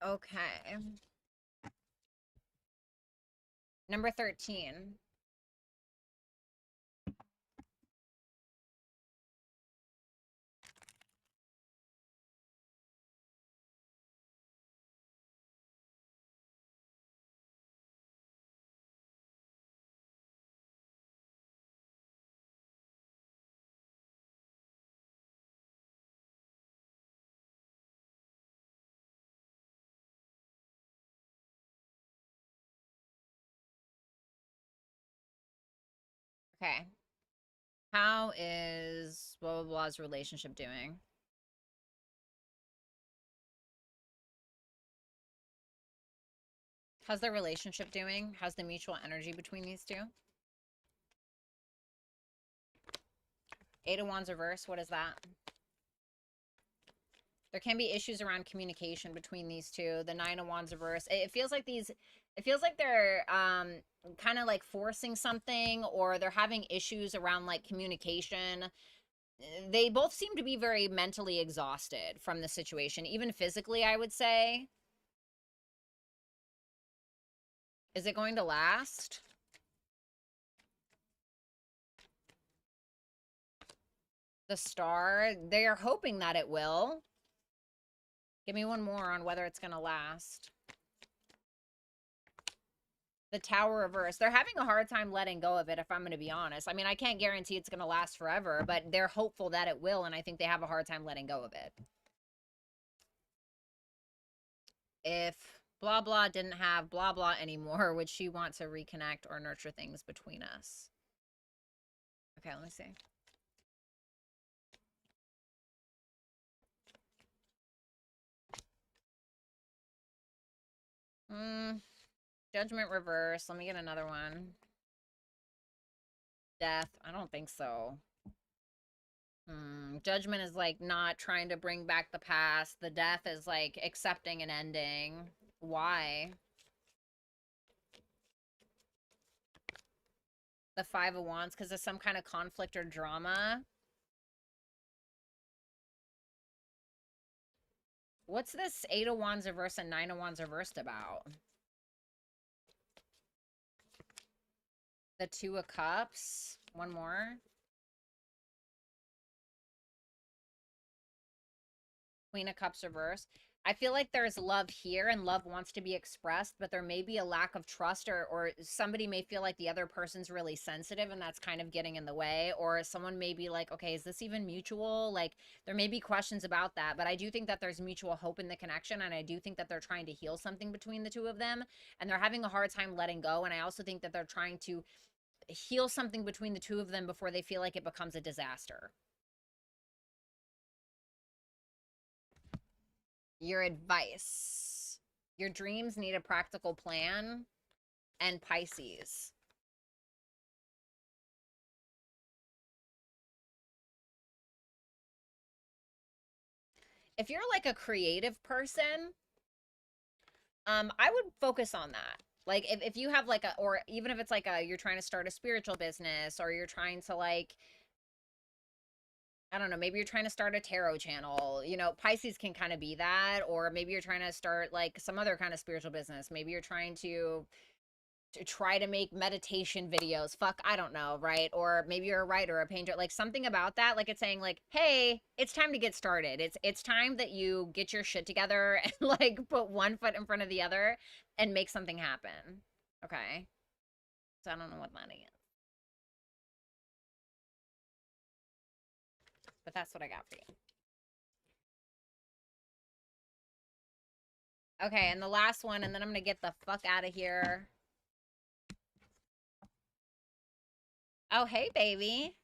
Okay. Number 13. Okay. How is blah, blah, blah's relationship doing? How's their relationship doing? How's the mutual energy between these two? Eight of Wands reverse, what is that? There can be issues around communication between these two. The Nine of Wands reverse. It feels like they're kind of like forcing something, or they're having issues around like communication. They both seem to be very mentally exhausted from the situation, even physically, I would say. Is it going to last? The Star, they are hoping that it will. Give me one more on whether it's going to last. The Tower reverse. They're having a hard time letting go of it, if I'm going to be honest. I mean, I can't guarantee it's going to last forever, but they're hopeful that it will, and I think they have a hard time letting go of it. If blah blah didn't have blah blah anymore, would she want to reconnect or nurture things between us? Okay, let me see. Judgment reverse. Let me get another one. Death. I don't think so. Judgment is like not trying to bring back the past. The death is like accepting an ending. Why? The Five of Wands, because of some kind of conflict or drama. What's this Eight of Wands reversed and Nine of Wands reversed about? The Two of Cups. One more. Queen of Cups reversed. I feel like there's love here and love wants to be expressed, but there may be a lack of trust, or somebody may feel like the other person's really sensitive and that's kind of getting in the way, or someone may be like, okay, is this even mutual? Like, there may be questions about that, but I do think that there's mutual hope in the connection, and I do think that they're trying to heal something between the two of them, and they're having a hard time letting go, and I also think that they're trying to heal something between the two of them before they feel like it becomes a disaster. Your advice. Your dreams need a practical plan. And Pisces. If you're like a creative person, I would focus on that. Like if you have like a, or even if it's like a, you're trying to start a spiritual business, or you're trying to like, I don't know, maybe you're trying to start a tarot channel, you know, Pisces can kind of be that. Or maybe you're trying to start like some other kind of spiritual business. Maybe you're trying to try to make meditation videos. Fuck, I don't know, right? Or maybe you're a writer, a painter, like something about that. Like it's saying like, hey, it's time to get started. It's time that you get your shit together and like put one foot in front of the other and make something happen. Okay. So I don't know what that is. But that's what I got for you. Okay, and the last one, and then I'm gonna get the fuck out of here. Oh, hey, baby.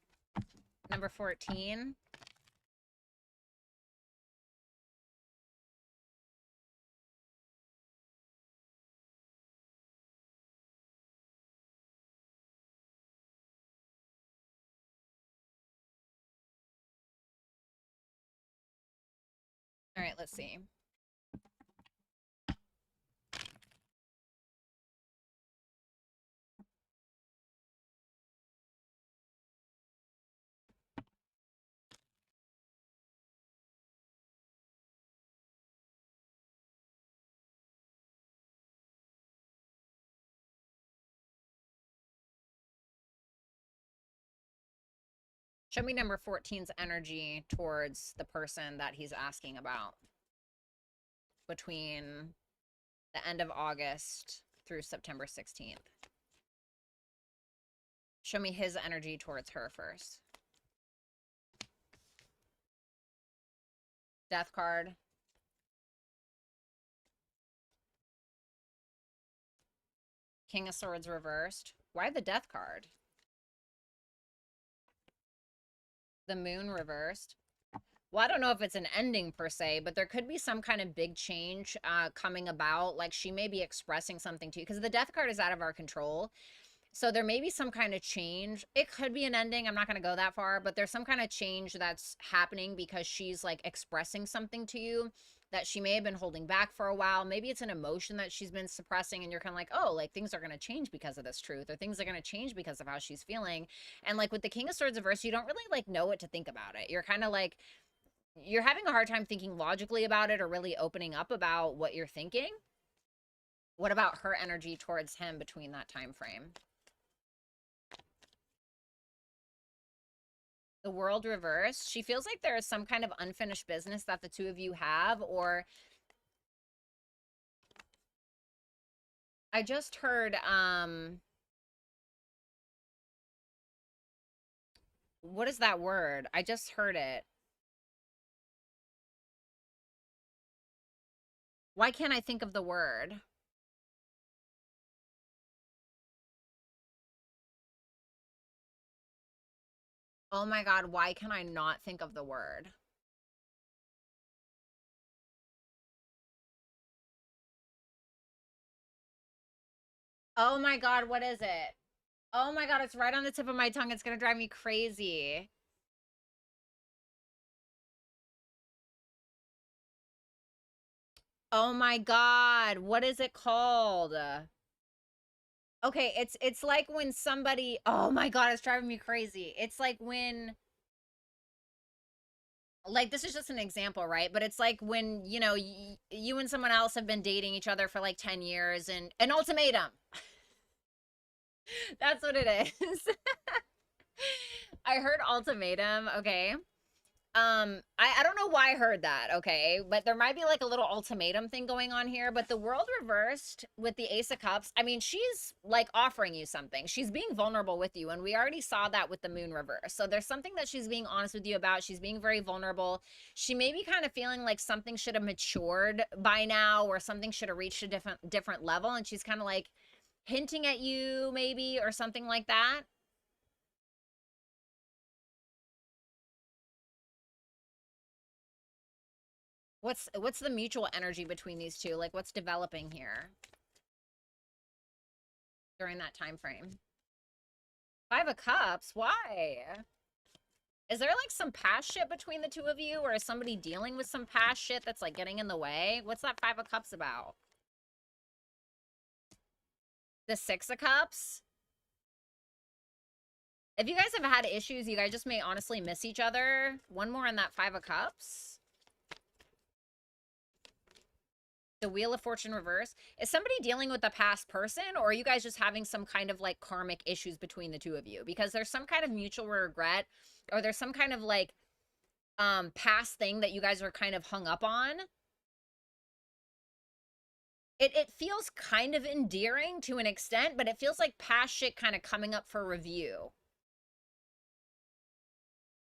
Number 14. All right, let's see. Show me number 14's energy towards the person that he's asking about between the end of August through September 16th. Show me his energy towards her first. Death card. King of Swords reversed. Why the Death card? The Moon reversed. Well, I don't know if it's an ending per se, but there could be some kind of big change coming about. Like she may be expressing something to you because the Death card is out of our control. So there may be some kind of change. It could be an ending. I'm not going to go that far, but there's some kind of change that's happening because she's like expressing something to you that she may have been holding back for a while. Maybe it's an emotion that she's been suppressing and you're kind of like, oh, like things are going to change because of this truth, or things are going to change because of how she's feeling. And like with the King of Swords reverse, you don't really like know what to think about it. You're kind of like, you're having a hard time thinking logically about it or really opening up about what you're thinking. What about her energy towards him between that time frame? The World reversed. She feels like there is some kind of unfinished business that the two of you have, or I just heard, what is that word? I just heard it. Why can't I think of the word? Oh my God, why can I not think of the word? Oh my God, what is it? Oh my God, it's right on the tip of my tongue. It's gonna drive me crazy. Oh my God, what is it called? Okay, it's like when somebody, oh my God, it's driving me crazy. It's like when, like, this is just an example, right? But it's like when, you know, you and someone else have been dating each other for like 10 years and an ultimatum. That's what it is. I heard ultimatum, okay. I don't know why I heard that, okay, but there might be like a little ultimatum thing going on here. But the World reversed with the Ace of Cups, I mean, she's like offering you something. She's being vulnerable with you, and we already saw that with the Moon reverse. So there's something that she's being honest with you about. She's being very vulnerable. She may be kind of feeling like something should have matured by now, or something should have reached a different level, and she's kind of like hinting at you maybe, or something like that. What's the mutual energy between these two? Like what's developing here during that time frame? Five of Cups, why? Is there like some past shit between the two of you, or is somebody dealing with some past shit that's like getting in the way? What's that Five of Cups about? The Six of Cups? If you guys have had issues, you guys just may honestly miss each other. One more on that Five of Cups. The Wheel of Fortune reverse. Is somebody dealing with a past person, or are you guys just having some kind of like karmic issues between the two of you? Because there's some kind of mutual regret, or there's some kind of like past thing that you guys are kind of hung up on. It feels kind of endearing to an extent, but it feels like past shit kind of coming up for review.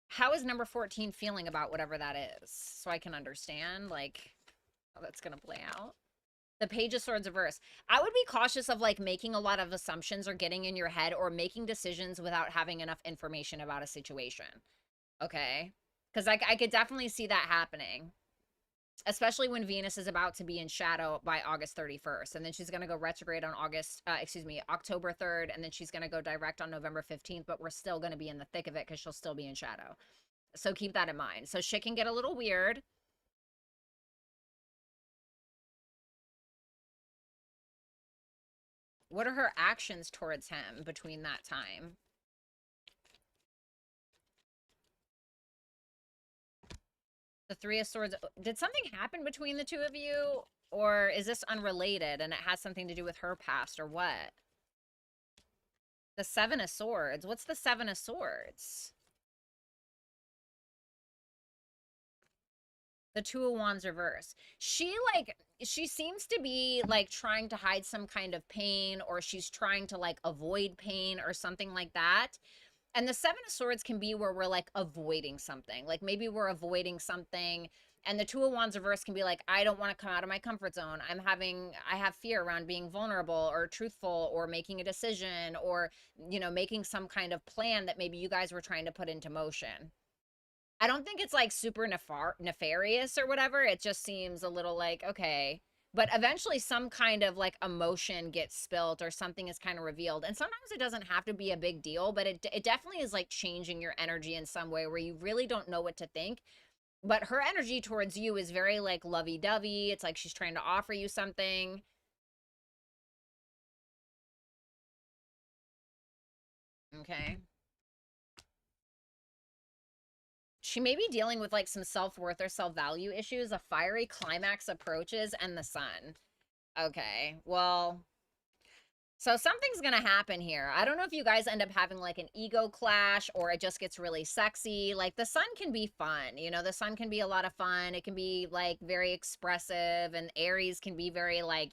How is number 14 feeling about whatever that is? So I can understand like how that's gonna play out. The Page of Swords reverse. I would be cautious of like making a lot of assumptions or getting in your head or making decisions without having enough information about a situation. Okay? Because I could definitely see that happening. Especially when Venus is about to be in shadow by August 31st. And then she's going to go retrograde on October 3rd. And then she's going to go direct on November 15th. But we're still going to be in the thick of it because she'll still be in shadow. So keep that in mind. So shit can get a little weird. What are her actions towards him between that time? The Three of Swords. Did something happen between the two of you? Or is this unrelated and it has something to do with her past or what? The Seven of Swords. What's the Seven of Swords? The Two of Wands reverse. She seems to be like trying to hide some kind of pain, or she's trying to like avoid pain or something like that. And the Seven of Swords can be where we're like avoiding something. Like maybe we're avoiding something. And the Two of Wands reverse can be like, I don't want to come out of my comfort zone. I have fear around being vulnerable or truthful or making a decision or, making some kind of plan that maybe you guys were trying to put into motion. I don't think it's like super nefarious or whatever. It just seems a little like, okay. But eventually some kind of like emotion gets spilt or something is kind of revealed. And sometimes it doesn't have to be a big deal, but it definitely is like changing your energy in some way where you really don't know what to think. But her energy towards you is very like lovey-dovey. It's like she's trying to offer you something. Okay. She may be dealing with like some self-worth or self-value issues. A fiery climax approaches and the sun. Okay, well, so something's gonna happen here. I don't know if you guys end up having like an ego clash or it just gets really sexy. Like the sun can be fun, the sun can be a lot of fun. It can be like very expressive, and Aries can be very like,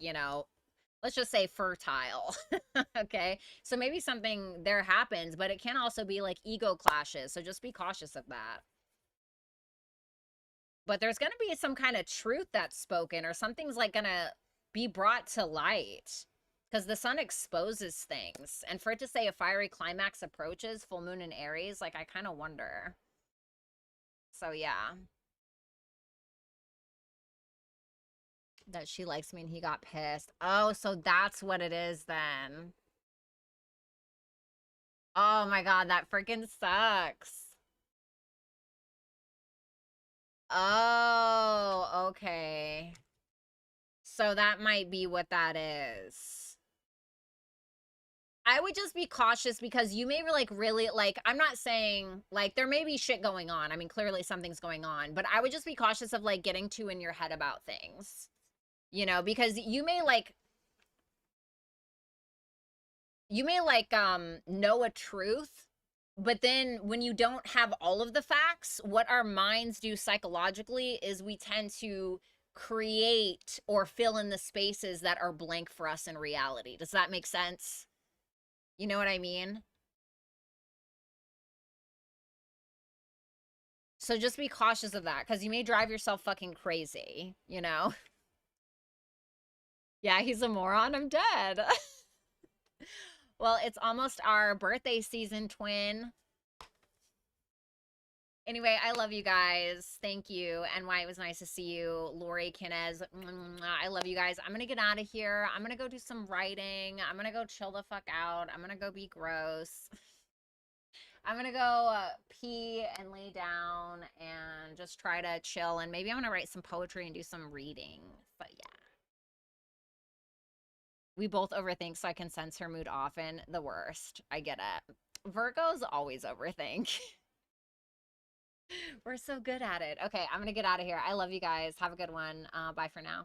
let's just say fertile. Okay, so maybe something there happens, but it can also be like ego clashes. So just be cautious of that. But there's going to be some kind of truth that's spoken, or something's like going to be brought to light because the sun exposes things. And for it to say a fiery climax approaches, full moon in Aries, like I kind of wonder. So yeah. That she likes me and he got pissed. Oh, so that's what it is then. Oh my God, that freaking sucks. Oh, okay. So that might be what that is. I would just be cautious because you may like really like, I'm not saying like there may be shit going on. I mean, clearly something's going on, but I would just be cautious of like getting too in your head about things, because you may like know a truth, but then when you don't have all of the facts, what our minds do psychologically is we tend to create or fill in the spaces that are blank for us in reality. Does that make sense? You know what I mean? So just be cautious of that because you may drive yourself fucking crazy? Yeah, he's a moron. I'm dead. Well, it's almost our birthday season, twin. Anyway, I love you guys. Thank you. And why it was nice to see you. Lori Kinez. I love you guys. I'm going to get out of here. I'm going to go do some writing. I'm going to go chill the fuck out. I'm going to go be gross. I'm going to go pee and lay down and just try to chill. And maybe I'm going to write some poetry and do some reading. But yeah. We both overthink, so I can sense her mood often. The worst. I get it. Virgos always overthink. We're so good at it. Okay, I'm going to get out of here. I love you guys. Have a good one. Bye for now.